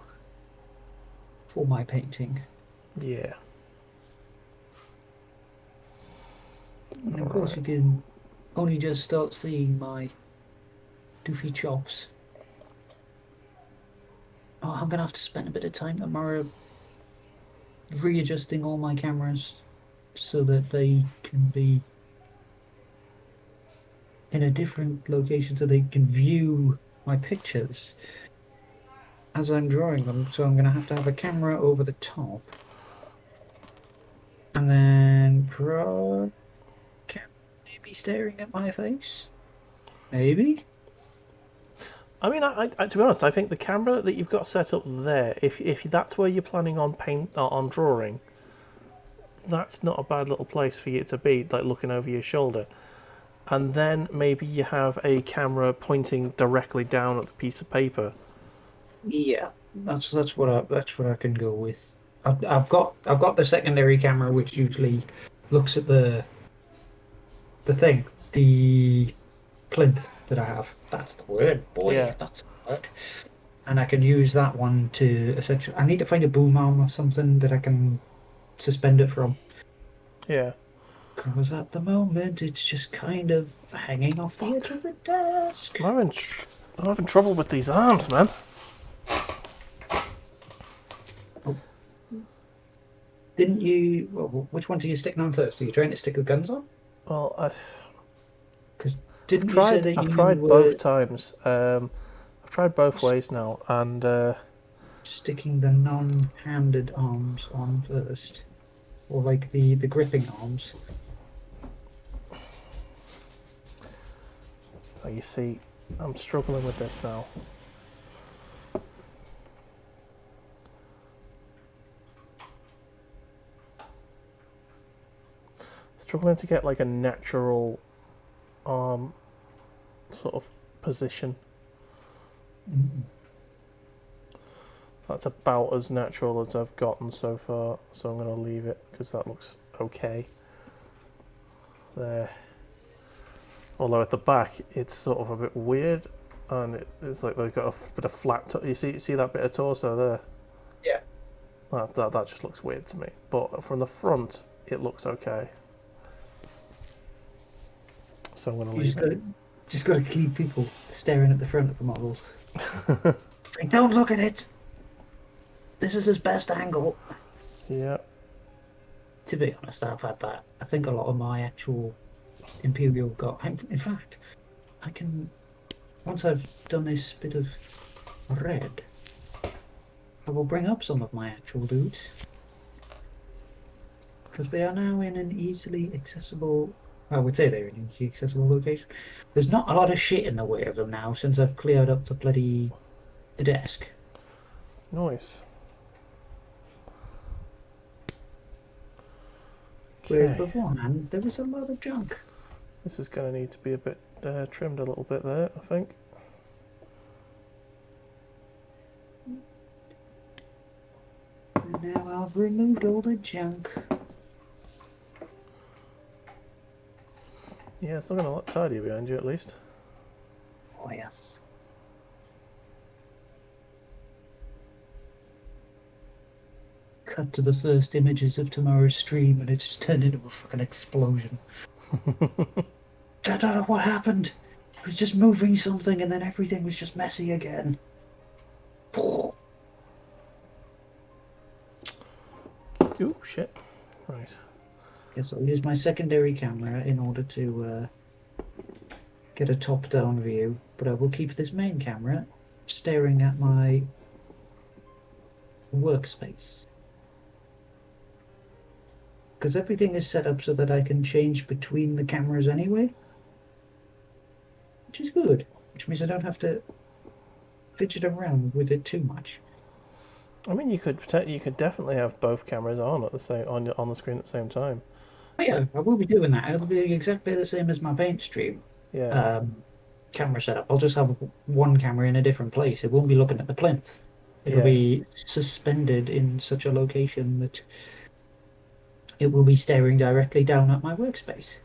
for my painting. Yeah. And of course, you can only just start seeing my doofy chops. Oh, I'm gonna have to spend a bit of time tomorrow readjusting all my cameras so that they can be in a different location so they can view my pictures as I'm drawing them. So I'm gonna have to have a camera over the top, and then maybe staring at my face. Maybe. I mean, I to be honest, I think the camera that you've got set up there, if that's where you're planning on on drawing, that's not a bad little place for you to be, like looking over your shoulder. And then maybe you have a camera pointing directly down at the piece of paper. Yeah, that's what I can go with. I've got the secondary camera which usually looks at the plinth that I have. That's the word, boy. Yeah. That's the word. And I can use that one to essentially. I need to find a boom arm or something that I can suspend it from. Yeah. Because at the moment it's just kind of hanging off the edge of the desk. I'm having trouble with these arms, man. Oh. Didn't you? Well, which ones are you sticking on first? Are you trying to stick the guns on? Well, Because didn't you say that I've you tried were both times. I've tried both ways now, and sticking the non-handed arms on first? or like the gripping arms. Oh, you see, I'm struggling with this now. Struggling to get like a natural arm sort of position. Mm. That's about as natural as I've gotten so far, so I'm going to leave it because that looks okay. There. Although at the back it's sort of a bit weird, and it's like they've got a bit of flat. You see that bit of torso there? Yeah. That just looks weird to me. But from the front, it looks okay. So I'm going to leave it. Just got to keep people staring at the front of the models. Like, don't look at it. This is his best angle. Yeah. To be honest, I've had that. I think a lot of my actual Imperial Guard. In fact, I can. Once I've done this bit of red, I will bring up some of my actual dudes. Because they are now in an easily accessible. I would say they're in an easily accessible location. There's not a lot of shit in the way of them now since I've cleared up the desk. Nice. Whereas Okay. beforehand, there was a lot of junk. This is going to need to be a bit trimmed a little bit there, I think. And now I've removed all the junk. Yeah, it's looking a lot tidier behind you at least. Oh, yes. Cut to the first images of tomorrow's stream and it just turned into a fucking explosion. I don't know what happened. It was just moving something and then everything was just messy again. Ooh, shit. Right. Guess I'll use my secondary camera in order to get a top-down view, but I will keep this main camera staring at my workspace. Because everything is set up so that I can change between the cameras anyway. Which is good. Which means I don't have to fidget around with it too much. I mean, you could definitely have both cameras on at the same on the screen at the same time. Oh yeah, I will be doing that. It'll be exactly the same as my paint stream Yeah. camera setup. I'll just have one camera in a different place. It won't be looking at the plinth. It'll Yeah. be suspended in such a location that it will be staring directly down at my workspace.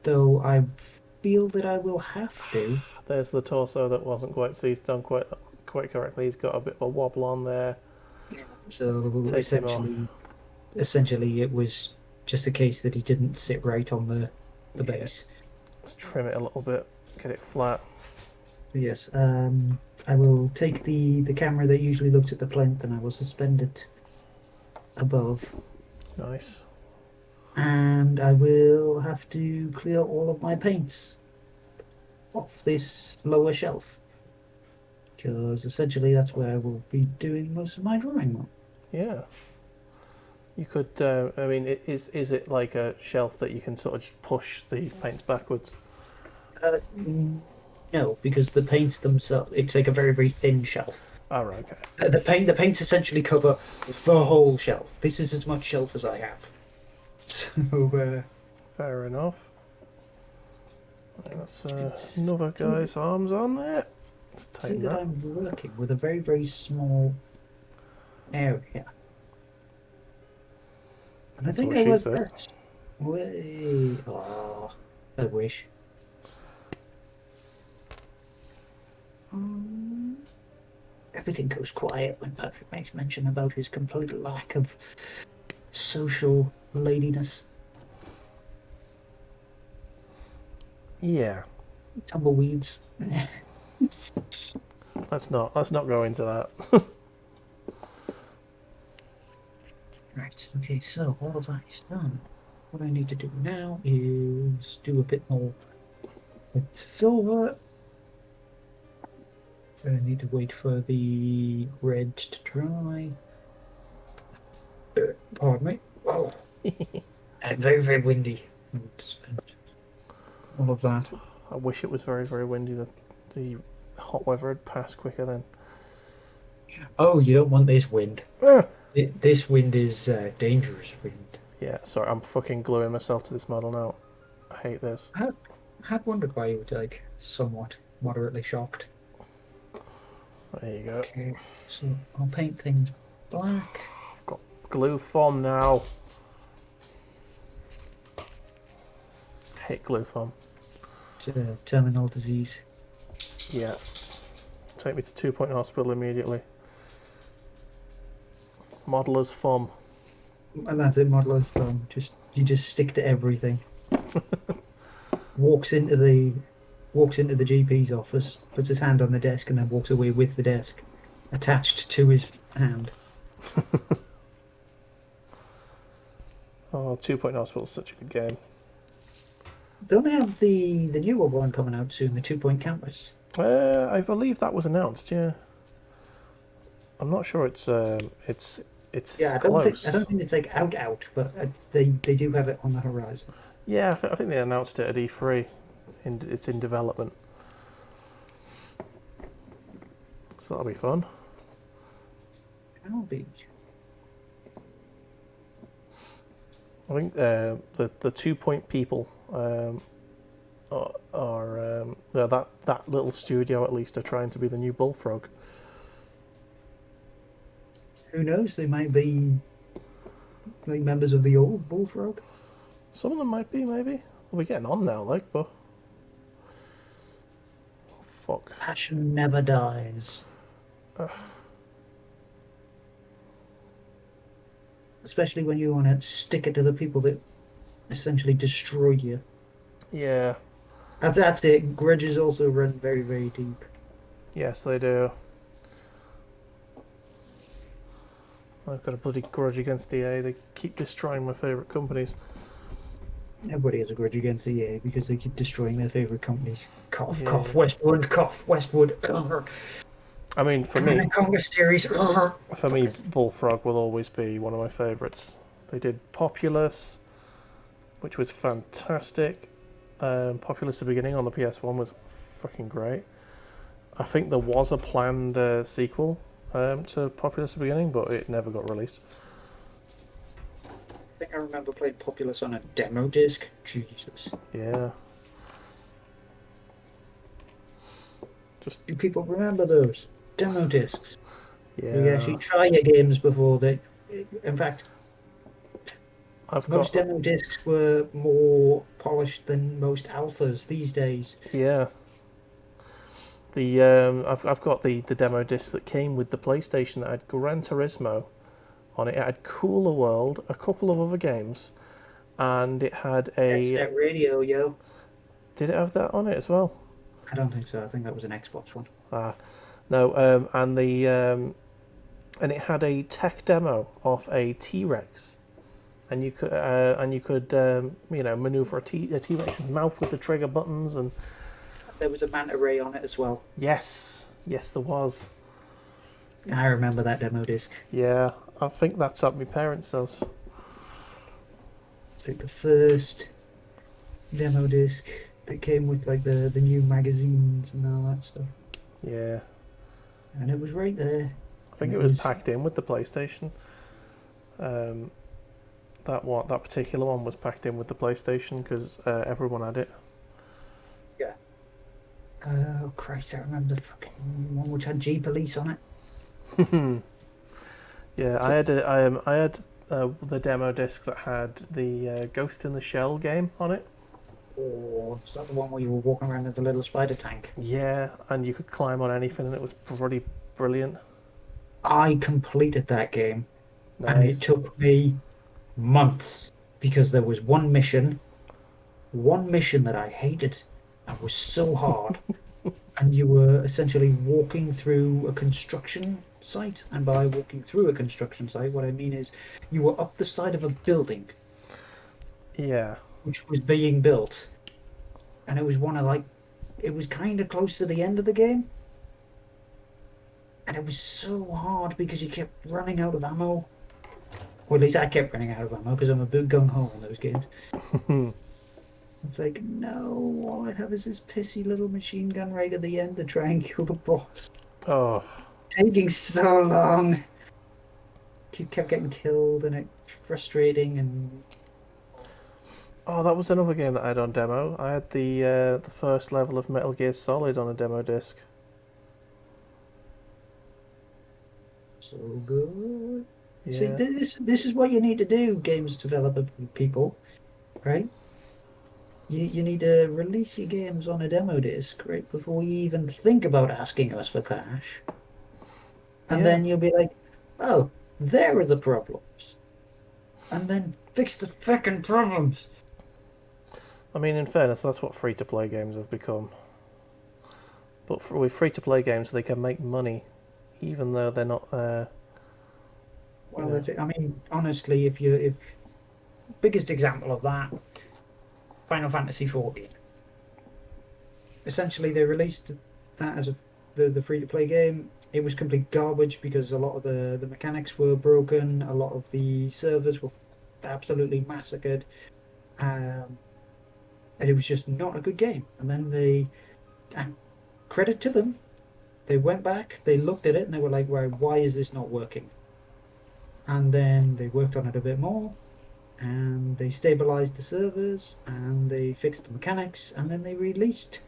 Though I feel that I will have to. There's the torso that wasn't quite seized on quite correctly. He's got a bit of a wobble on there. So Take him off. essentially, it was just a case that he didn't sit right on the base. Let's trim it a little bit, get it flat. Yes, I will take the camera that usually looks at the plinth and I will suspend it above. Nice. And I will have to clear all of my paints off this lower shelf. Because essentially that's where I will be doing most of my drawing. Yeah. You could, I mean, is it like a shelf that you can sort of just push the paints backwards? No, because the paints themselves, it's like a very, very thin shelf. Oh, right, okay. The paints essentially cover the whole shelf. This is as much shelf as I have. So, Fair enough. That's another guy's arms on there. Let's see tighten that that. I'm working with a very, very small area. And That's I think what I she was said. best. Way. Oh, I wish. Everything goes quiet when Patrick makes mention about his complete lack of social ladiness. Yeah. Tumbleweeds. Let's not go into that. Right, okay, so all of that is done. What I need to do now is do a bit more with silver. I need to wait for the red to dry. Pardon me. Oh, and very, very windy. And all of that. I wish it was very, very windy. The hot weather had passed quicker then. Oh, you don't want this wind. Ah! This wind is dangerous wind. Yeah, sorry, I'm fucking gluing myself to this model now. I hate this. I had wondered why you were like somewhat moderately shocked. There you go. Okay, so I'll paint things black. I've got glue foam now. Hate glue foam. Terminal disease. Yeah. Take me to 2-point hospital immediately. Modeller's foam. And that's it, modeler's thumb. You just stick to everything. walks into the GP's office, puts his hand on the desk, and then walks away with the desk attached to his hand. Oh, 2-point hospital is such a good game. Don't they have the newer one coming out soon? The 2-point campus. I believe that was announced. Yeah. I'm not sure it's Yeah, close. I don't think it's like out, but they do have it on the horizon. Yeah, I think they announced it at E3. It's in development. So that'll be fun. That'll be. I think the 2-point people are that little studio at least are trying to be the new Bullfrog. Who knows? They might be like members of the old Bullfrog. Some of them might be, maybe. We're getting on now, like, but fuck. Passion never dies. Ugh. Especially when you want to stick it to the people that essentially destroy you. Yeah. That's it. Grudges also run very, very deep. Yes, they do. I've got a bloody grudge against EA. They keep destroying my favourite companies. Everybody has a grudge against EA because they keep destroying their favourite companies. Cough, Yeah. cough, Westwood, cough, Westwood. I mean, for me, Congress series. Bullfrog will always be one of my favourites. They did Populous, which was fantastic. Populous at the beginning on the PS1 was fucking great. I think there was a planned sequel to Populous at the beginning, but it never got released. I think I remember playing Populous on a demo disc. Jesus. Yeah. Do people remember those demo discs? Yeah. You actually try your games before they. In fact, most demo discs were more polished than most alphas these days. Yeah. I've got the demo disc that came with the PlayStation that had Gran Turismo on it. It had Cooler World, a couple of other games, and it had a Set Radio, yo. Did it have that on it as well? I don't think so. I think that was an Xbox one. No. And it had a tech demo of a T-Rex, and you could maneuver a T-Rex's mouth with the trigger buttons, and there was a manta ray on it as well. Yes, there was. I remember that demo disc. Yeah, I think that's at my parents' house. It's like the first demo disc that came with like the new magazines and all that stuff. Yeah. And it was right there. I think it was packed in with the PlayStation. That particular one was packed in with the PlayStation because everyone had it. Yeah. Oh Christ! I remember the fucking one which had G Police on it. Yeah, I had the demo disc that had the Ghost in the Shell game on it. Oh, is that the one where you were walking around with a little spider tank? Yeah, and you could climb on anything, and it was pretty brilliant. I completed that game, Nice. and it took me months because there was one mission that I hated and was so hard. And you were essentially walking through a construction site, and by walking through a construction site, what I mean is you were up the side of a building. Yeah. Which was being built, and it was it was kind of close to the end of the game, and it was so hard because you kept running out of ammo, Or at least I kept running out of ammo because I'm a big gung-ho in those games. It's like, no, all I have is this pissy little machine gun right at the end to try and kill the boss. Oh, Taking so long. Kept getting killed and it's frustrating and oh, that was another game that I had on demo. I had the first level of Metal Gear Solid on a demo disc. so good. See, Yeah, this is what you need to do, games developer people, right? You need to release your games on a demo disc right before you even think about asking us for cash. And yeah. then you'll be like, oh, there are the problems. And then fix the fucking problems. I mean, in fairness, that's what free-to-play games have become. But with free-to-play games, they can make money, even though they're not. You Well, know. I mean, honestly, if biggest example of that, Final Fantasy 14. Essentially, they released that as the free to play game. It was complete garbage because a lot of the mechanics were broken, a lot of the servers were absolutely massacred, and it was just not a good game. And then and credit to them, they went back, they looked at it, and they were like, "Well, why is this not working?" And then they worked on it a bit more, and they stabilized the servers, and they fixed the mechanics, and then they re-released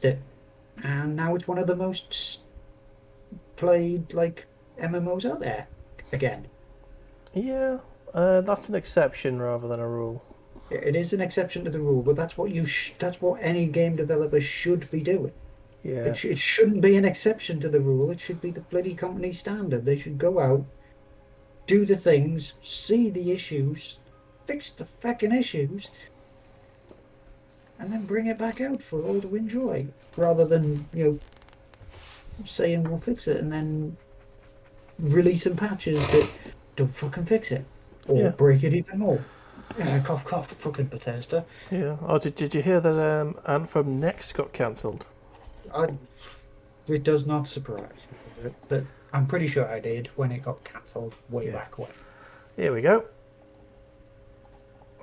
it, and now it's one of the most played like MMOs out there again. Yeah, that's an exception rather than a rule. It is an exception to the rule, but that's what any game developer should be doing. Yeah, It shouldn't be an exception to the rule. It should be the bloody company standard. They should go out, do the things, see the issues, fix the fucking issues, and then bring it back out for all to enjoy, rather than saying we'll fix it and then releasing patches that don't fucking fix it or yeah, break it even more. Cough, cough, fucking Bethesda. yeah. Oh, did you hear that Anthem Next got cancelled? I, it does not surprise me, but I'm pretty sure I did when it got cancelled way Yeah. back when. Here we go.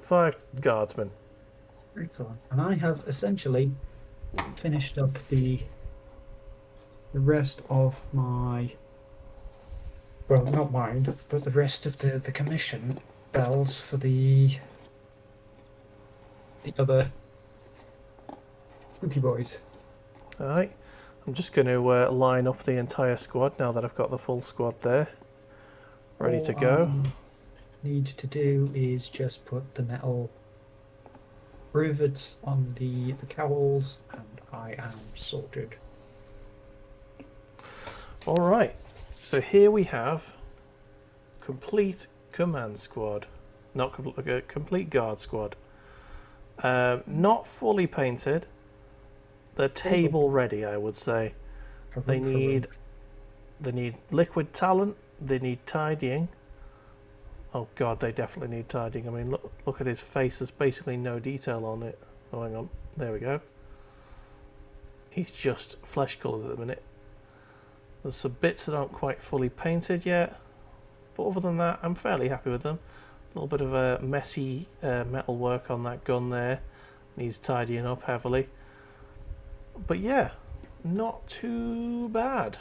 5 guardsmen. Excellent. And I have essentially finished up the rest of my, well, not mine, but the rest of the commission bells for the other Spooky Boys. Alright, I'm just going to line up the entire squad now that I've got the full squad there. Ready to go. All I need to do is just put the metal rivets on the cowls, and I am sorted. Alright, so here we have complete command squad. Not complete guard squad. Not fully painted. They're table ready, I would say. They need liquid talent. They need tidying. Oh god, they definitely need tidying. I mean, look at his face. There's basically no detail on it. Oh, hang on. There we go. He's just flesh coloured at the minute. There's some bits that aren't quite fully painted yet, but other than that, I'm fairly happy with them. A little bit of a messy metal work on that gun there. Needs tidying up heavily. But yeah, not too bad.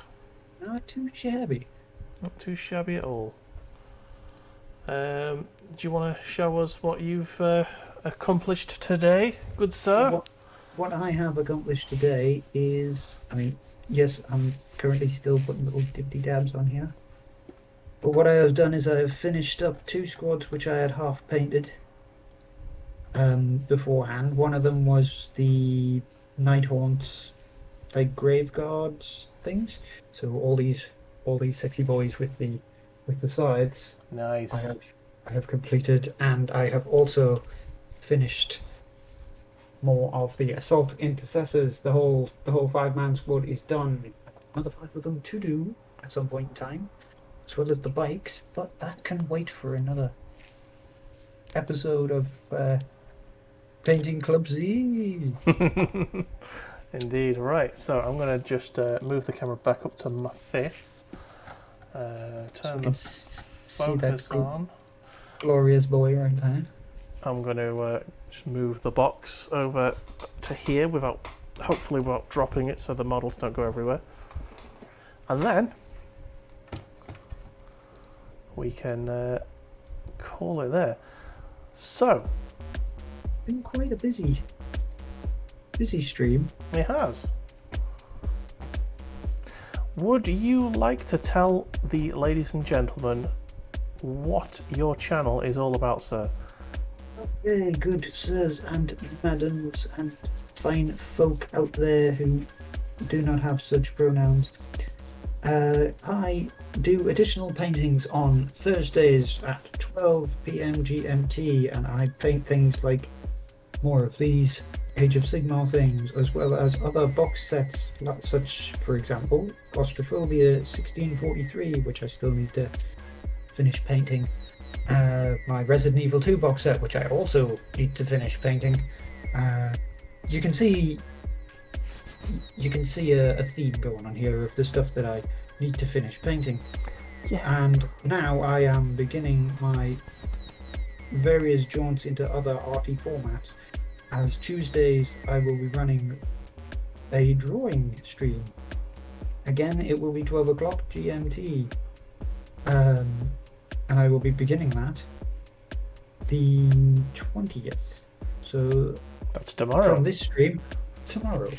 Not too shabby. Not too shabby at all. Do you want to show us what you've accomplished today, good sir? What I have accomplished today is, I mean, yes, I'm currently still putting little dippity dabs on here. But what I have done is I have finished up 2 squads which I had half painted beforehand. One of them was the Nighthaunts, like grave guards things. So all these sexy boys with the sides. Nice. I have completed, and I have also finished more of the assault intercessors. The whole 5-man squad is done. Another 5 of them to do at some point in time, as well as the bikes, but that can wait for another episode of Painting Club Z. Indeed. Right, so I'm going to just move the camera back up to my 5th. So Turn we can the See that focus on. glorious boy right there. I'm going to just move the box over to here hopefully without dropping it so the models don't go everywhere. And then we can call it there. So, Been quite a busy stream. it has. Would you like to tell the ladies and gentlemen what your channel is all about, sir? Very good sirs and madams and fine folk out there who do not have such pronouns. I do additional paintings on Thursdays at 12 p.m. GMT, and I paint things like more of these Age of Sigmar things, as well as other box sets, such, for example, Claustrophobia 1643, which I still need to finish painting. My Resident Evil 2 box set, which I also need to finish painting. You can see a theme going on here of the stuff that I need to finish painting. Yeah. And now I am beginning my various jaunts into other arty formats. As Tuesdays, I will be running a drawing stream. Again, it will be 12 o'clock GMT. And I will be beginning that the 20th. So That's tomorrow. from this stream, tomorrow.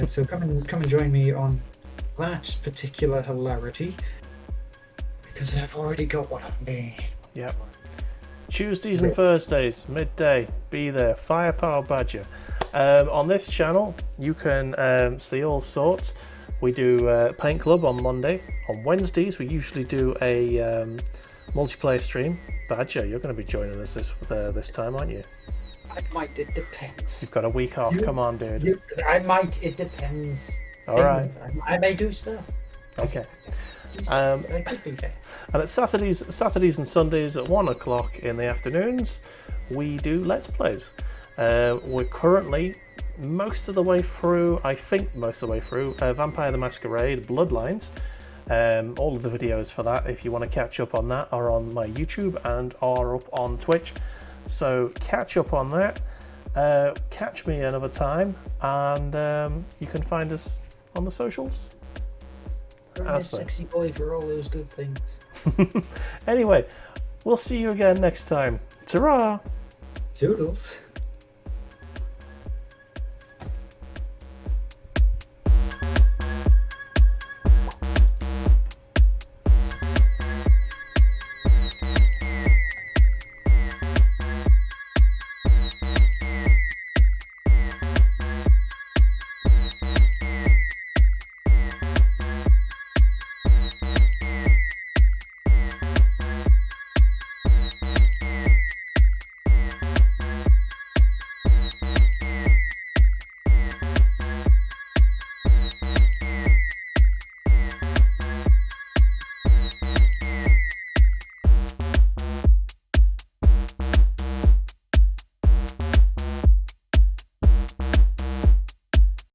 So come and join me on that particular hilarity, because I've already got what I need. Yep. Tuesdays and Thursdays, midday, be there. Firepower Badger. On this channel, you can see all sorts. We do Paint Club on Monday. On Wednesdays, we usually do a multiplayer stream. Badger, you're going to be joining us this time, aren't you? I might, it depends. You've got a week off. Come on, dude. I might, it depends. All right. I may do stuff. Okay. I could be there. And it's Saturdays and Sundays at 1 o'clock in the afternoons, we do Let's Plays. We're currently most of the way through, Vampire the Masquerade Bloodlines. All of the videos for that, if you want to catch up on that, are on my YouTube and are up on Twitch. So catch up on that. Catch me another time, and you can find us on the socials. I'm a sexy boy for all those good things. Anyway, we'll see you again next time. Ta-ra! Toodles.